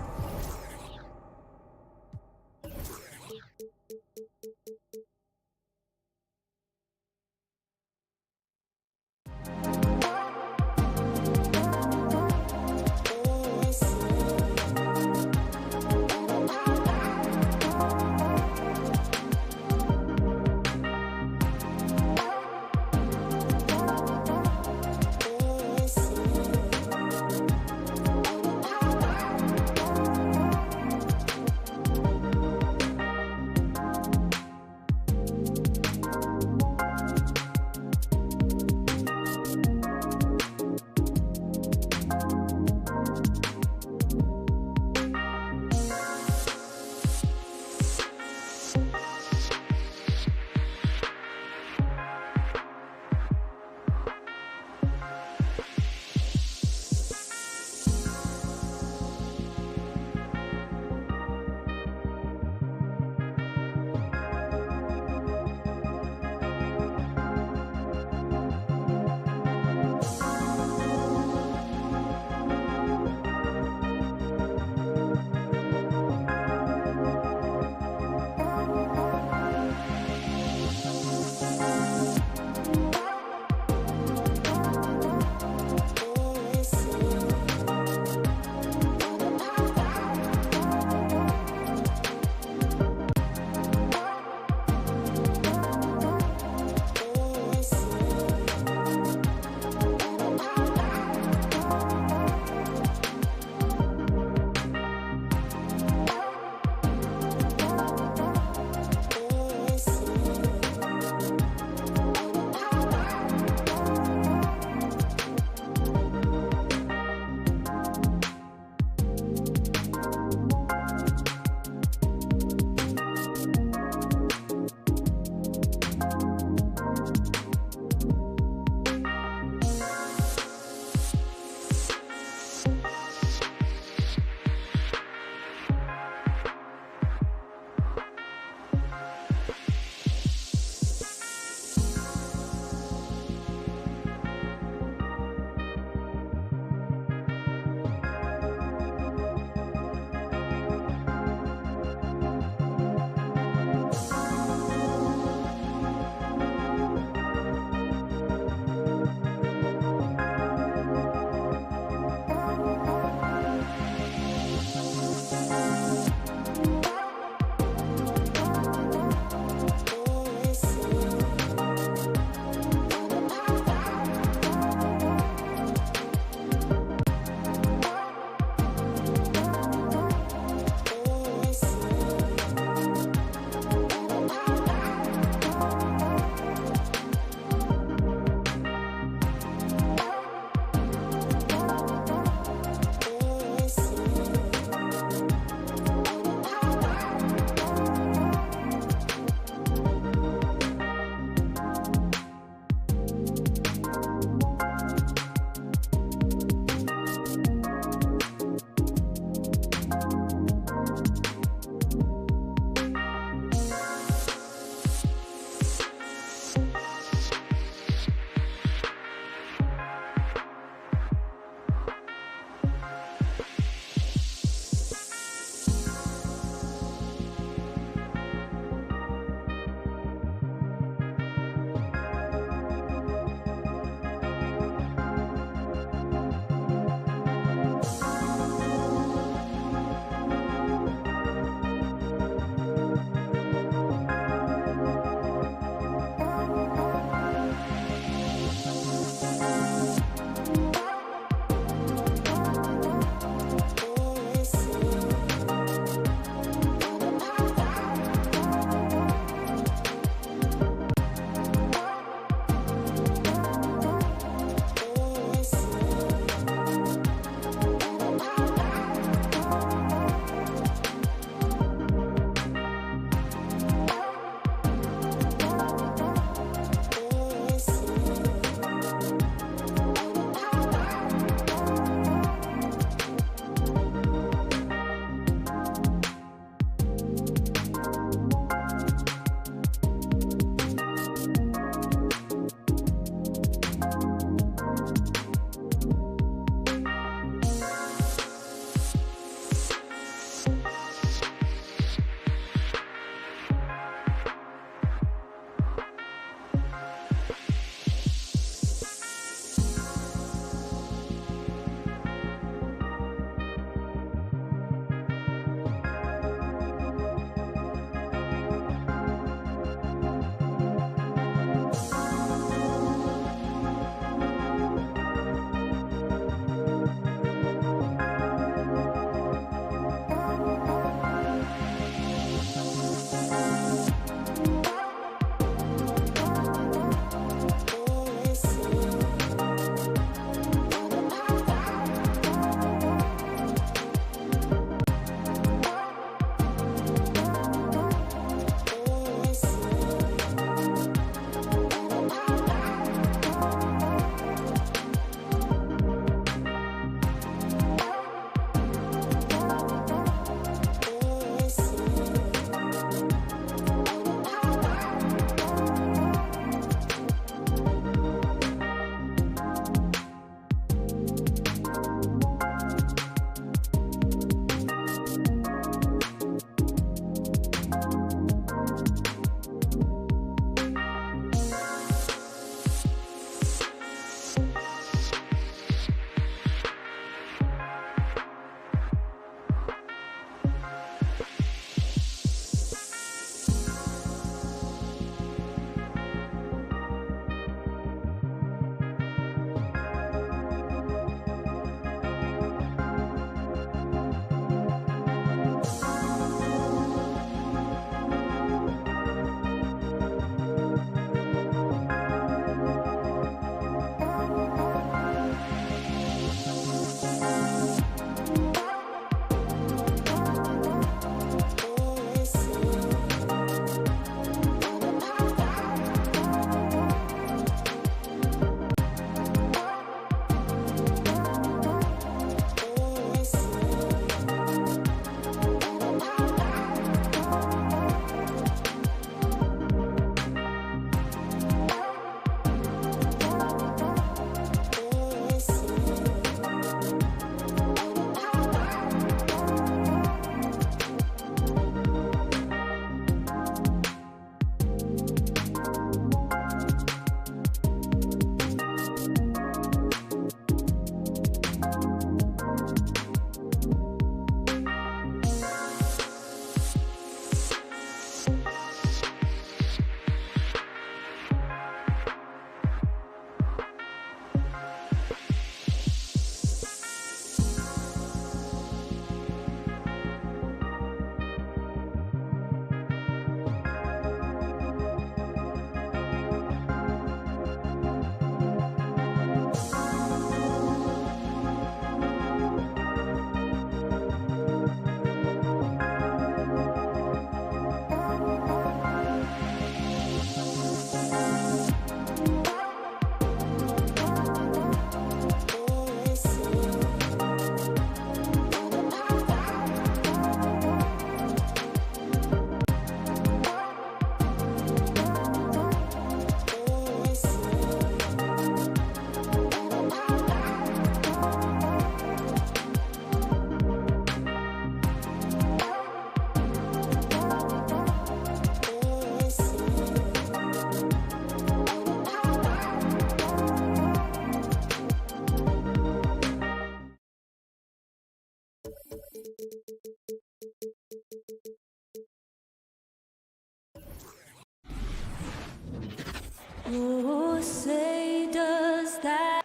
Oh, say does that.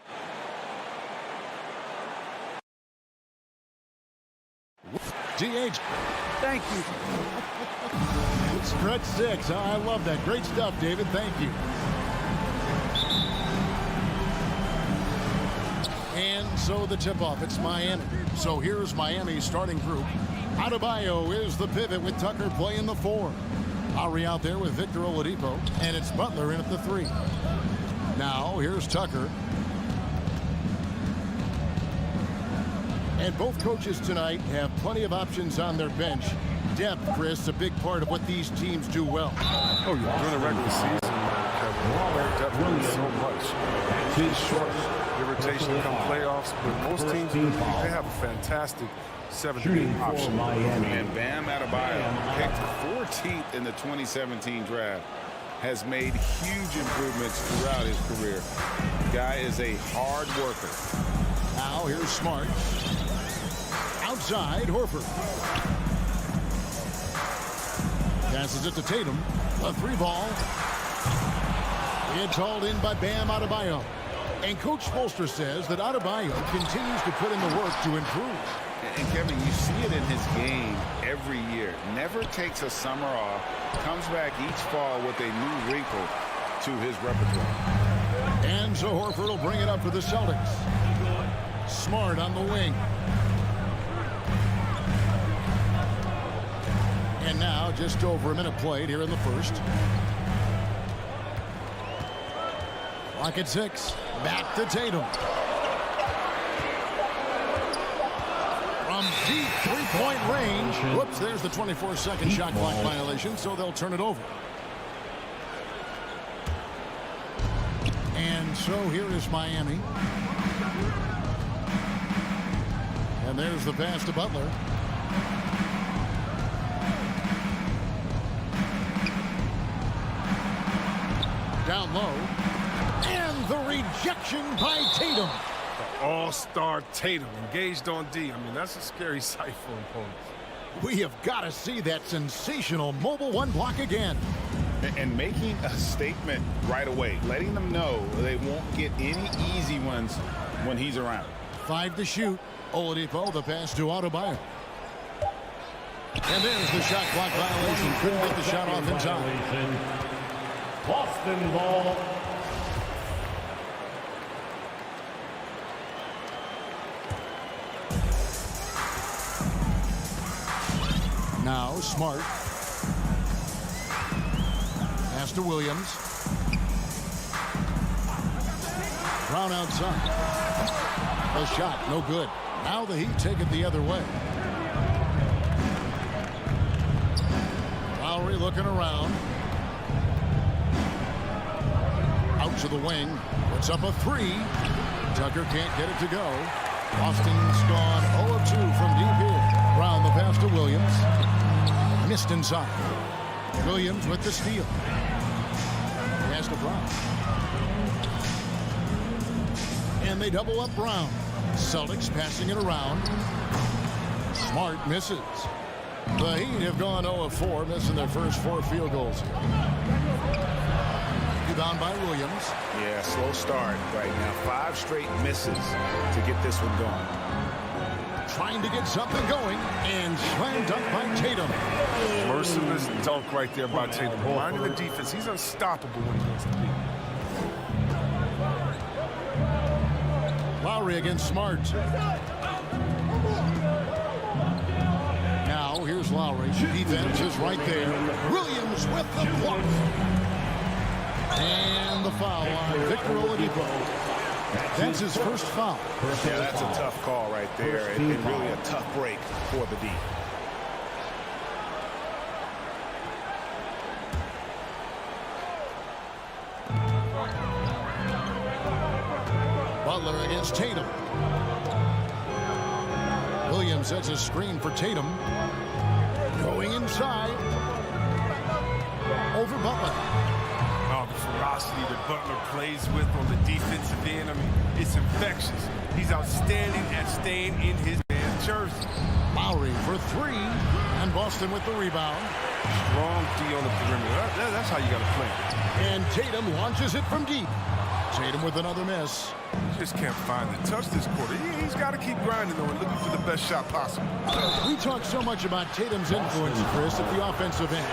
DH. Thank you. Stretch 6. I love that. Great stuff, David. Thank you. And so the tip-off. It's Miami. So here's Miami's starting group. Adebayo is the pivot with Tucker playing the 4. Lowry out there with Victor Oladipo. And it's Butler in at the 3. Now here's Tucker. And both coaches tonight have plenty of options on their bench. Depth, Chris, a big part of what these teams do well. Oh, yeah. During the regular season, depth means so much. It's short irritation come playoffs, but most teams, they have a fantastic 7-8 option. And Bam Adebayo, picked 14th in the 2017 draft, has made huge improvements throughout his career. Guy is a hard worker. Now here's Smart. Outside, Horford. Passes it to Tatum. A 3 ball. It's hauled in by Bam Adebayo. And Coach Spoelstra says that Adebayo continues to put in the work to improve. And Kevin, you see it in his game every year. Never takes a summer off. Comes back each fall with a new wrinkle to his repertoire. And so Horford will bring it up for the Celtics. Smart on the wing. And now just over a minute played here in the first. Clock at 6. Back to Tatum. From deep three-point range. Whoops, there's the 24-second shot clock violation, so they'll turn it over. And so here is Miami. And there's the pass to Butler. Down low. And the rejection by Tatum. The all-star Tatum engaged on D. I mean, that's a scary sight for opponents. We have got to see that sensational mobile 1 block again. And making a statement right away, letting them know they won't get any easy ones when he's around. 5 to shoot. Oladipo, the pass to Adebayo. And there's the shot clock violation. Couldn't get the shot off in time. Boston ball. Now Smart. Pass to Williams. Brown outside. A shot, no good. Now the Heat take it the other way. Lowry looking around. Out to the wing. Puts up a 3. Tucker can't get it to go. Boston's gone 0 of 2 from deep here. Brown the pass to Williams. Missed inside. Williams with the steal. Pass to Brown. And they double up Brown. Celtics passing it around. Smart misses. The Heat have gone 0 of 4, missing their first 4 field goals. Rebound by Williams. Yeah, slow start right now. 5 straight misses to get this one going. Trying to get something going, and slam dunk by Tatum. Merciless dunk right there by Tatum. Reminding the defense, he's unstoppable when he wants to be. Lowry against Smart. Now here's Lowry. Defense is right there. Williams with the block. And the foul on Victor Oladipo. That's his first foul. Yeah, that's a tough call right there, and really a tough break for the D. Butler against Tatum. Williams sets a screen for Tatum. Going inside. Over Butler. Oh, the ferocity that Butler plays with on the defensive end, I mean, it's infectious. He's outstanding at staying in his man's jersey. Lowry for 3, and Boston with the rebound. Strong D on the perimeter. That's how you got to play. And Tatum launches it from deep. Tatum with another miss. Just can't find the touch this quarter. He's got to keep grinding, though, and looking for the best shot possible. We talk so much about Tatum's influence, Chris, at the offensive end.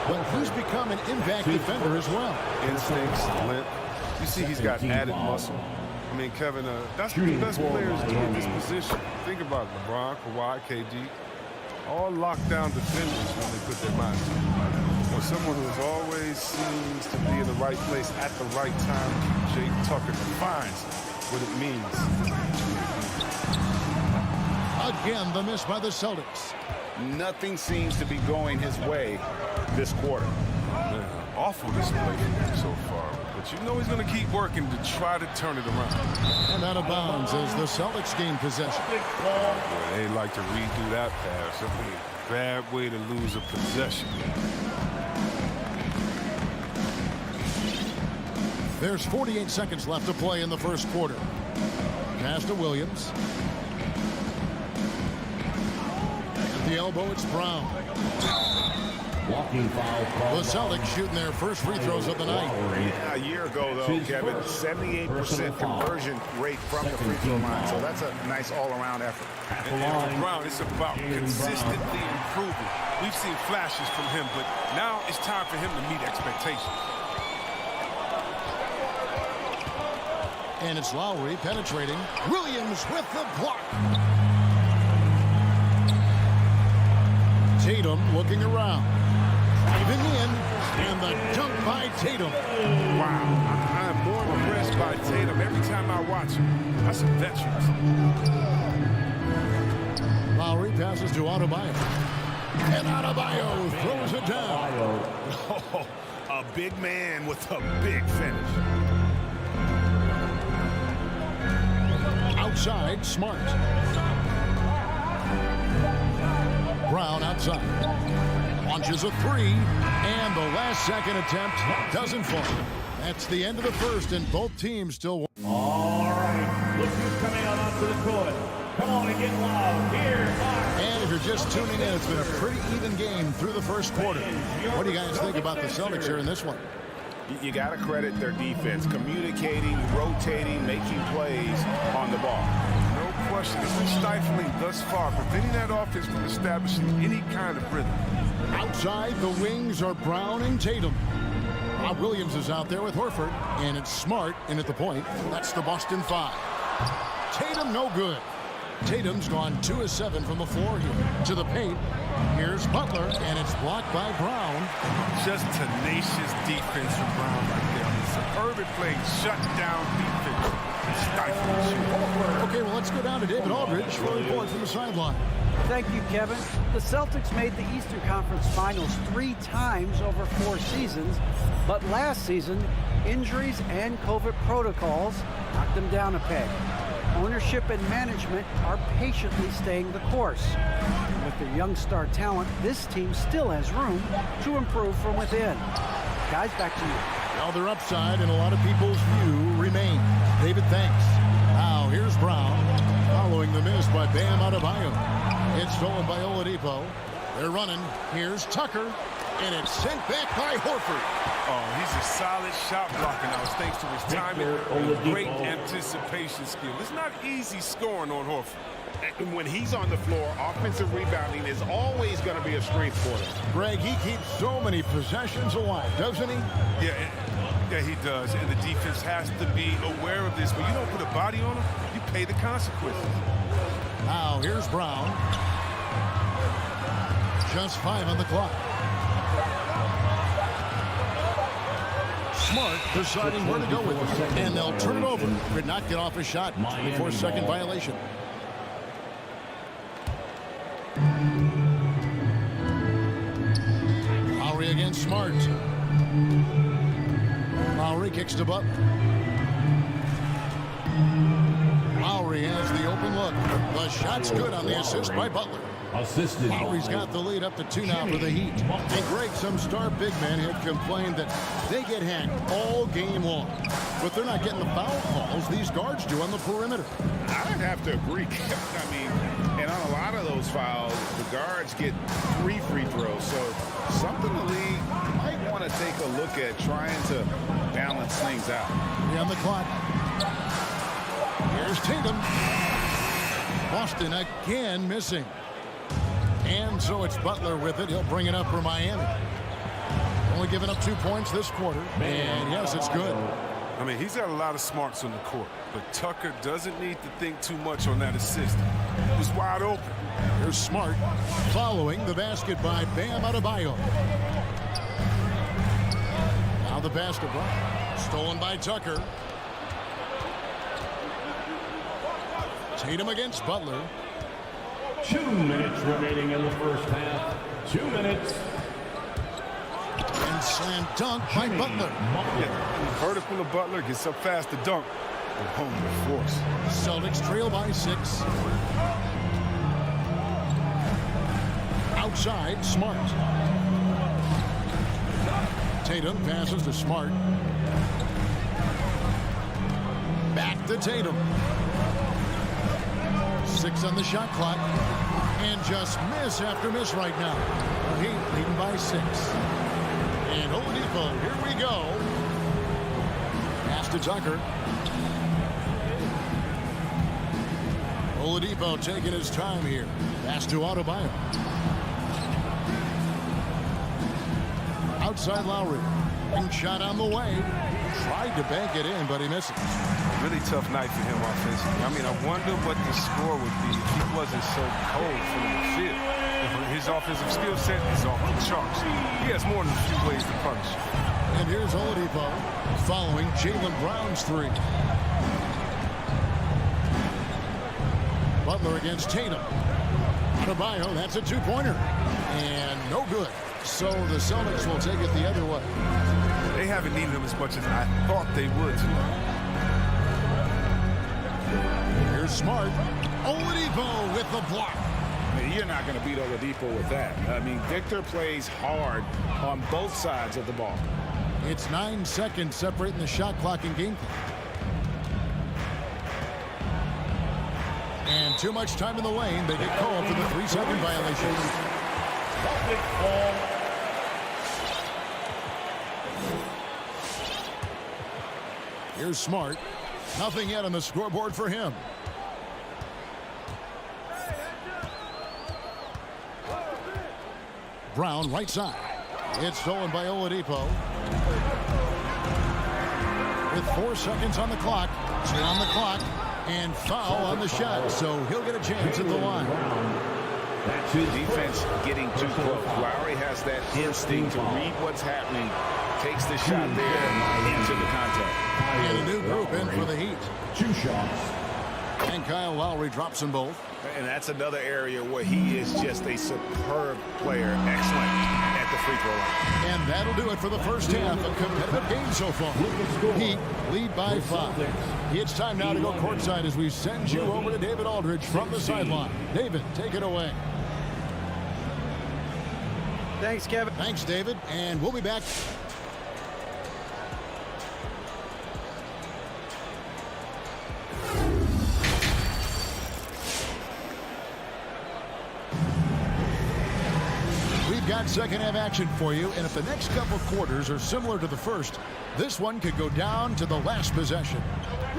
But he's become an impact defender as well. Instincts, length. You see he's got added muscle. I mean, Kevin, that's what the best players do in this position. Think about it. LeBron, Kawhi, KD. All lockdown defenders when they put their minds to it. Or someone who always seems to be in the right place at the right time. Jake Tucker defines what it means. Again, the miss by the Celtics. Nothing seems to be going his way this quarter. Man, awful display from him so far. But you know he's going to keep working to try to turn it around. And out of bounds as the Celtics gain possession. Boy, they like to redo that pass. That'd be a bad way to lose a possession. There's 48 seconds left to play in the first quarter. Pass to Williams. At the elbow, it's Brown. The Celtics shooting their first free throws of the night. Yeah, a year ago, though, Kevin, 78% conversion rate from the free throw line. So that's a nice all-around effort. And for Brown, it's about consistently improving. We've seen flashes from him, but now it's time for him to meet expectations. And it's Lowry penetrating. Williams with the block. Tatum looking around. Driving in. And the dunk by Tatum. Wow. I'm more impressed by Tatum every time I watch him. That's some veterans. Lowry passes to Adebayo. And Adebayo throws it down. Oh, a big man with a big finish. Outside, Smart. Brown outside. Launches a three, and the last second attempt doesn't fall. That's the end of the first, and both teams still. All right, look who's coming out onto the court. Come on and get loud. Here. And if you're just tuning in, it's been a pretty even game through the first quarter. What do you guys think about the Celtics here in this one? You got to credit their defense, communicating, rotating, making plays on the ball. No question. It's been stifling thus far, preventing that offense from establishing any kind of rhythm. Outside, the wings are Brown and Tatum. Williams is out there with Horford, and it's Smart in at the point. That's the Boston 5. Tatum no good. Tatum's gone 2 of 7 from the floor here. To the paint. Here's Butler, and it's blocked by Brown. Just tenacious defense from Brown right there. I mean, superb play, shut down defense. Okay, well, let's go down to David Aldridge for a report from the sideline. Thank you, Kevin. The Celtics made the Eastern Conference Finals 3 times over 4 seasons, but last season, injuries and COVID protocols knocked them down a peg. Ownership and management are patiently staying the course. With their young star talent, this team still has room to improve from within. Guys, back to you. Now their upside in a lot of people's view remains. David, thanks. Now here's Brown following the miss by Bam Adebayo. It's stolen by Oladipo. They're running. Here's Tucker. And it's sent back by Horford. Oh, he's a solid shot blocker now, thanks to his timing and great anticipation skill. It's not easy scoring on Horford. And when he's on the floor, offensive rebounding is always going to be a strength for him. Greg, he keeps so many possessions alive, doesn't he? Yeah, he does. And the defense has to be aware of this. When you don't put a body on him, you pay the consequences. Now, here's Brown. Just 5 on the clock. Smart deciding where to go with it. And they'll turn it over. Could not get off a shot. 24-second violation. Lowry against Smart. Lowry kicks to Butler. Lowry has the open look. The shot's good on the assist by Butler. Lowry's got the lead up to 2 now for the Heat. And Greg, some star big men have complained that they get hacked all game long. But they're not getting the foul calls these guards do on the perimeter. I'd have to agree. I mean, and on a lot of those fouls, the guards get 3 free throws. So something the league might want to take a look at trying to balance things out. 3 on the clock. Here's Tatum. Boston again missing. And so it's Butler with it. He'll bring it up for Miami. Only giving up 2 points this quarter. And yes, it's good. I mean, he's got a lot of smarts on the court, but Tucker doesn't need to think too much on that assist. He was wide open. Here's Smart following the basket by Bam Adebayo. Now the pass to Bryant. Stolen by Tucker. Tatum against Butler. 2 minutes remaining in the first half. 2 minutes. And slam dunk by Butler. Yeah, vertical of Butler gets up fast to dunk. And home with force. Celtics trail by 6. Outside, Smart. Tatum passes to Smart. Back to Tatum. 6 on the shot clock. And just miss after miss right now. The Heat leading by 6. And Oladipo, here we go. Pass to Tucker. Oladipo taking his time here. Pass to Adebayo. Outside Lowry. And shot on the way. Tried to bank it in, but he misses. Really tough night for him offensively. I mean, I wonder what the score would be if he wasn't so cold from the field. His offensive skill set is off the charts. He has more than a few ways to punish. And here's Oladipo following Jaylen Brown's 3. Butler against Tatum. Adebayo, that's a 2-pointer. And no good. So the Celtics will take it the other way. They haven't needed him as much as I thought they would tonight. Here's Smart. Oladipo with the block. I mean, you're not going to beat Oladipo with that. I mean, Victor plays hard on both sides of the ball. It's 9 seconds separating the shot clock and game clock. And too much time in the lane. They get called for the 3-second violation. Here's Smart. Nothing yet on the scoreboard for him. Brown right side. It's stolen by Oladipo. With 4 seconds on the clock. 2 on the clock. And foul on the shot. So he'll get a chance at the line. Defense getting too close. Lowry has that instinct to read what's happening. Takes the shot there into the contact. And a new group in for the Heat. 2 shots. And Kyle Lowry drops them both. And that's another area where he is just a superb player. Excellent at the free throw line. And that'll do it for the first half. A competitive game so far. Heat lead by 5. It's time now to go courtside as we send you over to David Aldridge from the sideline. David, take it away. Thanks, Kevin. Thanks, David. And we'll be back. Got second half action for you, and if the next couple quarters are similar to the first, this one could go down to the last possession.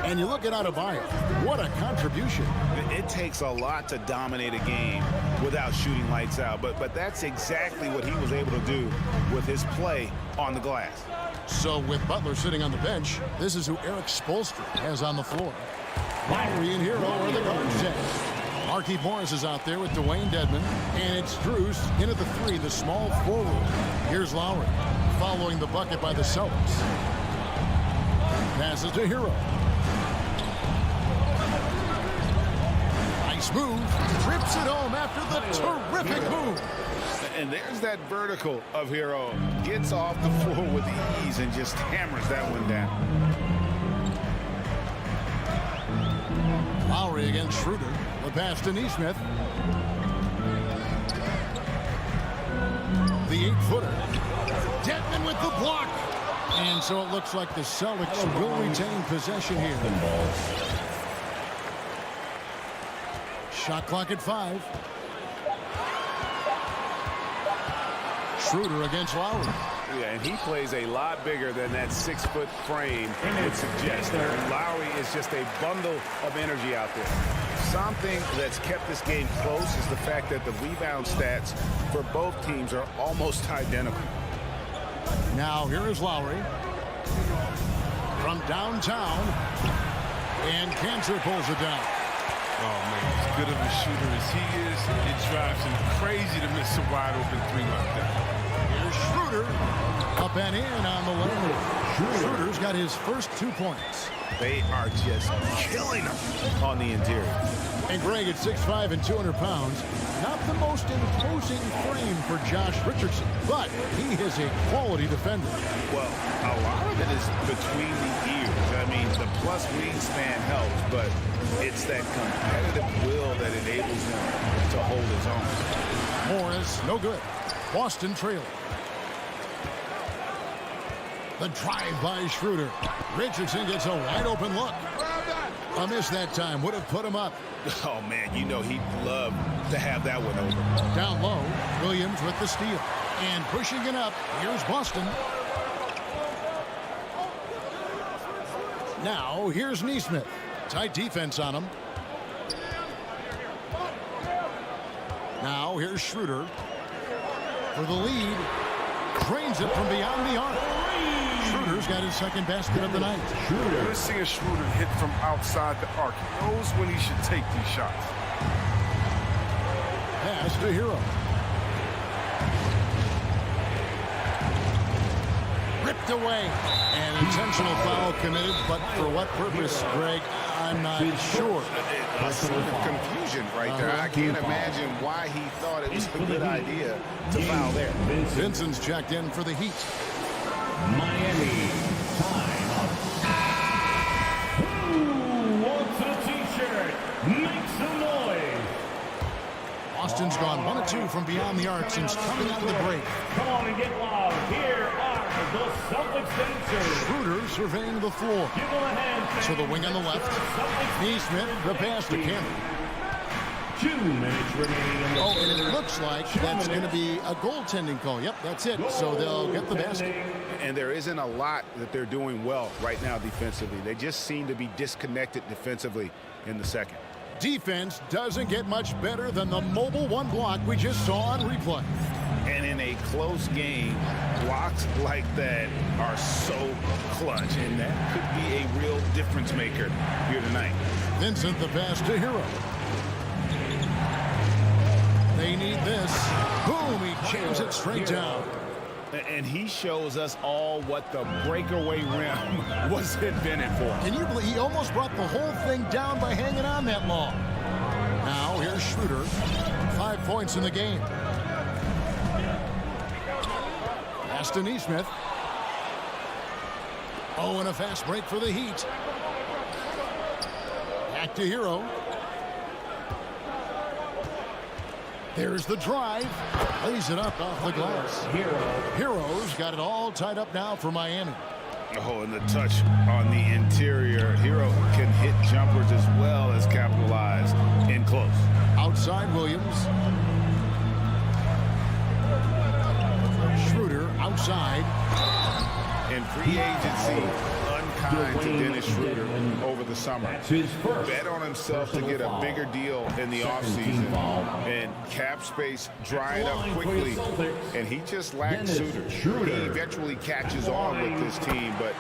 And you look at Adebayo, what a contribution. It takes a lot to dominate a game without shooting lights out, but that's exactly what he was able to do with his play on the glass. So with Butler sitting on the bench, this is who Eric Spoelstra has on the floor. Lowry and Hero are the guards set. Markieff Morris is out there with Dwayne Dedmon, and it's Strus in at the 3, the small forward. Here's Lowry, following the bucket by the Celtics. Passes to Hero. Nice move. Trips it home after the terrific move. And there's that vertical of Hero. Gets off the floor with ease and just hammers that one down. Lowry against Schroeder. The pass to Nesmith. The 8-footer. Dedmon with the block. And so it looks like the Celtics will retain possession here. Shot clock at 5. Schroeder against Lowry. Yeah, and he plays a lot bigger than that 6-foot frame would suggest. Lowry is just a bundle of energy out there. Something that's kept this game close is the fact that the rebound stats for both teams are almost identical. Now here is Lowry from downtown, and Cantor pulls it down. Oh, man, as good of a shooter as he is, it drives him crazy to miss a wide-open three like that. Here's Schroeder, up and in on the lane. Schroeder's got his first 2 points. They are just killing him on the interior. And Greg at 6'5" and 200 pounds, not the most imposing frame for Josh Richardson, but he is a quality defender. Well, a lot of it is between the ears. I mean, the plus wingspan helps, but it's that competitive will that enables him to hold his own. Morris, no good. Boston trailing. The drive by Schroeder. Richardson gets a wide open look. A miss that time would have put him up. Oh, man, you know he'd love to have that one over. Down low, Williams with the steal. And pushing it up, here's Boston. Now, here's Nesmith. Tight defense on him. Now, here's Schroeder. For the lead. Drains it from beyond the arc. Schroeder's got his second basket of the night. We're seeing Schroeder hit from outside the arc. He knows when he should take these shots. Pass to Hero. Ripped away. An intentional foul committed, but for what purpose, Greg? I'm not sure. A sort of confusion right there. I can't imagine why he thought it was a good idea to foul there. Vincent's checked in for the Heat. Miami, time up. Who wants a t-shirt? Make some noise. Boston's gone 1 of 2 from beyond the arc since coming out of the break. Come on and get loud. Here are the Celtics dancers. Schroeder surveying the floor. Give them a hand. So the wing on the left. Nesmith, the pass to Cameron. 2 minutes remaining in the Oh, and it looks like that's going to be a goaltending call. Yep, that's it. So they'll get the basket. And there isn't a lot that they're doing well right now defensively. They just seem to be disconnected defensively in the second. Defense doesn't get much better than the mobile one block we just saw on replay. And in a close game, blocks like that are so clutch, and that could be a real difference maker here tonight. Vincent, the pass to Hero. They need this. Boom, he jams it straight down. And he shows us all what the breakaway rim was invented for. Can you believe he almost brought the whole thing down by hanging on that long? Now here's Schroeder. 5 points in the game. Pass to Nesmith. Oh, and a fast break for the Heat. Back to Hero. There's the drive. Lays it up off the glass. Hero's got it all tied up now for Miami. Oh, and the touch on the interior. Hero can hit jumpers as well as capitalize in close. Outside Williams. Schroeder outside. In free agency, unkind to Dennis Schroeder over the summer. Bet on himself to get a bigger deal in the offseason. And cap space drying up quickly. And he just lacked suitors. He eventually catches on with this team, but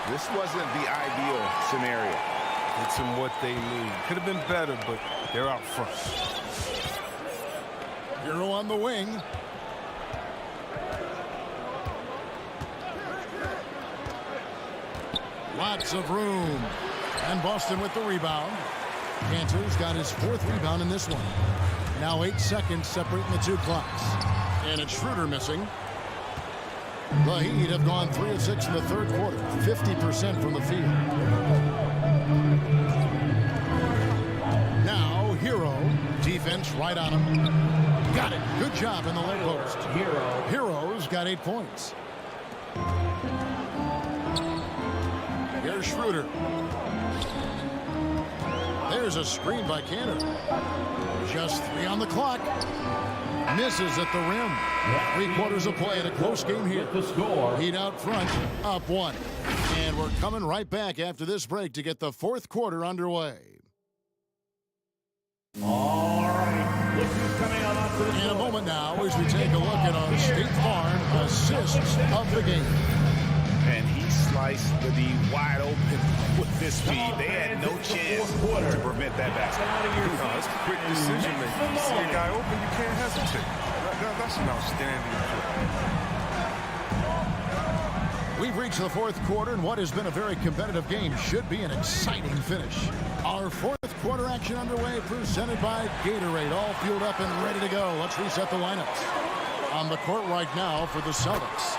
this wasn't the ideal scenario. It's them what they need. Could have been better, but they're out front. Hero on the wing. Lots of room. And Boston with the rebound. Cantor's got his 4th rebound in this one. Now 8 seconds separating the 2 clocks. And it's Schroeder missing. The Heat have gone 3 of 6 in the 3rd quarter. 50% from the field. Now Hero. Defense right on him. Got it. Good job in the late post. Hero's got 8 points. Here's Schroeder. There's a screen by Cantor. Just 3 on the clock. Misses at the rim. 3 quarters of play in a close game here. Heat out front, up 1. And we're coming right back after this break to get the 4th quarter underway. All right. Look who's coming on up to the In a moment now as we take a look at our State Farm assists of the game. And he sliced the D wide open with this speed. They had no chance to prevent that basket. It's quick decision making. You see a guy open, you can't hesitate. That's an outstanding play. We've reached the 4th quarter, and what has been a very competitive game should be an exciting finish. Our 4th quarter action underway, presented by Gatorade. All fueled up and ready to go. Let's reset the lineups. On the court right now for the Celtics.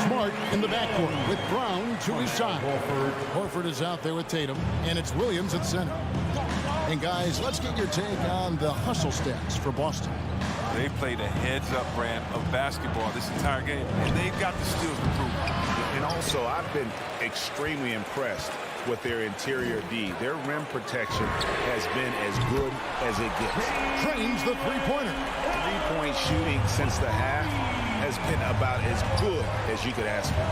Smart in the backcourt with Brown to his side. Horford is out there with Tatum, and it's Williams at center. And guys, let's get your take on the hustle stats for Boston. They played a heads-up brand of basketball this entire game, and they've got the skills to prove it. And also, I've been extremely impressed with their interior D. Their rim protection has been as good as it gets. Trains the three-pointer. Three-point shooting since the half has been about as good as you could ask for.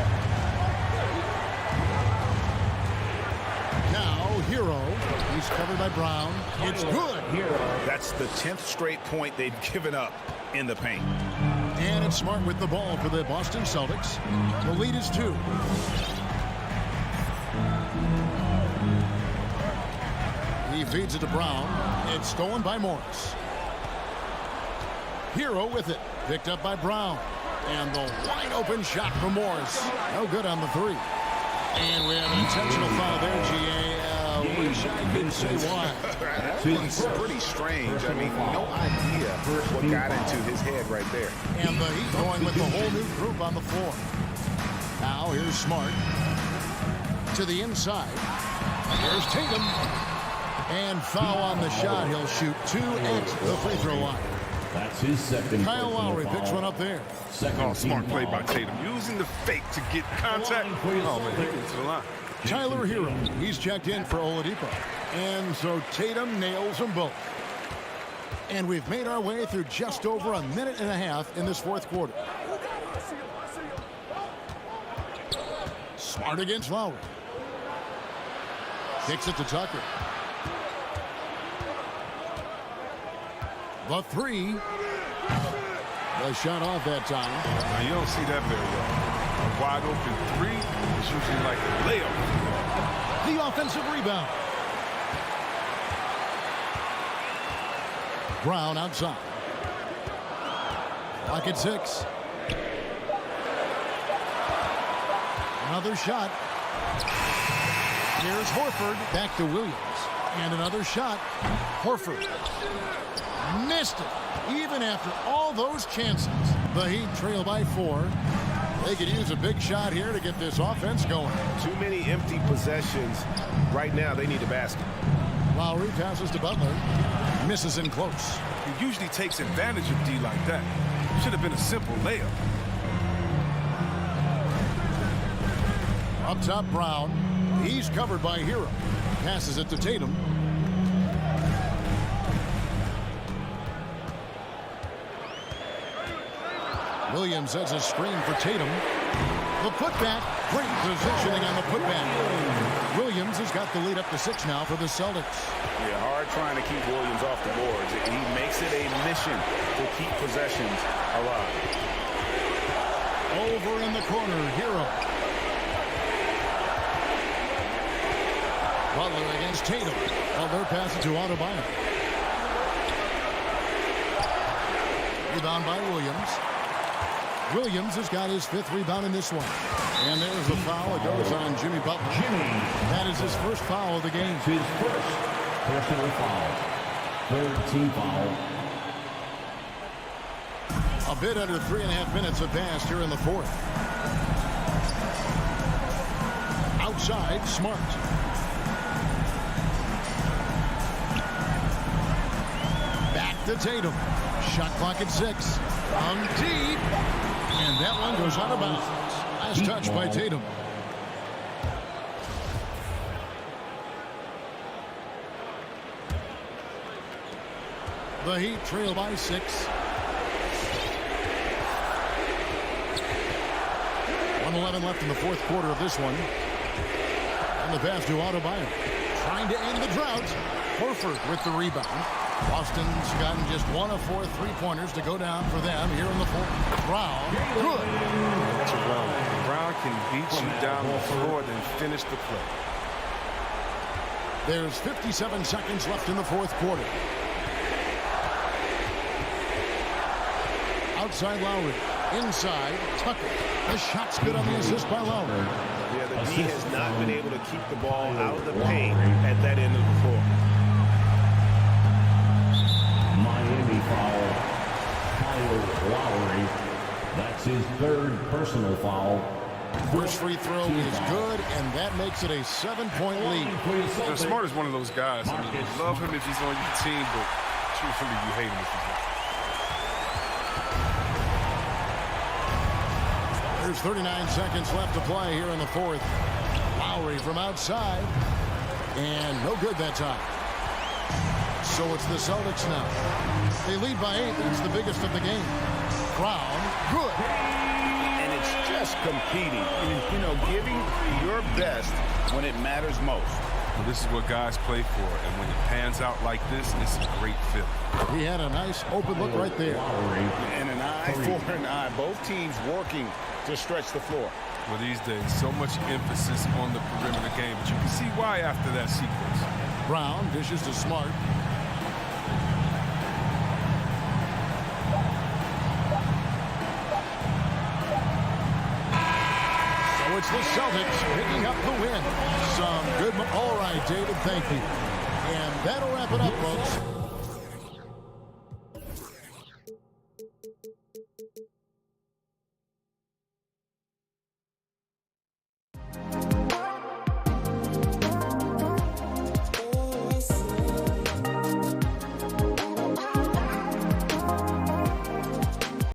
Now, Hero. He's covered by Brown. It's good. That's the 10th straight point they've given up in the paint. And it's Smart with the ball for the Boston Celtics. The lead is 2. He feeds it to Brown. It's stolen by Morris. Hero with it. Picked up by Brown. And the wide open shot from Morris. No good on the 3. And we have an intentional foul there, GA. Wish I could say why. It's pretty strange. I mean, no idea what got into his head right there. And the Heat going with the whole new group on the floor. Now here's Smart. To the inside. Here's Tatum. And foul on the shot. He'll shoot 2 at the free throw line. That's his second. Kyle Lowry picks one up there. Smart play by Tatum. Using the fake to get contact. Oh, man, he gets to the line. Tyler Hero. He's checked in for Oladipo. And so Tatum nails them both. And we've made our way through just over a minute and a half in this 4th quarter. Smart against Lowry. Kicks it to Tucker. The 3. The shot off that time. Now, you don't see that very well. A wide open 3 is usually like a layup. The offensive rebound. Brown outside. Clock at 6. Another shot. Here's Horford. Back to Williams. And another shot. Horford. Missed it. Even after all those chances. The Heat trail by 4. They could use a big shot here to get this offense going. Too many empty possessions. Right now, they need a basket. Lowry passes to Butler. Misses in close. He usually takes advantage of D like that. Should have been a simple layup. Up top, Brown. He's covered by Hero. Passes it to Tatum. Williams has a screen for Tatum. The putback. Great positioning on the putback. Williams has got the lead up to 6 now for the Celtics. Yeah, hard trying to keep Williams off the boards. He makes it a mission to keep possessions alive. Over in the corner, Hero. Butler against Tatum. Butler passes to Adebayo. Rebound by Williams. Williams has got his 5th rebound in this one. And there's a foul. It goes on Jimmy Butler. That is his first foul of the game. His first personal foul. 3rd team foul. A bit under 3.5 minutes have passed here in the 4th. Outside, Smart. Back to Tatum. Shot clock at 6. On deep. And that one goes out of bounds. Last touch by Tatum. The Heat trail by 6. 7 left in the fourth quarter of this one. And the pass to Adebayo. Trying to end the drought. Horford with the rebound. Boston's gotten just 1 of 4 3-pointers to go down for them here in the fourth. Brown, good. Brown can beat you down the floor, then finish the play. There's 57 seconds left in the fourth quarter. Outside Lowry. Inside Tucker. The shot's good on the assist by Lowry. Yeah, the D has not been able to keep the ball out of the paint at that end of the floor. Miami foul. Kyle Lowry. That's his 3rd personal foul. First free throw is good, and that makes it a 7-point lead. Smart is one of those guys. I mean, you love him if he's on your team, but truthfully, you hate him if he's not. There's 39 seconds left to play here in the fourth. Lowry from outside. And no good that time. So it's the Celtics now. They lead by 8. It's the biggest of the game. Brown, good. And it's just competing. You know, giving your best when it matters most. Well, this is what guys play for. And when it pans out like this, it's a great fit. He had a nice open look right there. And an eye for an eye. Both teams working to stretch the floor. Well, these days, so much emphasis on the perimeter game, but you can see why after that sequence. Brown dishes to Smart. So it's the Celtics picking up the win. Some good. All right, David, thank you. And that'll wrap it up, folks.